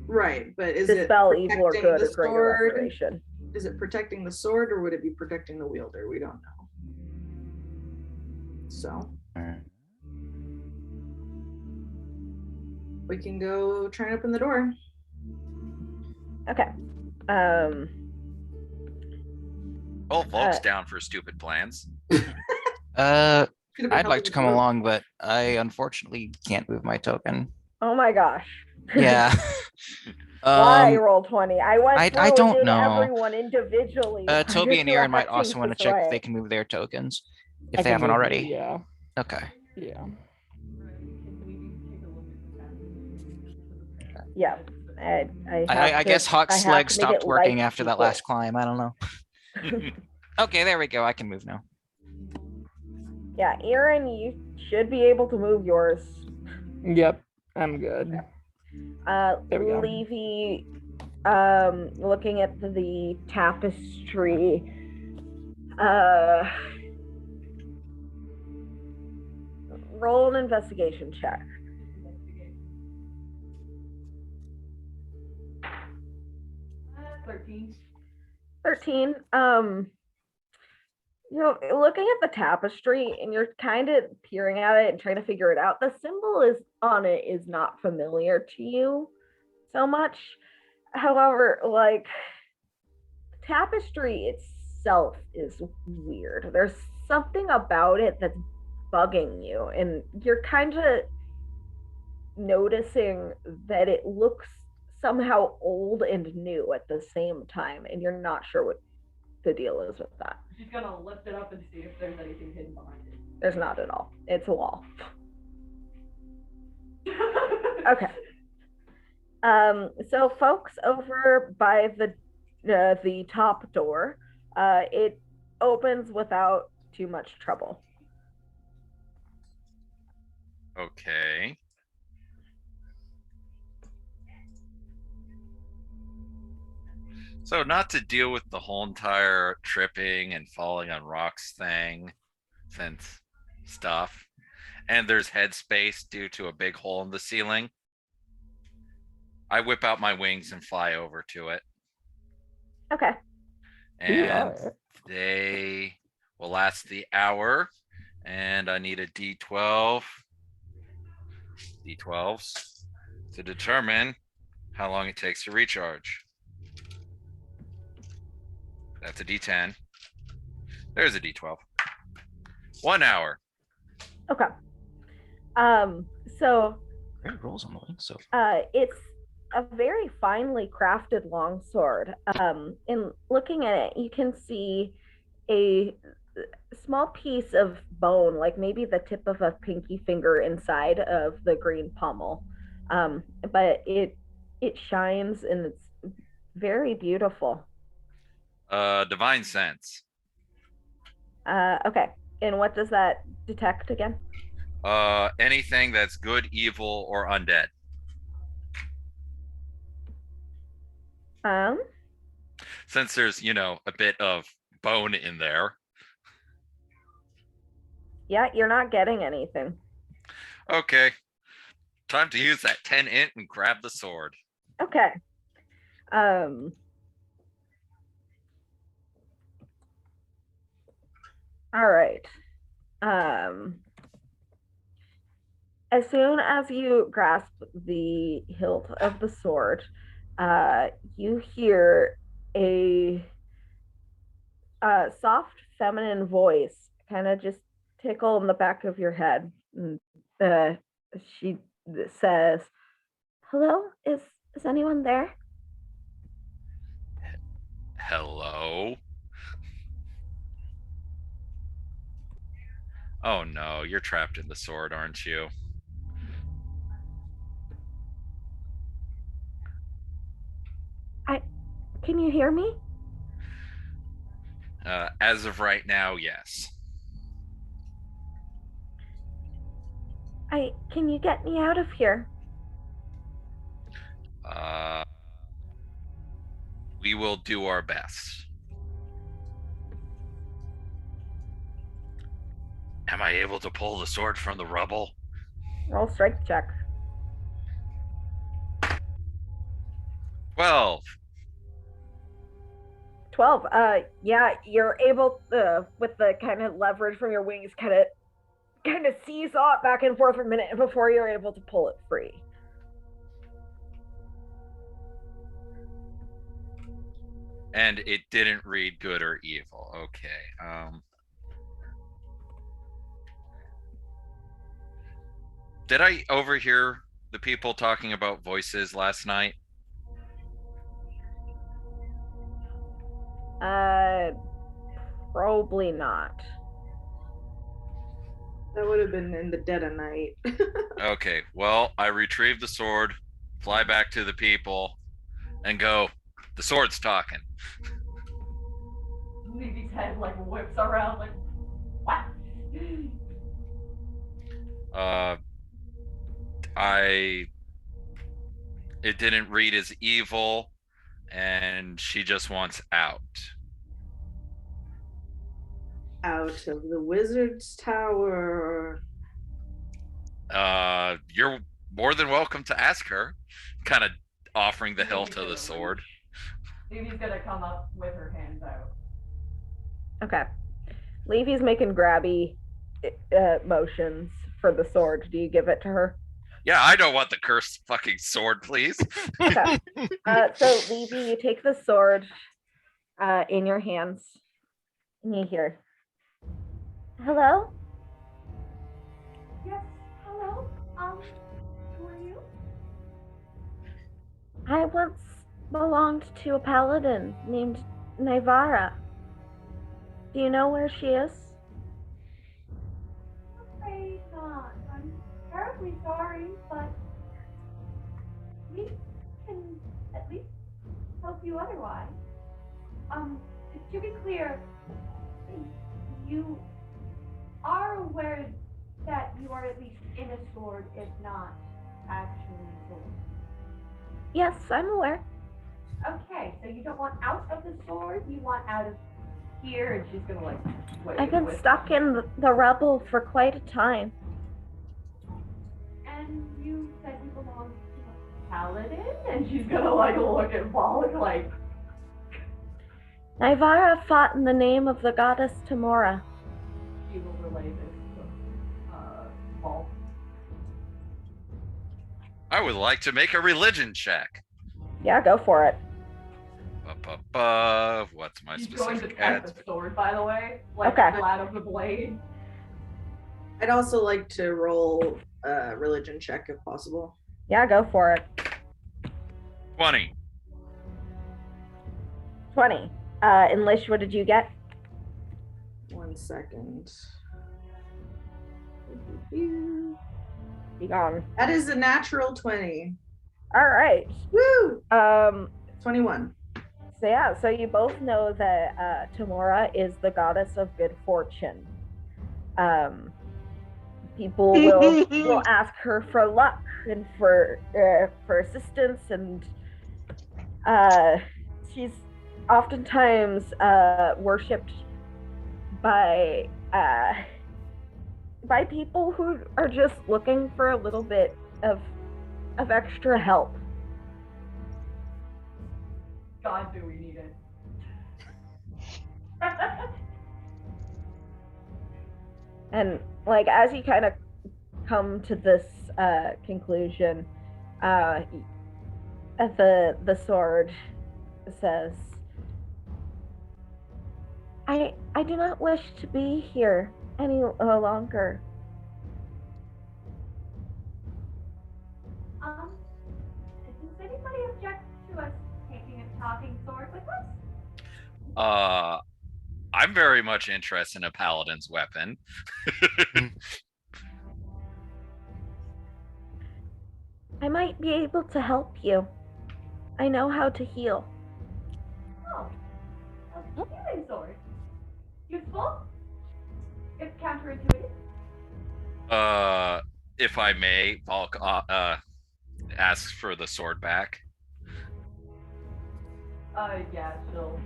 Right, but is it dispel evil or protecting good the or greater sword? restoration. Is it protecting the sword or would it be protecting the wielder? We don't know. So we can go try and open the door. Okay. Oh, Volk's down for stupid plans. I'd Could've been like to helping come the group. along, but I unfortunately can't move my token. Oh my gosh. Yeah. Why roll 20? I went I through don't and did know. everyone individually. Why Toby are and you Aaron might acting also want to this check if way? they can move their tokens, if I they can haven't move it, already. Yeah. Okay. Yeah. Yeah. I guess Hawk's have leg to make stopped it working light after that equal. last climb. I don't know. Okay, there we go. I can move now. Yeah, Aaron, you should be able to move yours. Yep. I'm good. There we go. Levy, looking at the tapestry, roll an investigation check. 13. You know, looking at the tapestry and you're kind of peering at it and trying to figure it out. The symbol is on it is not familiar to you so much. However, like, tapestry itself is weird. There's something about it that's bugging you, and you're kind of noticing that it looks somehow old and new at the same time, and you're not sure what the deal is with that. She's gonna lift it up and see if there's anything hidden behind it. There's not at all. It's a wall. Okay. So folks over by the top door, it opens without too much trouble. Okay. So not to deal with the whole entire tripping and falling on rocks thing, since stuff, and there's headspace due to a big hole in the ceiling, I whip out my wings and fly over to it. Okay. And they will last the hour, and I need a D12. D12s to determine how long it takes to recharge. That's a D10. There's a D12. 1 hour. Okay. So Great rolls on the wing, so it's a very finely crafted longsword. In looking at it, you can see a small piece of bone, like maybe the tip of a pinky finger inside of the green pommel. But it shines and it's very beautiful. Divine sense. Okay. And what does that detect again? Anything that's good, evil, or undead. Since there's, a bit of bone in there. Yeah, you're not getting anything. Okay. Time to use that 10 int and grab the sword. Okay. All right. As soon as you grasp the hilt of the sword, you hear a soft feminine voice kind of just tickle in the back of your head. And, she says, "Hello, is anyone there?" Hello? Oh no, you're trapped in the sword, aren't you? Can you hear me? As of right now, yes. Can you get me out of here? We will do our best. Am I able to pull the sword from the rubble? Roll strength check. 12. 12. Yeah, you're able with the kind of leverage from your wings kind of seesaw it back and forth for a minute before you're able to pull it free. And it didn't read good or evil. Okay. Did I overhear the people talking about voices last night? Probably not. That would have been in the dead of night. Okay, well, I retrieve the sword, fly back to the people, and go, the sword's talking. Levy's head like whips around like, what? It didn't read as evil, and she just wants out. Out of the wizard's tower. You're more than welcome to ask her, kind of offering the hilt of the sword. Levy's gonna come up with her hands out. Okay. Levy's making grabby motions for the sword. Do you give it to her? Yeah, I don't want the cursed fucking sword, please. Okay. So Levy, you take the sword in your hands, and you hear, "Hello? Yes, hello? Who are you? I once belonged to a paladin named Naivara. Do you know where she is?" Afraid not. I'm terribly sorry, but we can at least help you otherwise. To be clear, you are aware that you are at least in a sword, if not actually a sword. Yes, I'm aware. Okay, so you don't want out of the sword, you want out of here, and she's gonna like wave I've been with stuck in the rubble for quite a time. And you said you belong to a paladin? And she's gonna like look at Volk like, Naivara fought in the name of the goddess Tamora. she will relay this to Volk. I would like to make a religion check. Yeah, go for it. What's my She's going to specific tap ads? the sword, by the way, like Okay. the flat of the blade. I'd also like to roll a religion check if possible. Yeah, go for it. 20. 20. And Lish, what did you get? 1 second. Be gone. That is a natural 20. All right. Woo! So 21. yeah, so you both know that Tamora is the goddess of good fortune. People will ask her for luck and for assistance, and she's oftentimes worshipped by people who are just looking for a little bit of extra help. God, do we need it? And like as you kind of come to this conclusion, the sword says, I do not wish to be here any longer. Does anybody object to us taking a talking sword with us? I'm very much interested in a paladin's weapon. I might be able to help you. I know how to heal. Oh, a healing sword. Useful? If counterintuitive? If I may, Valk asks for the sword back. Yeah, she'll.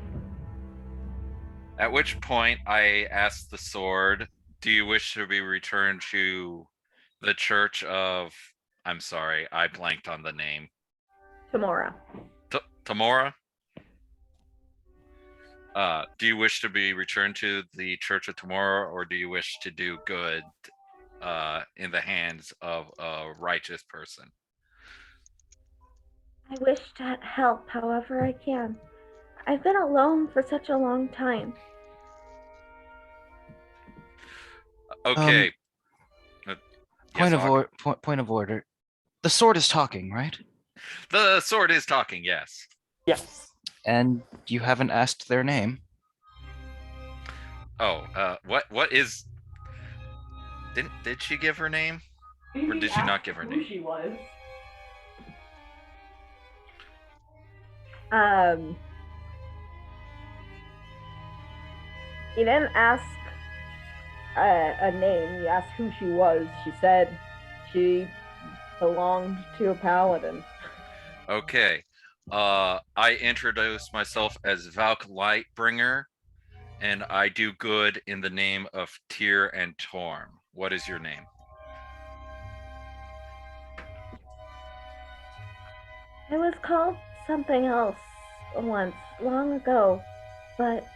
At which point I ask the sword, do you wish to be returned to the Church of, I'm sorry, I blanked on the name. Tamora. Tamora? Do you wish to be returned to the Church of Tamora, or do you wish to do good in the hands of a righteous person? I wish to help however I can. I've been alone for such a long time. Okay. Point Yes, Hawk? point of order. The sword is talking, right? The sword is talking, yes. Yes. And you haven't asked their name. Oh, what is? Did she give her name, or did she not give her Who name? she was. You didn't ask a name. You asked who she was. She said she belonged to a paladin. Okay. I introduce myself as Valk Lightbringer, and I do good in the name of Tyr and Torm. What is your name? I was called something else once, long ago, but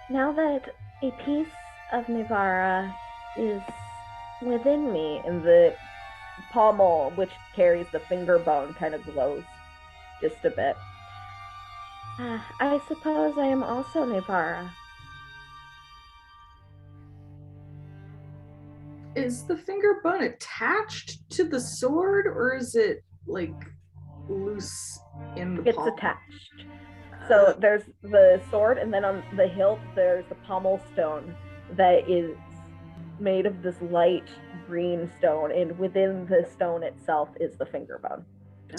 now that a piece of Nivara is within me, And the pommel, which carries the finger bone, kind of glows just a bit. I suppose I am also Nivara. Is the finger bone attached to the sword, or is it like loose in the It's palm? attached. So there's the sword, and then on the hilt there's the pommel stone that is made of this light green stone, and within the stone itself is the finger bone.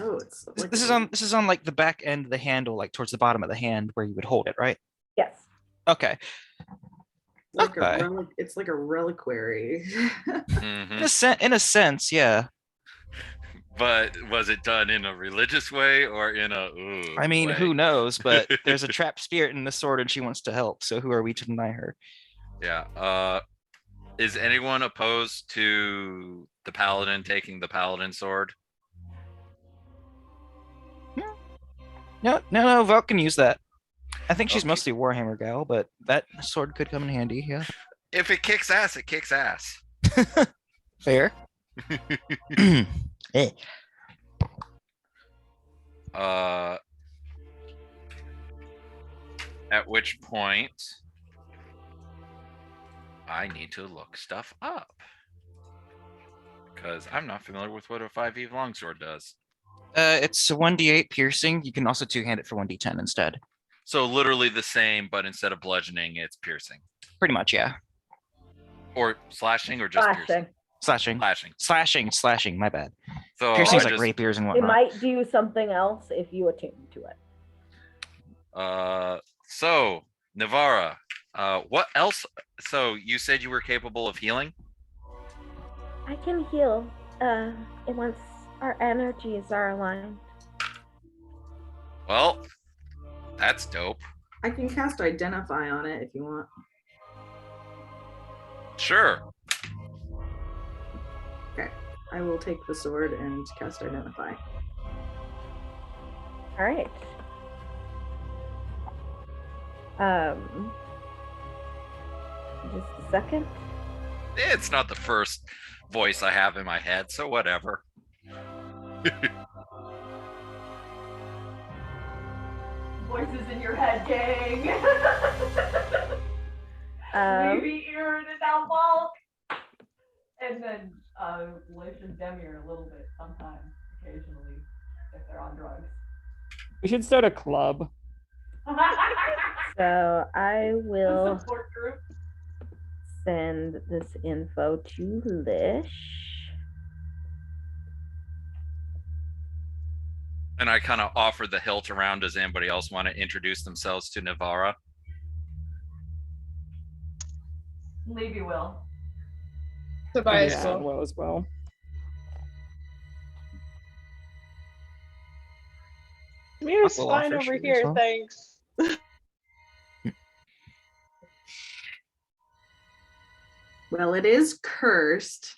Oh, it's like This is on like the back end of the handle, like towards the bottom of the hand where you would hold it, right? Yes. Okay. like Okay. it's like a reliquary. Mhm. In a sense, yeah. But was it done in a religious way or in a? Ooh, I mean, way? who knows? But there's a trapped spirit in the sword, and she wants to help. So who are we to deny her? Yeah. Is anyone opposed to the paladin taking the paladin sword? No. Valk can use that. I think she's Okay. mostly Warhammer gal, but that sword could come in handy. Yeah. If it kicks ass, it kicks ass. Fair. Eh. At which point I need to look stuff up because I'm not familiar with what a 5e longsword does. It's a 1d8 piercing. You can also two-hand it for 1d10 instead. So literally the same, but instead of bludgeoning, it's piercing. Pretty much, yeah. Or slashing, or just piercing. Slashing. Slashing. My bad. So Piercing's I like just, rapiers and It whatnot. might do something else if you attune to it. So Navara, what else? So you said you were capable of healing? I can heal once our energies are aligned. Well, that's dope. I can cast Identify on it if you want. Sure. Okay, I will take the sword and cast Identify. All right. Just a second. It's not the first voice I have in my head, so whatever. Voices in your head, gang. Maybe Aaron and now Bulk. And then Lish and Demir a little bit sometimes, occasionally, if they're on drugs. We should start a club. So I A will support group. send this info to Lish. And I kind of offer the hilt around. Does anybody else want to introduce themselves to Navara? Levy will. Tobias Yeah, will. well as well. Mir's will fine offer over shit as here, well. thanks. Well, it is cursed,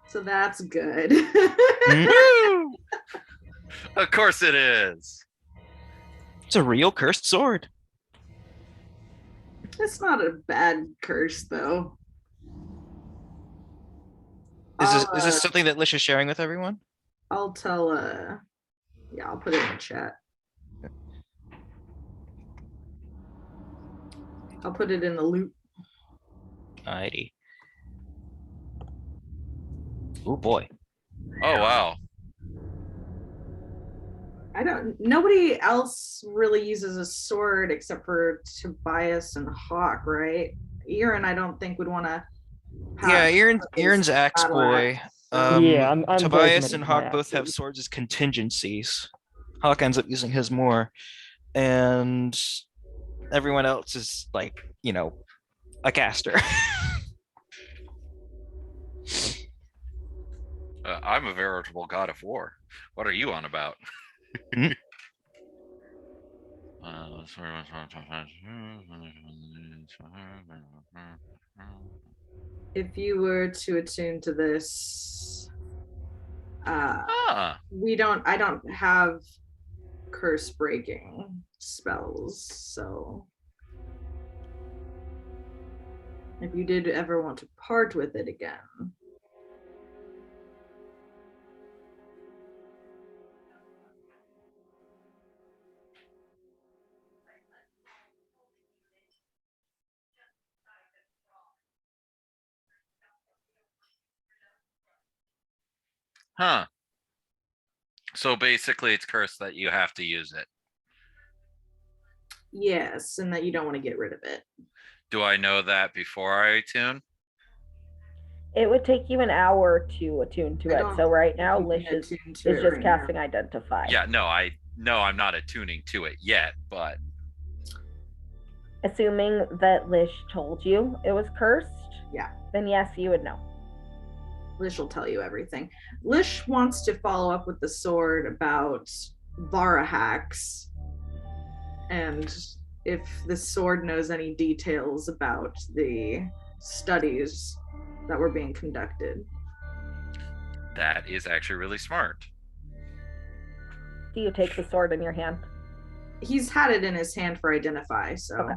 so that's good. Woo! Of course it is. It's a real cursed sword. It's not a bad curse, though. Is this I'll, is this something that Lish is sharing with everyone? I'll tell, yeah, I'll put it in the chat. I'll put it in the loop. Alrighty. Oh boy. Oh wow. Nobody else really uses a sword except for Tobias and Hawk, right? Aaron, I don't think would want to. Yeah, Aaron's axe boy. Yeah, I'm very Tobias committed and to my Hawk both have axes. swords as contingencies. Hawk ends up using his more, and everyone else is like, a caster. I'm a veritable god of war. What are you on about? If you were to attune to this, I don't have curse breaking spells, so if you did ever want to part with it again. Huh. So basically it's cursed that you have to use it. Yes, and that you don't want to get rid of it. Do I know that before I attune? It would take you an hour to attune to it. So right now, Lish is just casting Identify. Yeah, no, I'm not attuning to it yet, but assuming that Lish told you it was cursed, yeah, then yes, you would know. Lish will tell you everything. Lish wants to follow up with the sword about Varahax, and if the sword knows any details about the studies that were being conducted. That is actually really smart. Do you take the sword in your hand? He's had it in his hand for Identify, so okay.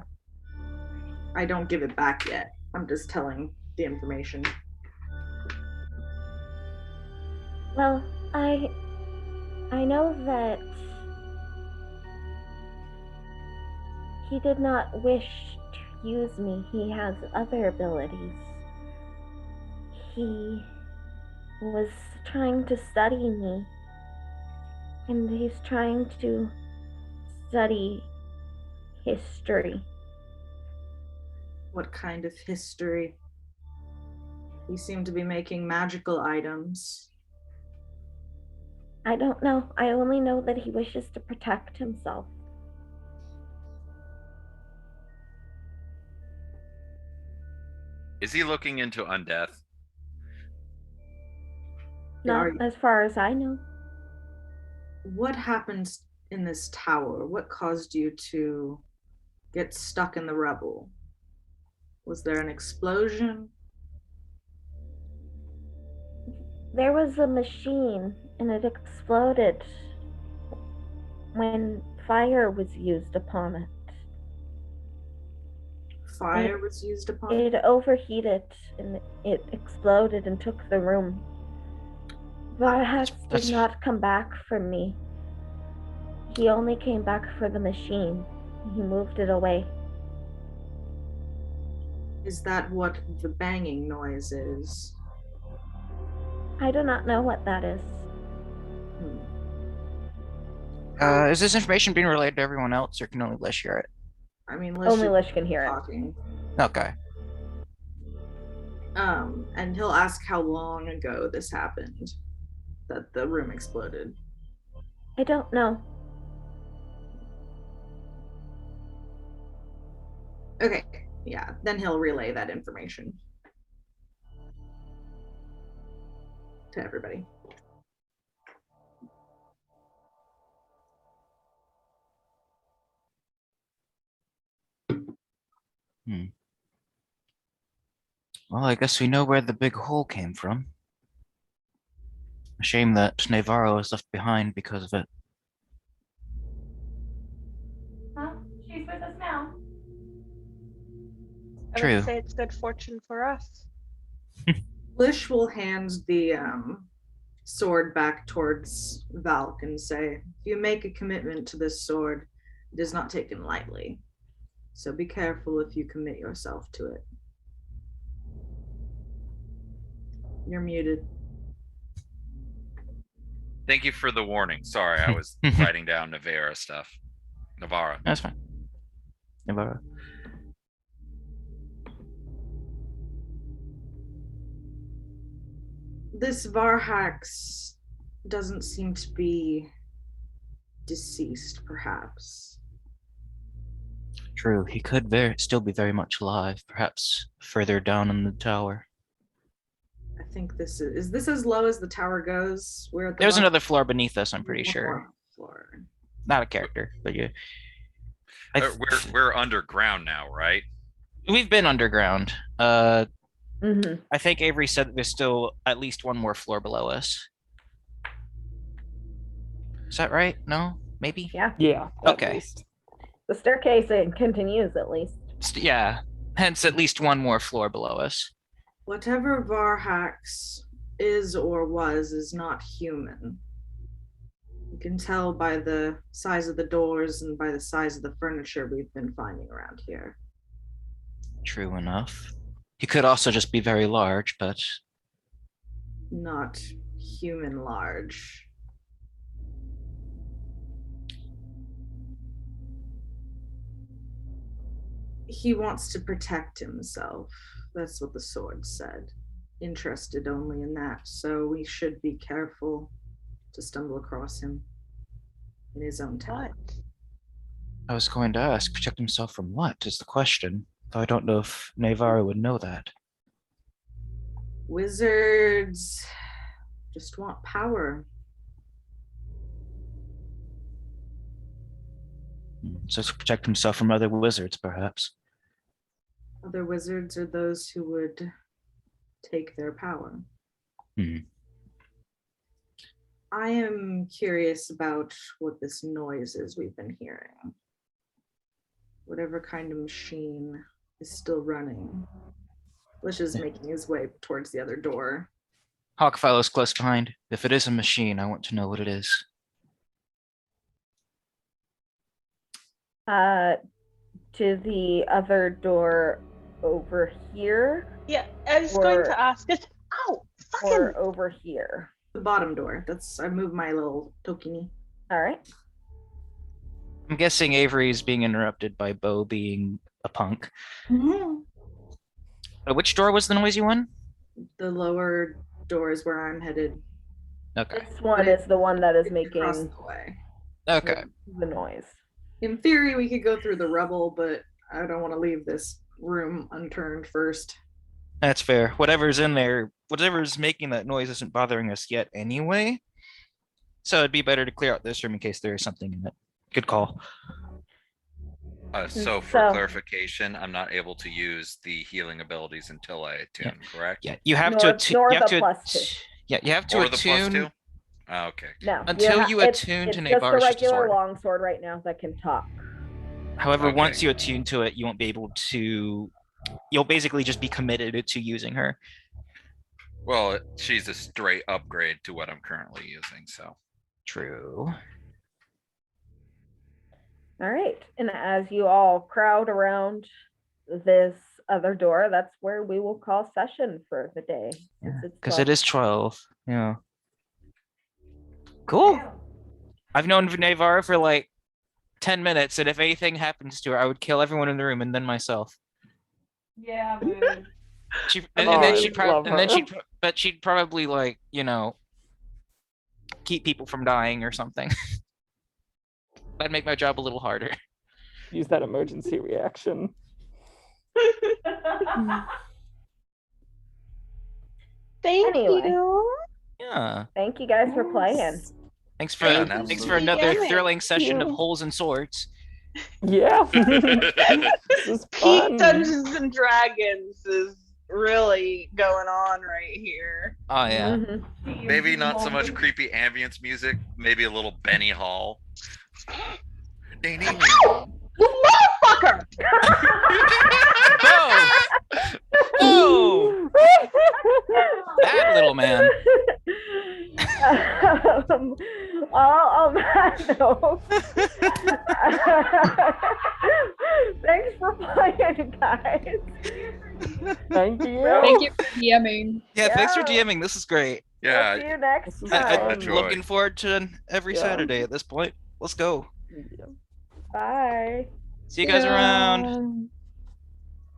I don't give it back yet. I'm just telling the information. Well, I know that he did not wish to use me. He has other abilities. He was trying to study me, and he's trying to study history. What kind of history? You seem to be making magical items. I don't know. I only know that he wishes to protect himself. Is he looking into undeath? Not as far as I know. What happened in this tower? What caused you to get stuck in the rubble? Was there an explosion? There was a machine and it exploded when fire was used upon it. Fire was used upon it? It overheated and it exploded and took the room. Varahax did not come back for me. He only came back for the machine. He moved it away. Is that what the banging noise is? I do not know what that is. Is this information being relayed to everyone else, or can only Lish hear it? I mean, only Lish can hear talking. Okay. And he'll ask how long ago this happened, that the room exploded. I don't know. Okay, yeah, then he'll relay that information. to everybody. Well, I guess we know where the big hole came from. A shame that Navarro was left behind because of it. Huh? She's with us now. I True. would say it's good fortune for us. Lish will hand the sword back towards Valk and say, if you make a commitment to this sword, it is not taken lightly. So be careful if you commit yourself to it. You're muted. Thank you for the warning. Sorry, I was writing down Navarra stuff. Navarra. That's fine. Navarro. This Varhax doesn't seem to be deceased, perhaps. True, he could still be very much alive, perhaps further down in the tower. I think this is this as low as the tower goes? We're at the There's bottom? another floor beneath us, I'm pretty One sure. more floor. Not a character, but yeah. We're underground now, right? We've been underground. Mm-hmm. I think Avery said that there's still at least one more floor below us. Is that right? No? Maybe? Yeah. Yeah. at Okay. least. The staircase continues at least. Yeah. Hence at least one more floor below us. Whatever Varhax is or was is not human. You can tell by the size of the doors and by the size of the furniture we've been finding around here. True enough. He could also just be very large, but Not human large. He wants to protect himself. That's what the sword said. Interested only in that, so we should be careful to stumble across him in his own time. I was going to ask, protect himself from what is the question. Though I don't know if Navarro would know that. Wizards just want power. So to protect himself from other wizards, perhaps. Other wizards are those who would take their power. Hmm. I am curious about what this noise is we've been hearing. Whatever kind of machine is still running. Lish is making his way towards the other door. Hawk follows close behind. If it is a machine, I want to know what it is. To the other door over here. Yeah, I was going to ask it. Ow! Or over here. The bottom door. I moved my little tokenie. All right. I'm guessing Avery is being interrupted by Bo being a punk. Mm-hmm. Which door was the noisy one? The lower door is where I'm headed. Okay. This one is the one that is Across making the way. Okay. the noise. In theory, we could go through the rubble, but I don't want to leave this room unturned first. That's fair. Whatever's in there, whatever's making that noise isn't bothering us yet anyway. So it'd be better to clear out this room in case there is something in it. Good call. So for clarification, I'm not able to use the healing abilities until I attune, correct? Yeah, you have Nor- to attune. nor You have the to. +2. Yeah, you have to Or the plus attune. two? Oh, okay. No. Until you it's attune to just Navarro's a regular sword. longsword right now that can talk. However, Okay. once you attune to it, you won't be able to. You'll basically just be committed to using her. Well, she's a straight upgrade to what I'm currently using, so. True. All right. And as you all crowd around this other door, that's where we will call session for the day. Because it is 12. Yeah. Cool. I've known Navarro for like 10 minutes, and if anything happens to her, I would kill everyone in the room and then myself. Yeah, man. And Oh, then I she'd love her. but she'd probably like, keep people from dying or something. That'd make my job a little harder. Use that emergency reaction. Thank Anyway. you. Yeah. Huh. Thank you guys for playing. Thanks for Yeah, thanks for absolutely. another Yeah, thrilling session of you. holes and swords. Yeah. This is Peak fun. Dungeons and Dragons is really going on right here. Oh yeah. Mhm. Maybe not so much creepy ambience music, maybe a little Benny Hall. Ding, ding, ding. You motherfucker! Oh! Oh! That little man. On that note, thanks for playing, guys. Thank you. Thank you for DMing. Yeah, thanks for Yeah. DMing. This is great. We'll see Yeah, you next This is I, time. I'm Joy. looking forward to every Yeah. Saturday at this point. Let's go. Bye. See you guys around. Yeah.